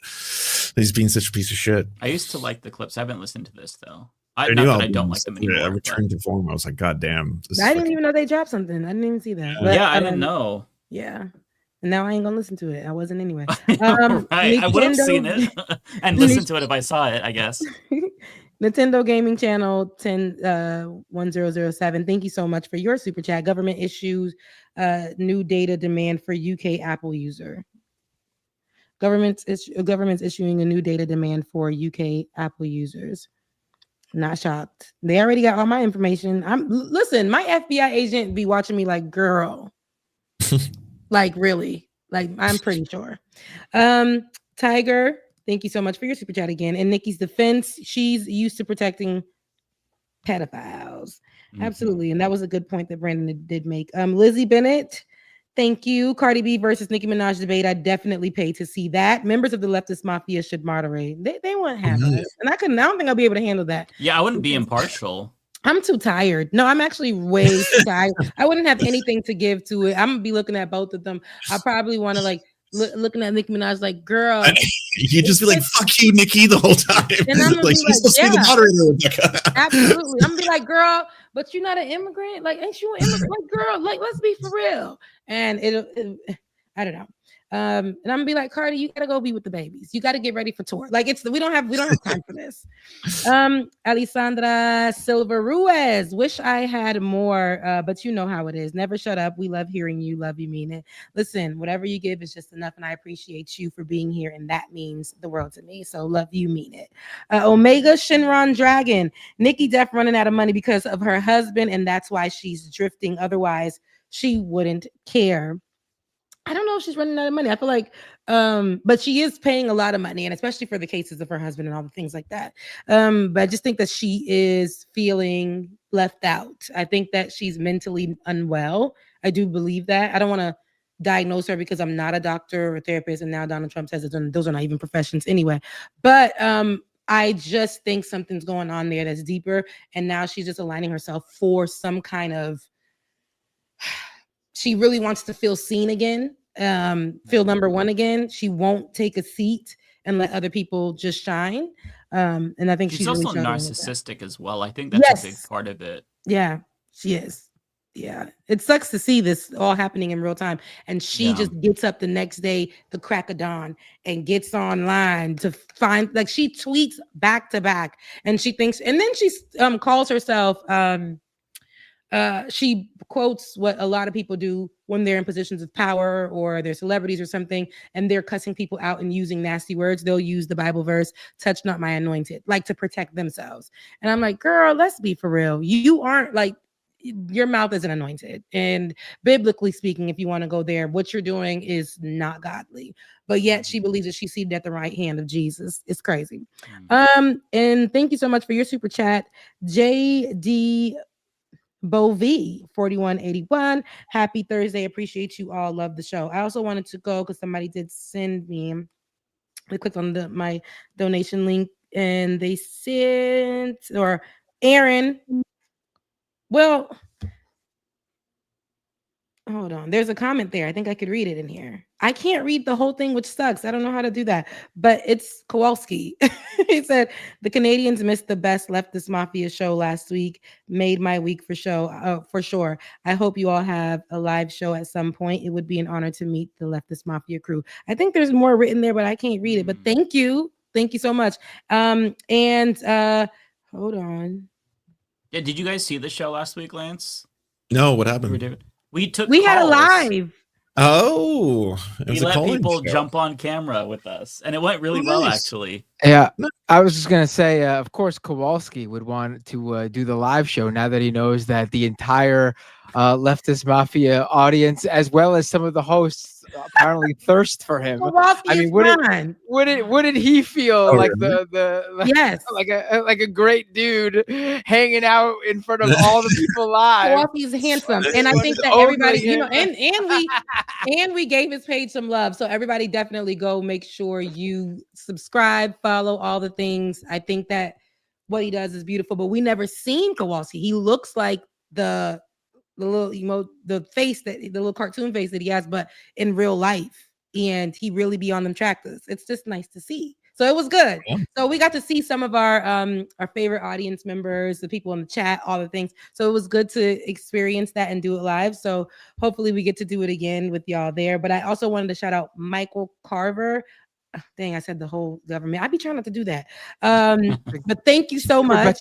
he's being such a piece of shit. I used to like the Clips. I haven't listened to this though. I don't like them anymore. I returned to form. I was like, God damn. I didn't even know they dropped something. I didn't even see that. Yeah, I didn't know. Yeah. And now I ain't gonna listen to it. I wasn't anyway. Right. I would have seen it and listened to it if I saw it, I guess. Nintendo Gaming Channel 101007. Thank you so much for your super chat. Government issues new data demand for UK Apple user. Government's issuing a new data demand for UK Apple users. Not shocked. They already got all my information. Listen, my FBI agent be watching me like, girl. Like, really? Like, I'm pretty sure. Tiger, thank you so much for your super chat again. And Nikki's defense, she's used to protecting pedophiles. Absolutely. And that was a good point that Brandon did make. Lizzie Bennett, thank you. Cardi B versus Nicki Minaj debate. I definitely pay to see that. Members of the leftist mafia should moderate. They wouldn't have us. And I don't think I'll be able to handle that. Yeah, I wouldn't be impartial. I'm too tired. No, I'm actually way too tired. I wouldn't have anything to give to it. I'm gonna be looking at both of them. I probably want to looking at Nicki Minaj like, girl. You just be like, fuck you, Nicki, the whole time. And I'm gonna like, be like, yeah. The moderator, Rebecca. Absolutely. I'm gonna be like, girl, but you're not an immigrant. Like, ain't you an immigrant? Like, girl, like, let's be for real. And I don't know. And I'm gonna be like, Cardi, you gotta go be with the babies. You gotta get ready for tour. Like we don't have time for this. Alessandra Silva Ruiz, wish I had more, but you know how it is. Never shut up. We love hearing you. Love you, mean it. Listen, whatever you give is just enough, and I appreciate you for being here, and that means the world to me. So love you, mean it. Omega Shinron Dragon, Nikki Def running out of money because of her husband, and that's why she's drifting. Otherwise, she wouldn't care. I don't know if she's running out of money. I feel like, but she is paying a lot of money, and especially for the cases of her husband and all the things like that. But I just think that she is feeling left out. I think that she's mentally unwell. I do believe that. I don't want to diagnose her because I'm not a doctor or a therapist, and now Donald Trump says those are not even professions anyway. But I just think something's going on there that's deeper, and now she's just aligning herself for some kind of. She really wants to feel seen again, feel number one again. She won't take a seat and let other people just shine. And I think she's she's also really narcissistic as well. I think that's a big part of it. Yeah, she is. Yeah, it sucks to see this all happening in real time. And she just gets up the next day, the crack of dawn, and gets online to find, like, she tweets back to back, and she thinks, and then she calls herself. She quotes what a lot of people do when they're in positions of power or they're celebrities or something, and they're cussing people out and using nasty words. They'll use the Bible verse, touch not my anointed, like to protect themselves. And I'm like, girl, let's be for real. You aren't like, your mouth isn't anointed. And biblically speaking, if you want to go there, what you're doing is not godly. But yet she believes that she's seated at the right hand of Jesus. It's crazy. And thank you so much for your super chat. JD Bovi 4181. Happy Thursday. Appreciate you all. Love the show. I also wanted to go because somebody did send me. I clicked on my donation link and they sent, or Aaron. Well, hold on. There's a comment there. I think I could read it in here. I can't read the whole thing, which sucks. I don't know how to do that. But it's Kowalski. He said, the Canadians missed the best Leftist Mafia show last week. Made my week for sure. I hope you all have a live show at some point. It would be an honor to meet the Leftist Mafia crew. I think there's more written there, but I can't read it. But thank you. Thank you so much. And hold on. Yeah, did you guys see the show last week, Lance? No, what happened? We had a live. Oh, we let people jump on camera with us, and it went really well, actually. Yeah, I was just gonna say, of course, Kowalski would want to do the live show now that he knows that the entire Leftist Mafia audience, as well as some of the hosts, apparently thirst for him. Kowalski I mean, wouldn't he feel like the yes, like a great dude hanging out in front of all the people live? Kowalski's handsome, and I think that everybody, you know, and we gave his page some love, so everybody definitely go make sure you subscribe, follow all the things. I think that what he does is beautiful, but we never seen Kowalski. He looks like the little the little cartoon face that he has, but in real life, and he really be on them tractors. It's just nice to see. So it was good. Yeah. So we got to see some of our favorite audience members, the people in the chat, all the things. So it was good to experience that and do it live. So hopefully we get to do it again with y'all there. But I also wanted to shout out Michael Carver. Dang, I said the whole government. I be trying not to do that. But thank you so much.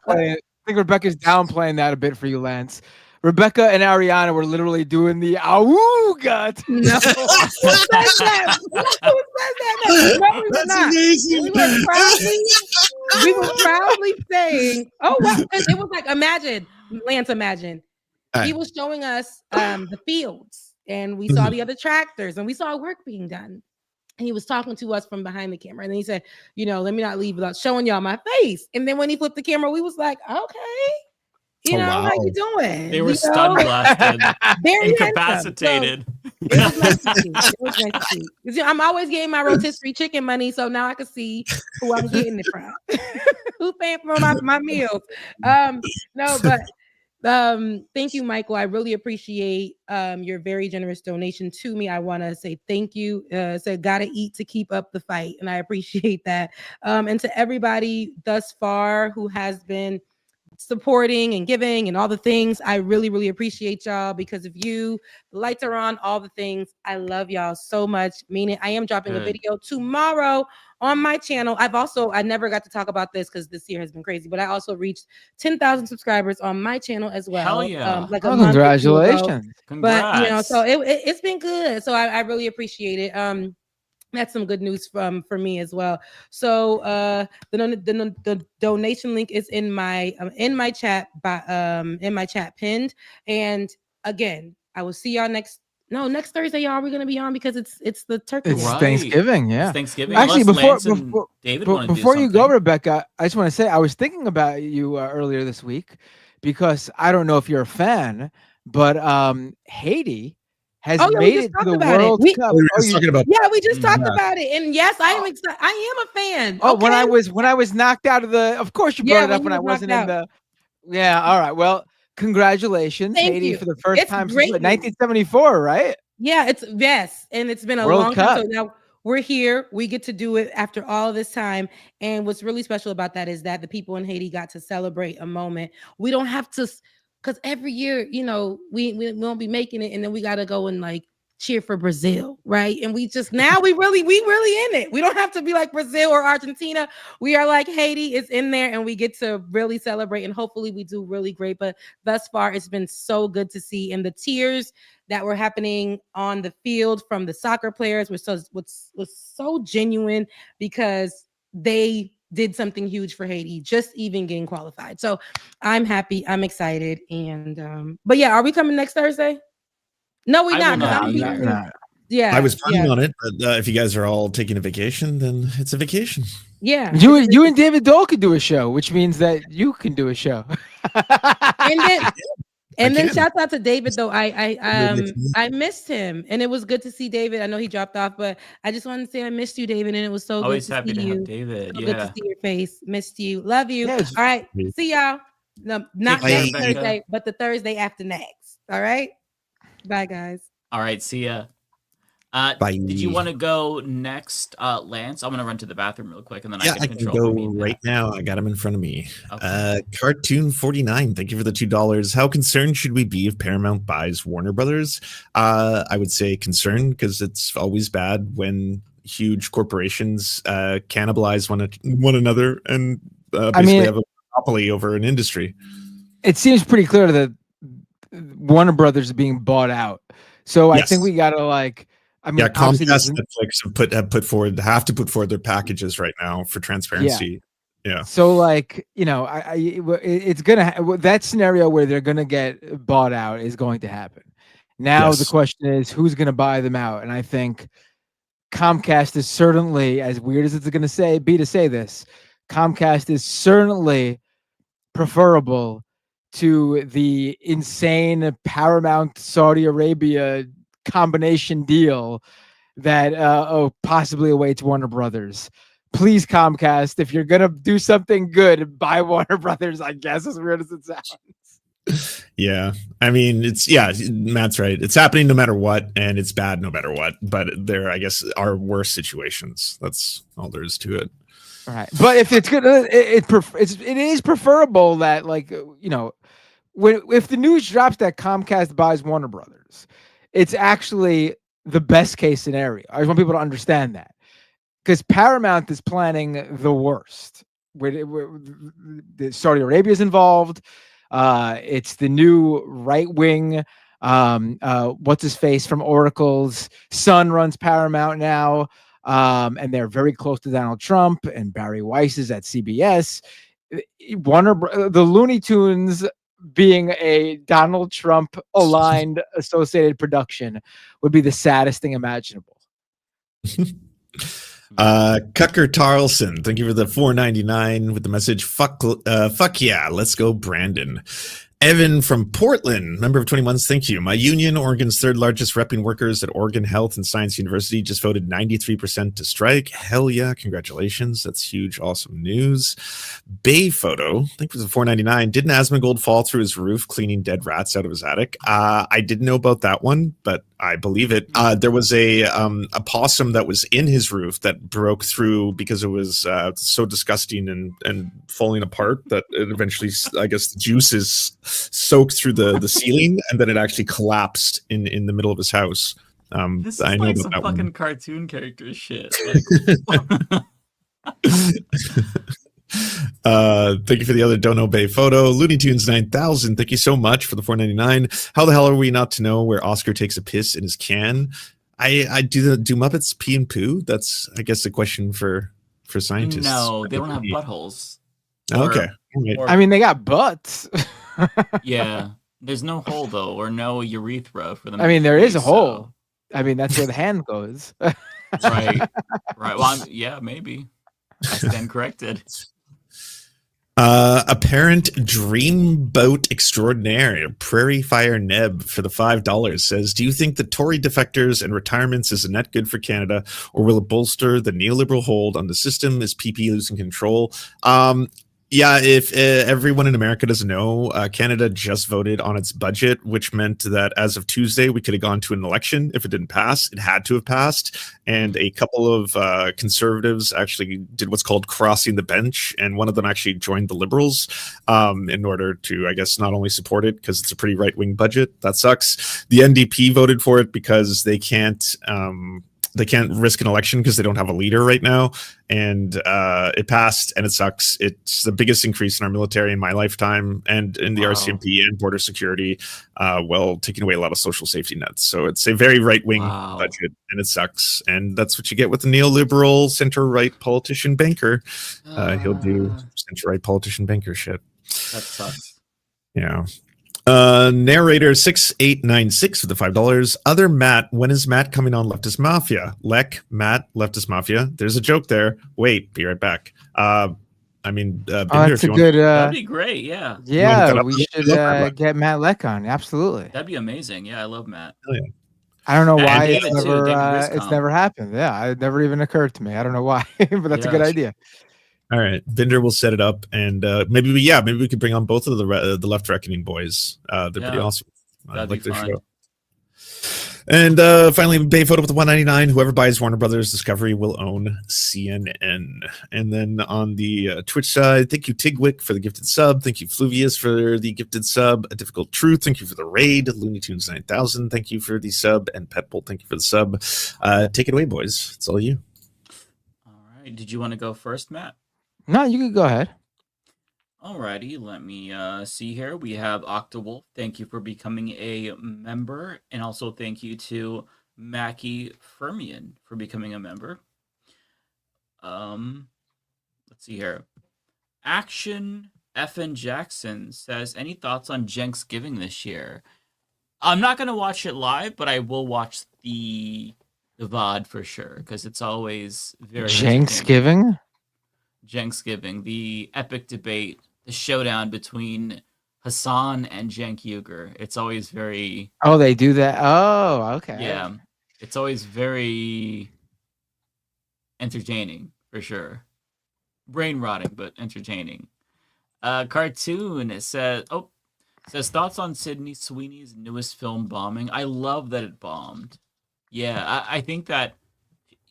I think Rebecca's downplaying that a bit for you, Lance. Rebecca and Ariana were literally doing the awooga. No. Who says that? Who says that? No, we were not. Amazing. We were proudly saying, oh, well, it was like, imagine. He was showing us the fields, and we saw the other tractors, and we saw work being done. And he was talking to us from behind the camera. And then he said, you know, let me not leave without showing y'all my face. And then when he flipped the camera, we was like, okay. You know, how you doing? They were stun blasted, incapacitated. So, it was nice to see. It was nice to see. You see, I'm always getting my rotisserie chicken money, so now I can see who I'm getting it from. Who's paying for my meals? No, but thank you, Michael. I really appreciate your very generous donation to me. I want to say thank you. Said gotta eat to keep up the fight, and I appreciate that. And to everybody thus far who has been supporting and giving and all the things. I really, really appreciate y'all. Because of you, the lights are on, all the things. I love y'all so much. Meaning, I am dropping a video tomorrow on my channel. I never got to talk about this because this year has been crazy, but I also reached 10,000 subscribers on my channel as well. Hell yeah. Like a month or two ago. Congratulations. But you know, Congrats. so it's been good. So I really appreciate it. That's some good news for me as well. So the donation link is in my chat in my chat pinned. And again, I will see y'all next Thursday, y'all. We're gonna be on because it's the turkey. It's Day. Thanksgiving, yeah. It's Thanksgiving. Actually, Unless before Lance and David wanna do before you go, something. Rebecca, I just want to say I was thinking about you earlier this week because I don't know if you're a fan, but Haiti has we made just it to talked the about it. World Cup. We were just talking about Yeah, we just talked that. about it. And yes, I am excited. I am a fan. Oh, Okay. when I was knocked out of the, of course you brought Yeah, it up when when you I was wasn't knocked in the. Yeah, all right. Well, congratulations, Thank Haiti, you. for the first It's time since great what, news. 1974, right? Yeah, and it's been a World long Cup. time. So now we're here. We get to do it after all this time. And what's really special about that is that the people in Haiti got to celebrate a moment. We don't have to, because every year, you know, we won't be making it, and then we got to go and like cheer for Brazil, right? And we really in it. We don't have to be like Brazil or Argentina. We are like Haiti is in there, and we get to really celebrate, and hopefully we do really great. But thus far, it's been so good to see, and the tears that were happening on the field from the soccer players was so genuine because they did something huge for Haiti, just even getting qualified. So I'm happy, I'm excited, and but yeah, are we coming next Thursday? No, we're not. not I'm be leaving. there. Yeah, I was planning yeah. on it, but if you guys are all taking a vacation, then it's a vacation. Yeah. You and David Dole could do a show, which means that you can do a show. And then can. shouts out to David though. I missed him, and it was good to see David. I know he dropped off, but I just wanted to say I missed you, David, and it was so Always good to happy see to you. have David. So good to Yeah. see your face. Missed you. Love you. Yeah, it's- All right. See y'all. No, not care, next Rebecca. Thursday, but the Thursday after next. All right. Bye, guys. All right, see ya. Bye. Did you want to go next, Lance? I'm gonna run to the bathroom real quick, and then Yeah, I I can can control go me and right now. I got him in front of me. Okay. Cartoon 49. Thank you for the $2. How concerned should we be if Paramount buys Warner Brothers? I would say concerned because it's always bad when huge corporations cannibalize one another and basically have a monopoly over an industry. It seems pretty clear that Warner Brothers is being bought out. So I think we gotta like. I mean, Comcast and Netflix have to put forward their packages right now for transparency. Yeah. So like, you know, it's gonna that scenario where they're gonna get bought out is going to happen. Now the question is who's gonna buy them out, and I think Comcast is certainly, as weird as it's gonna be to say this, Comcast is certainly preferable to the insane Paramount Saudi Arabia combination deal that possibly awaits Warner Brothers. Please, Comcast, if you're gonna do something good, buy Warner Brothers. I guess, as weird as it sounds. Yeah, I mean, Matt's right. It's happening no matter what, and it's bad no matter what. But there, I guess, are worse situations. That's all there is to it. All right, but if it's good, it is preferable that, like, you know, if the news drops that Comcast buys Warner Brothers, it's actually the best case scenario. I just want people to understand that, because Paramount is planning the worst. Where Saudi Arabia is involved. It's the new right wing. What's his face from Oracle's son runs Paramount now, and they're very close to Donald Trump, and Barry Weiss is at CBS. The Looney Tunes being a Donald Trump aligned associated production would be the saddest thing imaginable. Cucker Tarlson, thank you for the $4.99 with the message fuck yeah, let's go Brandon. Evan from Portland, member of 20 months, thank you. My union, Oregon's third largest repping workers at Oregon Health and Science University, just voted 93% to strike. Hell yeah, congratulations. That's huge, awesome news. Bay Photo, I think it was a $4.99. Didn't Asmongold fall through his roof cleaning dead rats out of his attic? I didn't know about that one, but I believe it. There was a possum that was in his roof that broke through because it was so disgusting and falling apart that it eventually, I guess, the juices soaked through the ceiling, and then it actually collapsed in the middle of his house. This is I know like about some that fucking one. cartoon character shit. Thank you for the other Don't Obey photo. Looney Tunes 9000, thank you so much for the $4.99. How the hell are we not to know where Oscar takes a piss in his can? I do Muppets pee and poo? That's, I guess, a question for scientists. No, they don't have buttholes. Okay. I mean, they got butts. Yeah, there's no hole though, or no urethra for them. I mean, there is a so- hole. I mean, that's where the hand goes. Right. Well, yeah, maybe. I stand corrected. Apparent dreamboat extraordinaire, Prairie Fire Neb for the $5 says, do you think the Tory defectors and retirements is a net good for Canada, or will it bolster the neoliberal hold on the system? Is PP losing control? Yeah, if everyone in America doesn't know, Canada just voted on its budget, which meant that as of Tuesday, we could have gone to an election. If it didn't pass, it had to have passed. And a couple of conservatives actually did what's called crossing the bench. And one of them actually joined the Liberals in order to, I guess, not only support it because it's a pretty right-wing budget. That sucks. The NDP voted for it because they can't risk an election because they don't have a leader right now. And it passed, and it sucks. It's the biggest increase in our military in my lifetime, and in the RCMP and border security, while taking away a lot of social safety nets. So it's a very right-wing budget, and it sucks. And that's what you get with a neoliberal center-right politician banker. He'll do center-right politician banker shit. That sucks. Yeah. Narrator 6896 with the $5. Other Matt, when is Matt coming on Leftist Mafia? Matt, Leftist Mafia. There's a joke there. Wait, be right back. Binder, That's a good. That'd be great. Yeah. Yeah, we should get Matt Leck on. Absolutely. That'd be amazing. Yeah, I love Matt. Oh, yeah. I don't know And why David, it's too. never David it's Riscom. never happened. Yeah, it never even occurred to me. I don't know why, but that's a good idea. All right, Binder will set it up, and maybe we could bring on both of the Left Reckoning boys. They're pretty awesome. I like their show. And finally, Bay Photo with the $1.99. Whoever buys Warner Brothers Discovery will own CNN. And then on the Twitch side, thank you Tigwick for the gifted sub. Thank you Fluvius for the gifted sub. A Difficult Truth, thank you for the raid. Looney Tunes 9000, thank you for the sub. And Petbull, thank you for the sub. Take it away, boys. It's all you. All right. Did you want to go first, Matt? No, you could go ahead. Alrighty, let me see here. We have Octawolf. Thank you for becoming a member. And also thank you to Mackie Fermian for becoming a member. Let's see here. Action FN Jackson says, any thoughts on Jenksgiving this year? I'm not going to watch it live, but I will watch the VOD for sure, because it's always very Jenksgiving? Jenksgiving, the epic debate, the showdown between Hassan and Cenk Uygur. It's always very... Oh, they do that? Oh, okay. Yeah. It's always very entertaining, for sure. Brain rotting, but entertaining. Cartoon says thoughts on Sydney Sweeney's newest film Bombing. I love that it bombed. Yeah, I think that,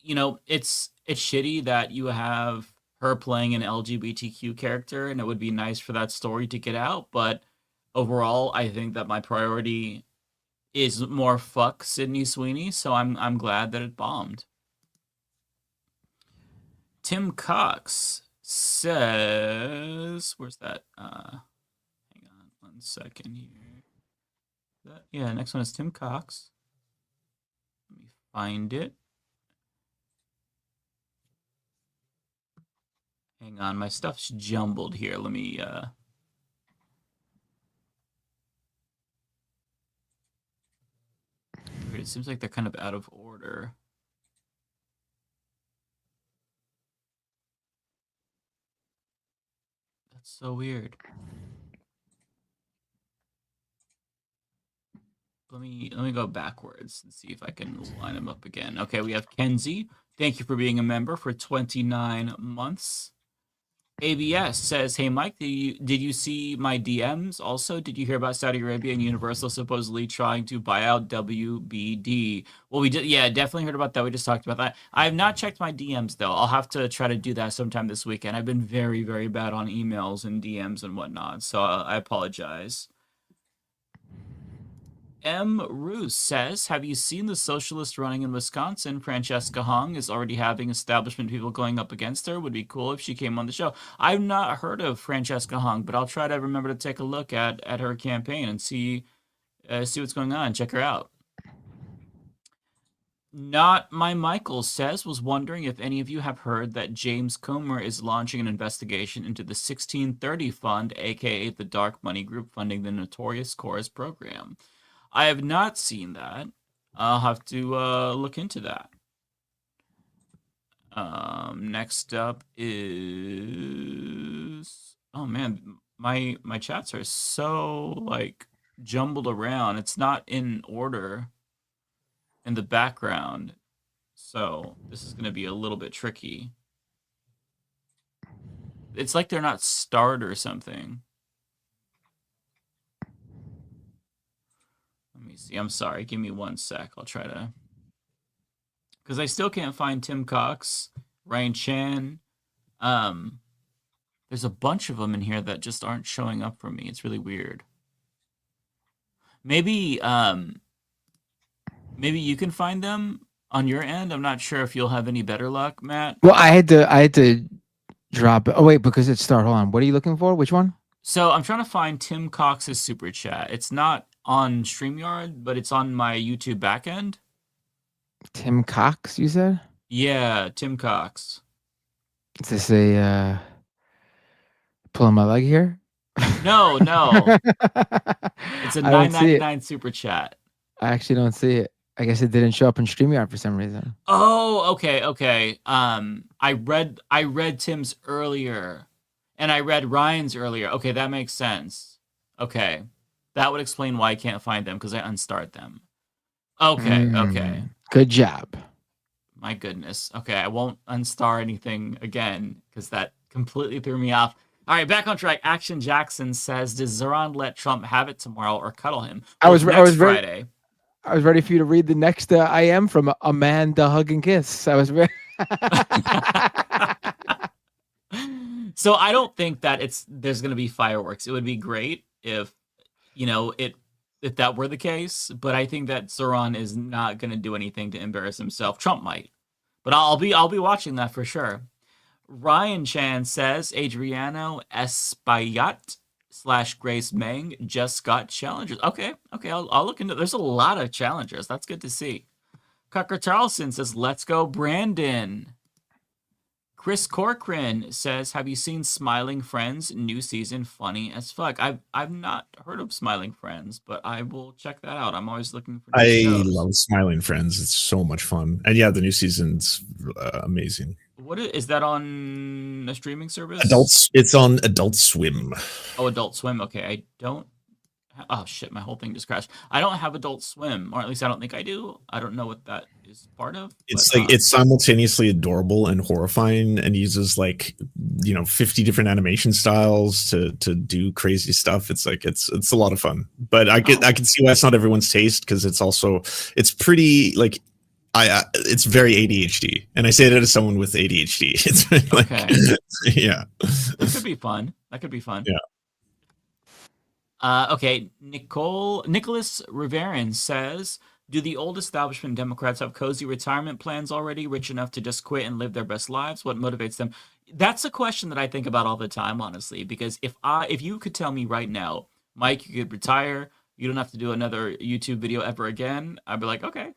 it's shitty that you have her playing an LGBTQ character, and it would be nice for that story to get out. But overall, I think that my priority is more fuck Sydney Sweeney, so I'm glad that it bombed. Tim Cox says, where's that? Hang on 1 second here. Next one is Tim Cox. Let me find it. Hang on, my stuff's jumbled here. Let me it seems like they're kind of out of order. That's so weird. Let me go backwards and see if I can line them up again. Okay, we have Kenzie. Thank you for being a member for 29 months. ABS says, "Hey Mike, did you see my DMs? Also, did you hear about Saudi Arabia and Universal supposedly trying to buy out WBD?" Well, we did, yeah, definitely heard about that. We just talked about that. I have not checked my DMs though. I'll have to try to do that sometime this weekend. I've been very, very bad on emails and DMs and whatnot, so I apologize. M. Roos says, "Have you seen the socialist running in Wisconsin? Francesca Hung is already having establishment people going up against her. Would be cool if she came on the show." I've not heard of Francesca Hung, but I'll try to remember to take a look at her campaign and see what's going on. Check her out. Not My Michael says, "Was wondering if any of you have heard that James Comer is launching an investigation into the 1630 Fund, aka the dark money group funding the notorious Chorus program." I have not seen that. I'll have to look into that. Next up is, oh man, my chats are so like jumbled around. It's not in order in the background, so this is going to be a little bit tricky. It's like they're not starred or something. Let me see. I'm sorry. Give me 1 sec. I'll try to... Because I still can't find Tim Cox, Ryan Chan. There's a bunch of them in here that just aren't showing up for me. It's really weird. Maybe you can find them on your end. I'm not sure if you'll have any better luck, Matt. Well, I had to drop it. Oh wait, because it's start. Hold on. What are you looking for? Which one? So I'm trying to find Tim Cox's super chat. It's not on StreamYard, but it's on my YouTube backend. Tim Cox, you said? Yeah, Tim Cox. Is this a pulling my leg here? No. It's a $9.99 super chat. I actually don't see it. I guess it didn't show up in StreamYard for some reason. Oh, okay. I read Tim's earlier, and I read Ryan's earlier. Okay, that makes sense. Okay. That would explain why I can't find them, because I unstarred them. Okay. Good job. My goodness. Okay, I won't unstar anything again, because that completely threw me off. All right, back on track. Action Jackson says, "Does Zoran let Trump have it tomorrow or cuddle him?" I was Friday. I was ready for you to read the next I am from Amanda Hug and Kiss. I was very... So I don't think that there's going to be fireworks. It would be great if if that were the case, but I think that Zoran is not going to do anything to embarrass himself. Trump might, but I'll be watching that for sure. Ryan Chan says, "Adriano Espaillat / Grace Meng just got challengers." Okay, I'll look into. There's a lot of challengers. That's good to see. Cucker Charleston says, "Let's go, Brandon." Chris Corcoran says, "Have you seen Smiling Friends? New season, funny as fuck." I've not heard of Smiling Friends, but I will check that out. I'm always looking for new shows. love Smiling Friends. It's so much fun. And yeah, the new season's amazing. What is that on a streaming service? It's on Adult Swim. Oh, Adult Swim. Okay, I don't. Oh shit, my whole thing just crashed. I don't have Adult Swim, or at least I don't think I do. I don't know what that is part of. It's it's simultaneously adorable and horrifying, and uses 50 different animation styles to do crazy stuff. It's a lot of fun. But I can see why it's not everyone's taste, because it's pretty it's very ADHD, and I say that as someone with ADHD. It's yeah. That could be fun. Yeah. Okay, Nicholas Riverin says, "Do the old establishment Democrats have cozy retirement plans already, rich enough to just quit and live their best lives? What motivates them?" That's a question that I think about all the time, honestly, because if you could tell me right now, Mike, you could retire, you don't have to do another YouTube video ever again, I'd be like, okay,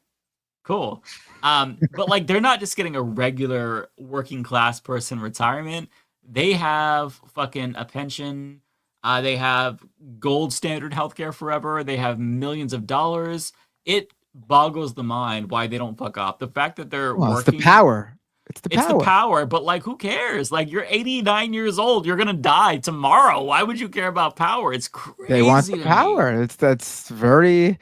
cool. But they're not just getting a regular working class person retirement. They have fucking a pension. They have gold standard healthcare forever. They have millions of dollars. It boggles the mind why they don't fuck up. The fact that they're working. It's the power. It's the power. But who cares? You're 89 years old. You're gonna die tomorrow. Why would you care about power? It's crazy. They want the power. That's very.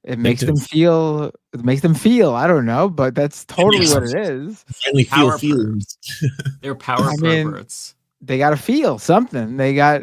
It makes them feel. It makes them feel. I don't know, but that's totally what it is. Finally feel feelings. They're power perverts. they got to feel something. They got.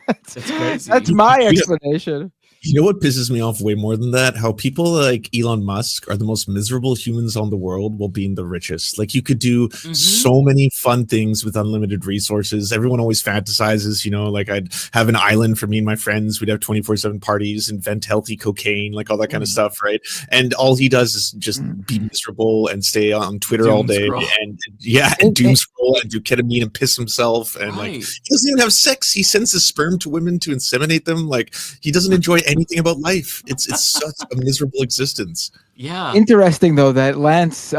It's crazy. That's my explanation. You know what pisses me off way more than that? How people like Elon Musk are the most miserable humans on the world while being the richest. Like you could do so many fun things with unlimited resources. Everyone always fantasizes, like I'd have an island for me and my friends. We'd have 24/7 parties, invent healthy cocaine, like all that kind of stuff, right? And all he does is just be miserable and stay on Twitter all day and doom scroll and do ketamine and piss himself. And like he doesn't even have sex. He sends his sperm to women to inseminate them. Like he doesn't enjoy anything about life. It's such a miserable existence. Yeah. Interesting though that Lance,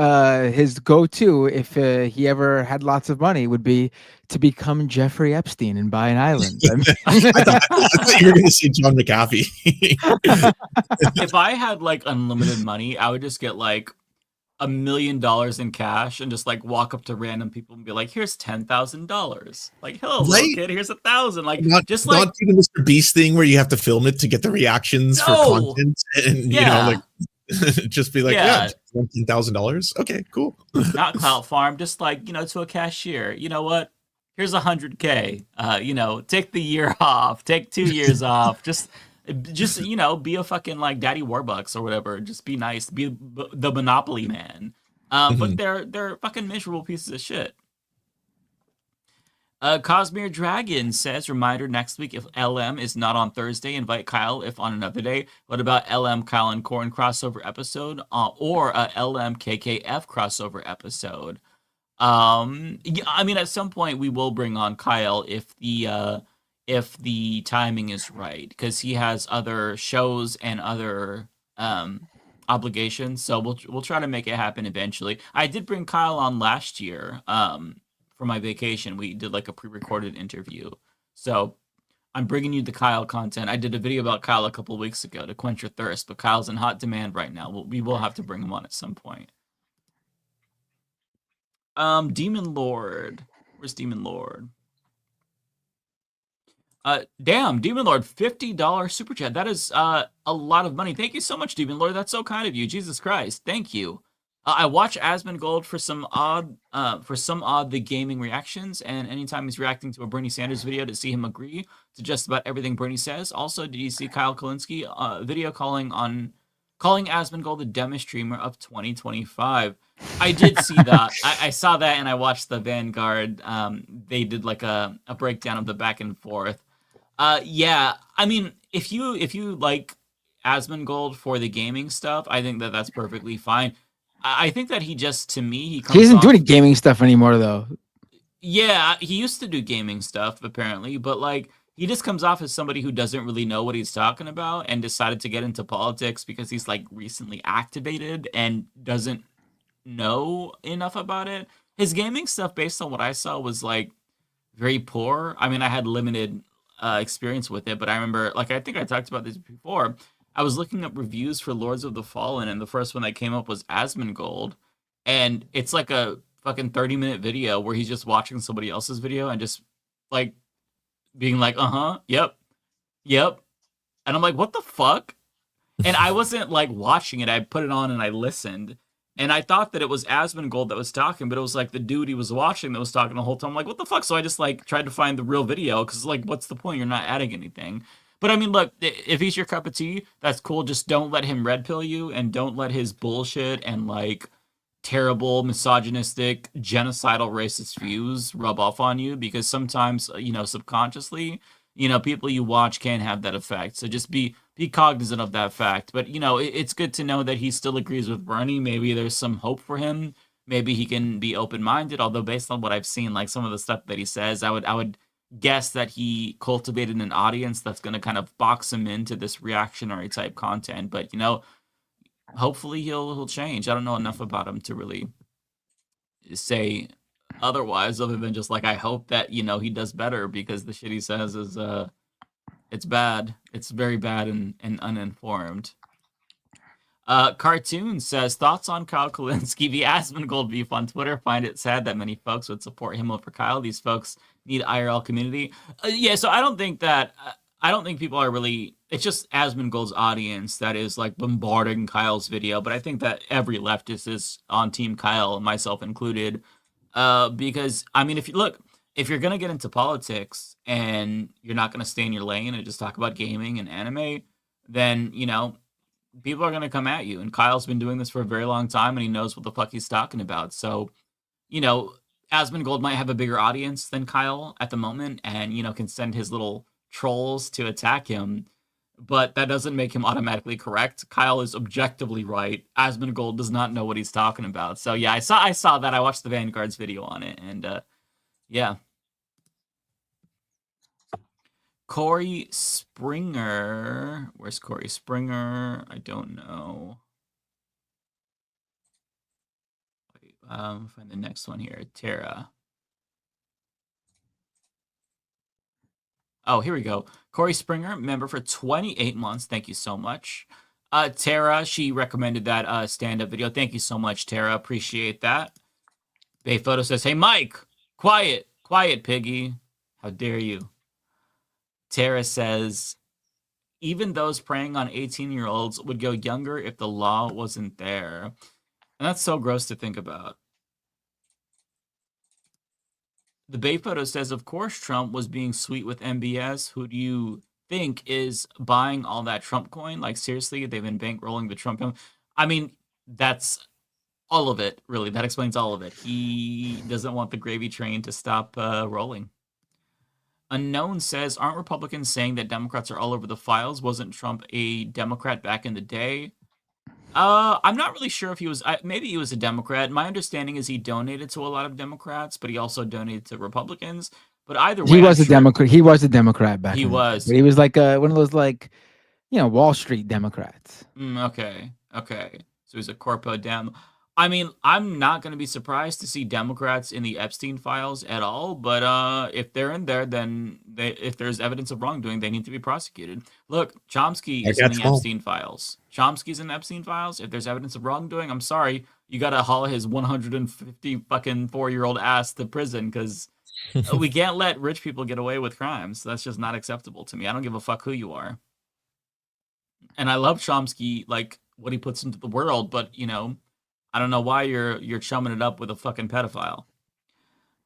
his go-to if he ever had lots of money would be to become Jeffrey Epstein and buy an island. I thought you were going to say John McAfee. If I had like unlimited money, I would just get like $1 million in cash and just like walk up to random people and be like, "Here's $10,000." Like, "Hello, little kid. Here's 1,000." Like, not do the Mr. Beast thing where you have to film it to get the reactions for content, and just be like, $10,000. Okay, cool. Not clout farm, just like to a cashier. You know what? Here's $100K. Take the year off. Take 2 years off. Just be a fucking like Daddy Warbucks or whatever. Just be nice. Be the Monopoly man. But they're fucking miserable pieces of shit. Cosmere Dragon says, reminder next week if LM is not on Thursday, invite Kyle if on another day. What about LM Kyle and Corn crossover episode or a LM KKF crossover episode? I mean, at some point we will bring on Kyle if the timing is right, because he has other shows and other obligations. So we'll try to make it happen eventually. I did bring Kyle on last year for my vacation. We did like a pre-recorded interview. So I'm bringing you the Kyle content. I did a video about Kyle a couple of weeks ago to quench your thirst, but Kyle's in hot demand right now. We will have to bring him on at some point. Demon Lord. Where's Demon Lord? Damn, Demon Lord, $50 super chat. That is a lot of money. Thank you so much, Demon Lord. That's so kind of you. Jesus Christ. Thank you. I watch Asmongold for some odd the gaming reactions, and anytime he's reacting to a Bernie Sanders video to see him agree to just about everything Bernie says. Also, did you see Kyle Kalinske video calling Asmongold the dumbest streamer of 2025? I did see that. I saw that, and I watched the Vanguard. They did like a breakdown of the back and forth. Yeah, I mean, if you like Asmongold for the gaming stuff, I think that's perfectly fine. I think that he doesn't do any gaming stuff anymore, though. Yeah, he used to do gaming stuff apparently, but like he just comes off as somebody who doesn't really know what he's talking about and decided to get into politics because he's like recently activated and doesn't know enough about it. His gaming stuff, based on what I saw, was like very poor. I mean, I had limited experience with it, but I remember, like, I think I talked about this before. I was looking up reviews for Lords of the Fallen, and the first one that came up was Asmongold, and it's like a fucking 30-minute video where he's just watching somebody else's video and just like being like, yep, and I'm like, what the fuck? And I wasn't like watching it. I put it on and I listened, and I thought that it was Asmongold that was talking, but it was like the dude he was watching that was talking the whole time. I'm like, what the fuck? So I just like tried to find the real video, because like, what's the point? You're not adding anything. But I mean, look, if he's your cup of tea, that's cool. Just don't let him red pill you, and don't let his bullshit and like terrible, misogynistic, genocidal, racist views rub off on you, because sometimes, subconsciously, people you watch can have that effect. So just be cognizant of that fact. But, it's good to know that he still agrees with Bernie. Maybe there's some hope for him. Maybe he can be open-minded, although based on what I've seen, like some of the stuff that he says, I would guess that he cultivated an audience that's going to kind of box him into this reactionary type content. But, hopefully he'll change. I don't know enough about him to really say otherwise, other than just like, I hope that, he does better, because the shit he says is, it's bad. It's very bad and uninformed. Cartoon says, thoughts on Kyle Kalinske v. Asmongold beef on Twitter. Find it sad that many folks would support him over Kyle. These folks need IRL community. Yeah, so I don't think people are really, it's just Asmongold's audience that is like bombarding Kyle's video, but I think that every leftist is on team Kyle, myself included. Because I mean, if you look, if you're gonna get into politics and you're not gonna stay in your lane and just talk about gaming and anime, then people are gonna come at you. And Kyle's been doing this for a very long time, and he knows what the fuck he's talking about. So, Asmongold might have a bigger audience than Kyle at the moment, and can send his little trolls to attack him. But that doesn't make him automatically correct. Kyle is objectively right. Asmongold does not know what he's talking about. So yeah, I saw that. I watched the Vanguard's video on it, and yeah. Corey Springer. Where's Corey Springer? I don't know. Wait, find the next one here. Tara. Oh, here we go. Corey Springer, member for 28 months. Thank you so much. Tara, she recommended that stand-up video. Thank you so much, Tara. Appreciate that. Bay Photo says, hey, Mike, quiet, piggy. How dare you? Tara says, even those preying on 18-year-olds would go younger if the law wasn't there. And that's so gross to think about. The Bay Photo says, of course Trump was being sweet with MBS. Who do you think is buying all that Trump coin? Like, seriously, they've been bankrolling the Trump coin. I mean, that's all of it, really. That explains all of it. He doesn't want the gravy train to stop rolling. Unknown says, aren't Republicans saying that Democrats are all over the files? Wasn't Trump a Democrat back in the day? I'm not really sure if he was. Maybe he was a Democrat. My understanding is he donated to a lot of Democrats, but he also donated to Republicans. But either way, he was a Democrat. He was a Democrat back. He was. But he was like one of those Wall Street Democrats. Okay. So he's a corpo dem. I mean, I'm not going to be surprised to see Democrats in the Epstein files at all. But if they're in there, then if there's evidence of wrongdoing, they need to be prosecuted. Look, Chomsky is in the Epstein files. Chomsky's in the Epstein files. If there's evidence of wrongdoing, I'm sorry, you got to haul his 150 fucking 4-year-old ass to prison because we can't let rich people get away with crimes. That's just not acceptable to me. I don't give a fuck who you are. And I love Chomsky, like what he puts into the world, but I don't know why you're chumming it up with a fucking pedophile.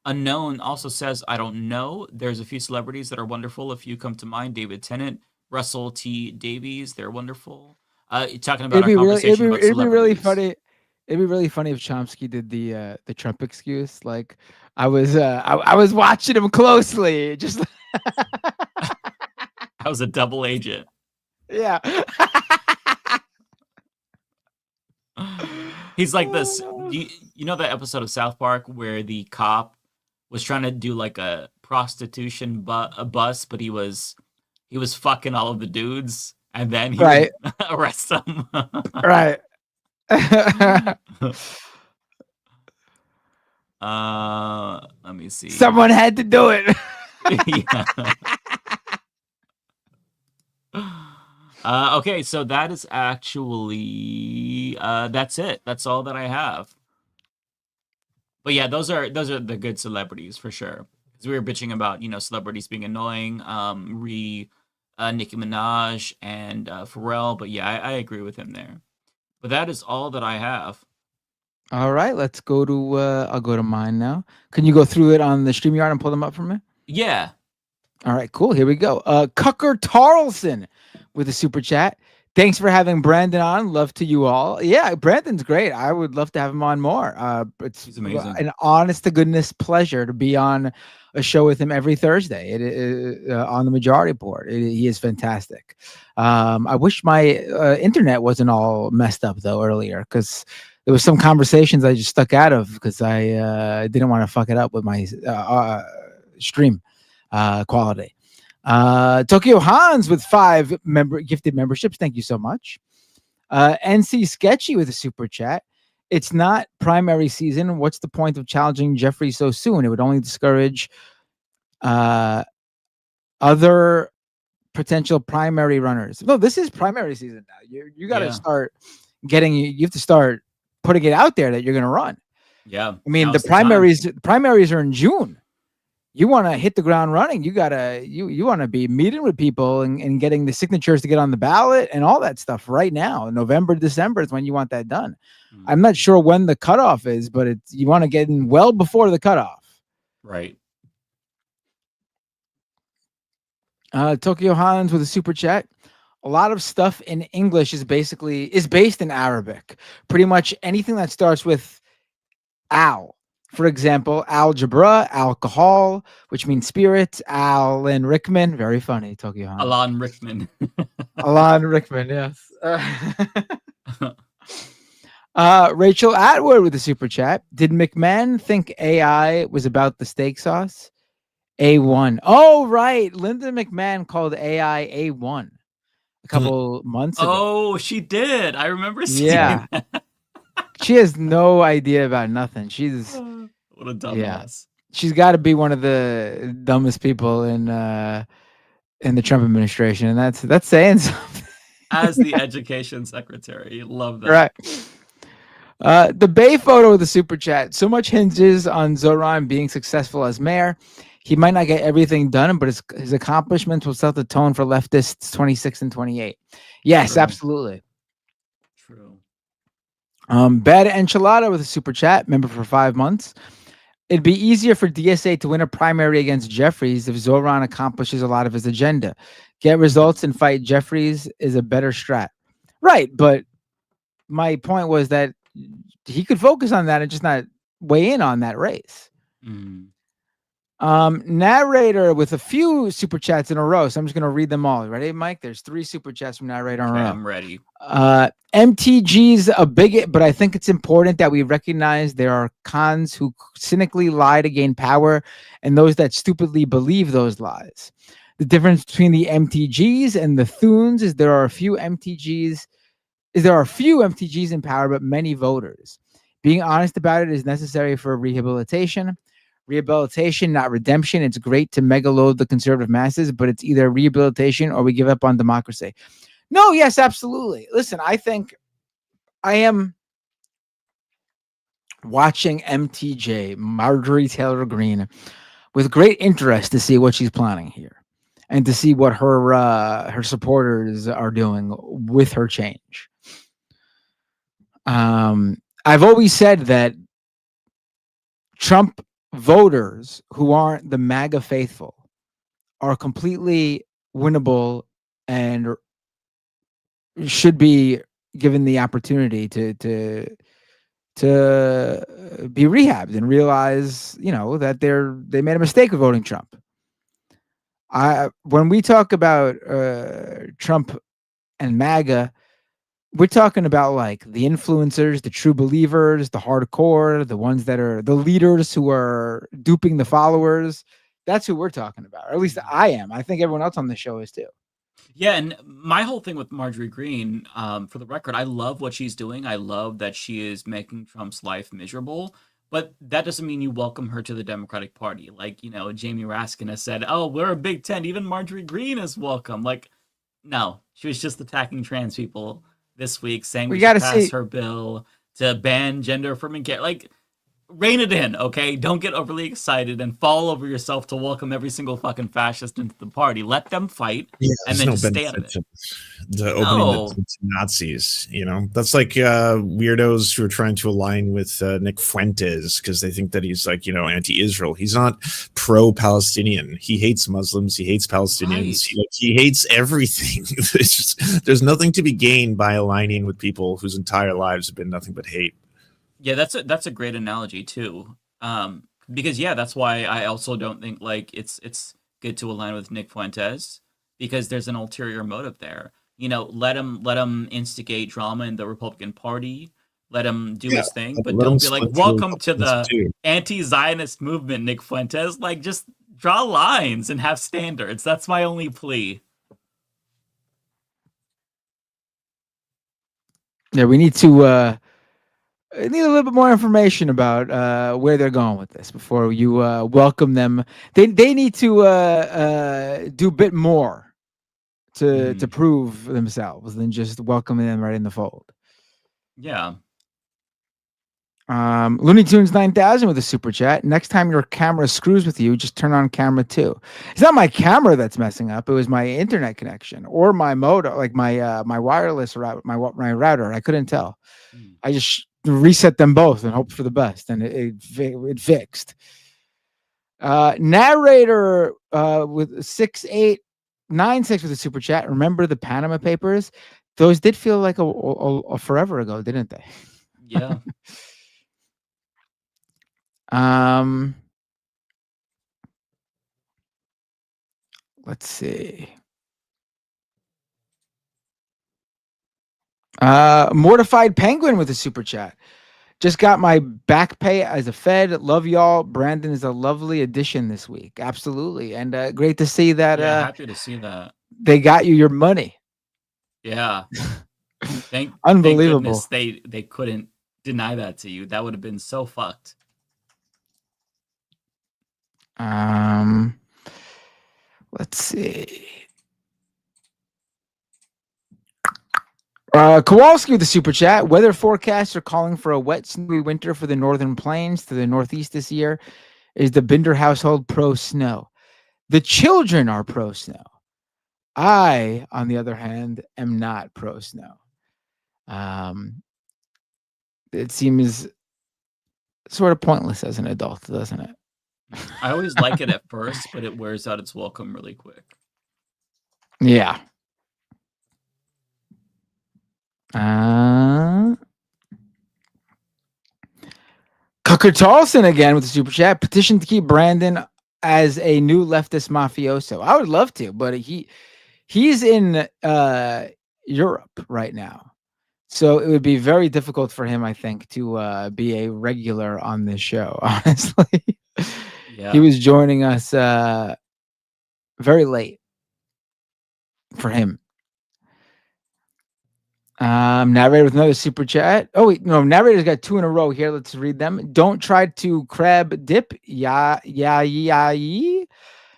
Unknown also says, I don't know. There's a few celebrities that are wonderful. A few come to mind. David Tennant, Russell T. Davies. They're wonderful. Talking about our conversation about celebrities. It'd be really funny. It'd be really funny if Chomsky did the Trump excuse. Like I was watching him closely. Just I was a double agent. Yeah. He's like this. You know that episode of South Park where the cop was trying to do like a prostitution bus, but he was fucking all of the dudes, and then he would arrest them. Right. Let me see. Someone had to do it. Okay, so that is actually that's it. That's all that I have. But yeah, those are the good celebrities for sure. Because we were bitching about celebrities being annoying, Nicki Minaj and Pharrell. But yeah, I agree with him there. But that is all that I have. All right, let's go to. I'll go to mine now. Can you go through it on the StreamYard and pull them up for me? Yeah. All right, cool. Here we go. Cucker Tarlson with a super chat. Thanks for having Brandon on. Love to you all. Yeah, Brandon's great. I would love to have him on more. He's amazing. An honest to goodness pleasure to be on a show with him every Thursday on the majority board. He is fantastic. I wish my internet wasn't all messed up though earlier because there was some conversations I just stuck out of because I didn't want to fuck it up with my stream quality. Tokyo Hans with 5 gifted memberships. Thank you so much. NC Sketchy with a super chat. It's not primary season. What's the point of challenging Jeffrey so soon? It would only discourage other potential primary runners. No, this is primary season now. You got to start getting. You have to start putting it out there that you're going to run. Yeah. I mean, the primaries are in June. You want to hit the ground running. You gotta you want to be meeting with people and getting the signatures to get on the ballot and all that stuff right now. November, December is when you want that done. I'm not sure when the cutoff is, but you want to get in well before the cutoff. Right. Tokyo Hans with a super chat. A lot of stuff in English is based in Arabic. Pretty much anything that starts with al. For example, algebra, alcohol, which means spirits, Alan Rickman. Very funny, Tokyo Hans. Alan Rickman. Alan Rickman, yes. Rachel Atwood with the super chat. Did McMahon think AI was about the steak sauce? A1. Oh, right. Linda McMahon called AI A1 a couple months ago. Oh, she did. I remember seeing that. She has no idea about nothing. She's what a dumbass. She's got to be one of the dumbest people in the Trump administration, and that's saying something. As the education secretary, love that. Right. The Bay photo of the super chat. So much hinges on Zoran being successful as mayor. He might not get everything done, but his accomplishments will set the tone for leftists 26 and 28. Yes, True. absolutely. True. Bad Enchilada with a super chat, member for 5 months. It'd be easier for DSA to win a primary against Jeffries if Zoran accomplishes a lot of his agenda. Get results and fight Jeffries is a better strat. Right, but my point was that he could focus on that and just not weigh in on that race. Narrator with a few super chats in a row, so I'm just going to read them all. Ready, Mike? There's 3 super chats from Narrator in a row. I'm ready. MTG's a bigot, but I think it's important that we recognize there are cons who cynically lie to gain power and those that stupidly believe those lies. The difference between the MTGs and the Thunes is there are few MTGs in power, but many voters. Being honest about it is necessary for rehabilitation. Rehabilitation, not redemption. It's great to megaload the conservative masses, but it's either rehabilitation or we give up on democracy. No, yes, absolutely. Listen, I think I am watching MTJ, Marjorie Taylor Greene, with great interest to see what she's planning here and to see what her supporters are doing with her change. I've always said that Trump voters who aren't the MAGA faithful are completely winnable and should be given the opportunity to be rehabbed and realize, that they made a mistake of voting Trump. When we talk about Trump and MAGA, we're talking about like the influencers, the true believers, the hardcore, the ones that are the leaders who are duping the followers. That's who we're talking about, or at least I am. I think everyone else on the show is too. Yeah, and my whole thing with Marjorie Greene, for the record, I love what she's doing. I love that she is making Trump's life miserable, but that doesn't mean you welcome her to the Democratic Party. Like, Jamie Raskin has said, oh, we're a big tent. Even Marjorie Greene is welcome. Like, no, she was just attacking trans people this week, saying we should pass her bill to ban gender-affirming care. Like, rein it in, okay? Don't get overly excited and fall over yourself to welcome every single fucking fascist into the party. Let them fight, and then just stay out of it. The opening to Nazis, that's like weirdos who are trying to align with Nick Fuentes because they think that he's like, anti-Israel. He's not pro-Palestinian. He hates Muslims. He hates Palestinians. Right. He hates everything. There's nothing to be gained by aligning with people whose entire lives have been nothing but hate. Yeah, that's a great analogy too. Because that's why I also don't think like it's good to align with Nick Fuentes because there's an ulterior motive there. Let him instigate drama in the Republican Party. Let him do his thing, but don't be like, welcome to the anti-Zionist movement, Nick Fuentes. Like, just draw lines and have standards. That's my only plea. Yeah, we need to need a little bit more information about where they're going with this before you welcome them. They need to do a bit more to prove themselves than just welcoming them right in the fold. Yeah. Looney Tunes 9000 with a super chat. Next time your camera screws with you, just turn on camera 2. It's not my camera that's messing up. It was my internet connection or my modem, like my wireless route, my router. I couldn't tell. I just reset them both and hope for the best, and it fixed. Narrator with 6'8" 96 with a super chat. Remember the Panama Papers? Those did feel like a forever ago, didn't they? Yeah. Let's see. Mortified Penguin with a super chat. Just got my back pay as a Fed. Love y'all. Brandon is a lovely addition this week. Absolutely. And great to see that Happy to see that. they got you your money. Yeah. Thank Unbelievable. goodness they couldn't deny that to you. That would have been so fucked. Let's see. Kowalski with the super chat. Weather forecasts are calling for a wet, snowy winter for the northern plains to the northeast this year. Is the Binder household pro snow? The children are pro snow. I, on the other hand, am not pro snow. It seems sort of pointless as an adult, doesn't it? I always like it at first, but it wears out its welcome really quick. Yeah. Tucker Tolson again with the super chat. Petition to keep Brandon as a new leftist mafioso. I would love to, but he's in Europe right now. So it would be very difficult for him, I think, to be a regular on this show, honestly. Yeah. He was joining us very late for him. Narrator with another super chat. Oh, wait, no, narrator's got 2 in a row here. Let's read them. Don't try to crab dip. Yeah.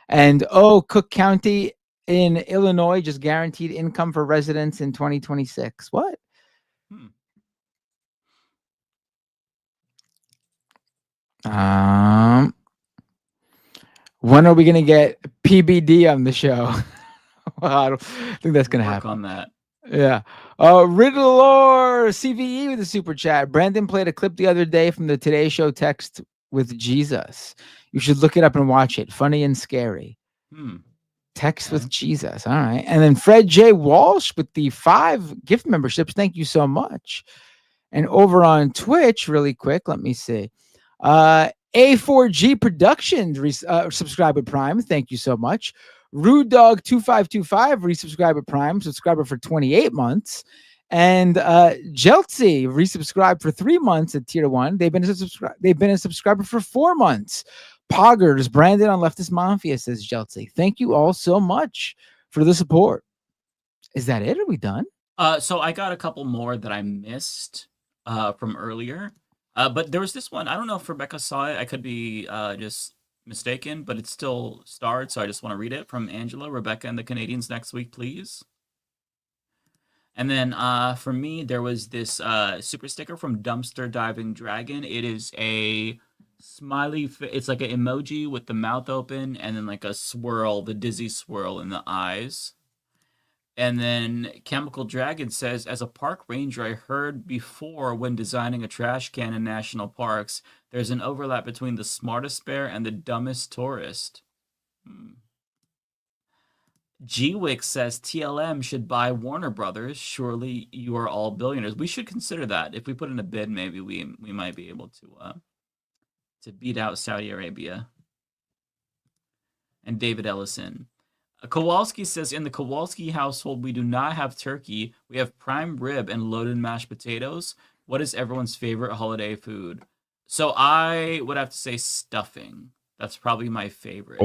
And Cook County in Illinois just guaranteed income for residents in 2026. What? When are we going to get PBD on the show? Well, I don't think that's going to happen. Work on that. Yeah. Riddlor CVE with a super chat. Brandon played a clip the other day from the Today Show text with Jesus. You should look it up and watch it. Funny and scary. Text with Jesus. All right. And then Fred J. Walsh with the 5 gift memberships. Thank you so much. And over on Twitch, really quick, let me see. A4G Productions subscriber Prime. Thank you so much. Rude Dog 2525 resubscriber Prime, subscriber for 28 months. And Jeltzy resubscribed for 3 months at tier 1. They've been a subscriber for 4 months. Poggers, Brandon on Leftist Mafia, says Jeltzy. Thank you all so much for the support. Is that it? Are we done? So I got a couple more that I missed from earlier. But there was this one. I don't know if Rebecca saw it. I could be just mistaken, but it's still starred, so I just want to read it from Angela. Rebecca and the Canadians next week, please. And then for me, there was this super sticker from Dumpster Diving Dragon. It is a smiley. It's like an emoji with the mouth open and then like a swirl, the dizzy swirl in the eyes. And then Chemical Dragon says, as a park ranger, I heard before when designing a trash can in national parks, there's an overlap between the smartest bear and the dumbest tourist. G-Wix says TLM should buy Warner Brothers. Surely you are all billionaires. We should consider that. If we put in a bid, maybe we might be able to beat out Saudi Arabia. And David Ellison. Kowalski says, in the Kowalski household, we do not have turkey. We have prime rib and loaded mashed potatoes. What is everyone's favorite holiday food? So I would have to say stuffing. That's probably my favorite.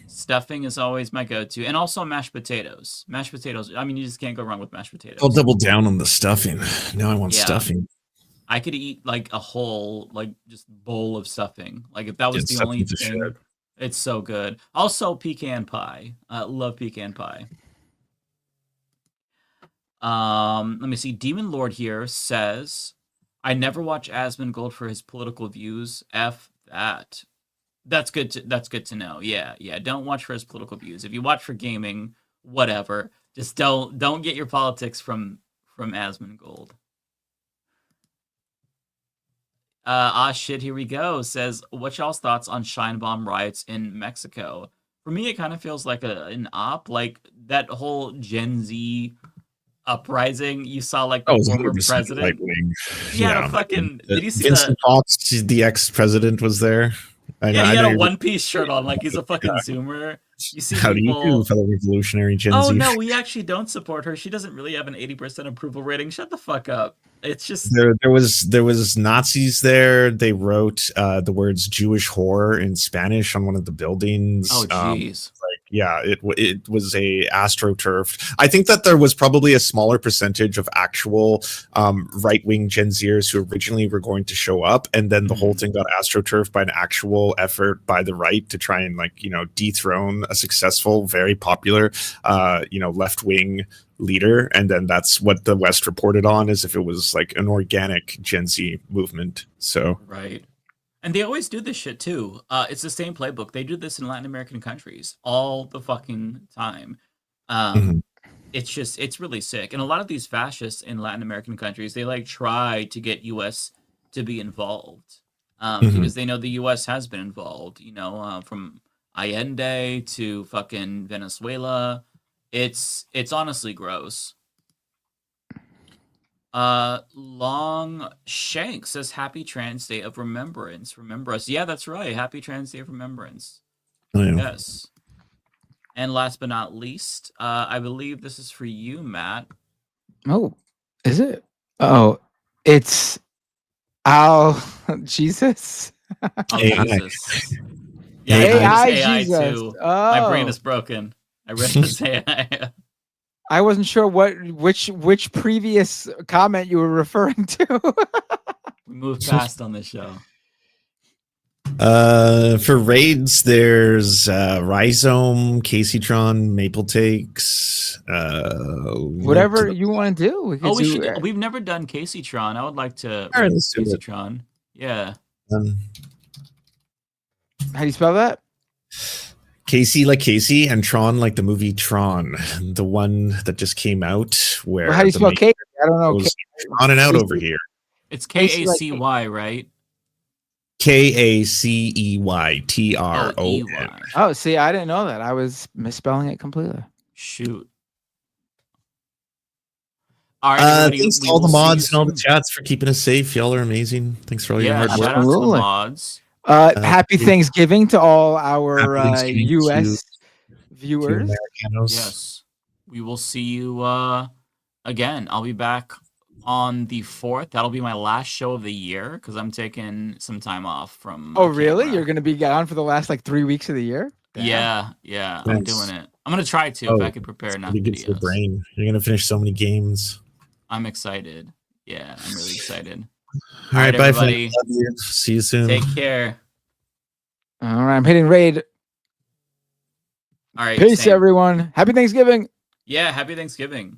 Stuffing is always my go-to. And also mashed potatoes. Mashed potatoes. I mean, you just can't go wrong with mashed potatoes. I'll double down on the stuffing. Now I want stuffing. I could eat like a whole, like just bowl of stuffing. Like if that was the only thing. It's so good. Also, pecan pie. Love pecan pie. Let me see. Demon Lord here says, I never watch Asmongold for his political views. F that. That's good to know. Yeah. Don't watch for his political views. If you watch for gaming, whatever. Just don't get your politics from Asmongold. Shit, here we go. Says, what's y'all's thoughts on Shine Bomb riots in Mexico? For me, it kind of feels like an op, like that whole Gen Z uprising. You saw like the former president. Right wing. He had a fucking. Did you see Vincent Fox, the ex-president, was there? He had a one-piece shirt on, like he's a fucking Zoomer. You see How people... do you do, fellow revolutionary Gen Z? Oh no, we actually don't support her. She doesn't really have an 80% approval rating. Shut the fuck up. It's just there was Nazis there. They wrote the words Jewish whore in Spanish on one of the buildings. Oh jeez. It was a astroturf. I think that there was probably a smaller percentage of actual right-wing Gen Zers who originally were going to show up, and then the whole thing got astroturfed by an actual effort by the right to try and dethrone a successful, very popular left-wing leader. And then that's what the West reported on, as if it was like an organic Gen Z movement. So right. And they always do this shit too. It's the same playbook. They do this in Latin American countries all the fucking time. It's really sick. And a lot of these fascists in Latin American countries, they like try to get US to be involved because they know the US has been involved, from Allende to fucking Venezuela. It's honestly gross. Long Shank says Happy Trans Day of Remembrance. Remember us. Yeah, that's right. Happy Trans Day of Remembrance. Oh, yeah. Yes. And last but not least, I believe this is for you, Matt. Oh, is it? Oh, it's Jesus. Oh, Jesus. Yeah, AI Jesus. too. My brain Oh. is broken. I read this AI. I wasn't sure which previous comment you were referring to. We moved fast on this show. For raids, there's Rhizome, Caseytron, Maple Takes, whatever you want to do. We've never done Caseytron. I would like to All right, let's do it. Caseytron. Yeah. How do you spell that? Casey like Casey, and Tron like the movie Tron, the one that just came out. Where How do you spell Casey? I don't know. On and out over here. It's Kacy, right? KACEYTRON. Oh, see, I didn't know that. I was misspelling it completely. Shoot. All right, thanks to all the mods and all the chats for keeping us safe. Y'all are amazing. Thanks for all your hard work. Shout out to the mods. Happy Thanksgiving to all our U.S. viewers. Yes, we will see you again. I'll be back on the 4th. That'll be my last show of the year because I'm taking some time off from. Oh, really? You're going to be gone for the last 3 weeks of the year? Damn. Yeah. I'm doing it. I'm going to try to if I could prepare enough videos. Good for the brain. You're going to finish so many games. I'm excited. Yeah, I'm really excited. All right, bye, everybody. Love you. See you soon. Take care. All right, I'm hitting raid. All right. Peace, everyone. Happy Thanksgiving. Yeah, happy Thanksgiving.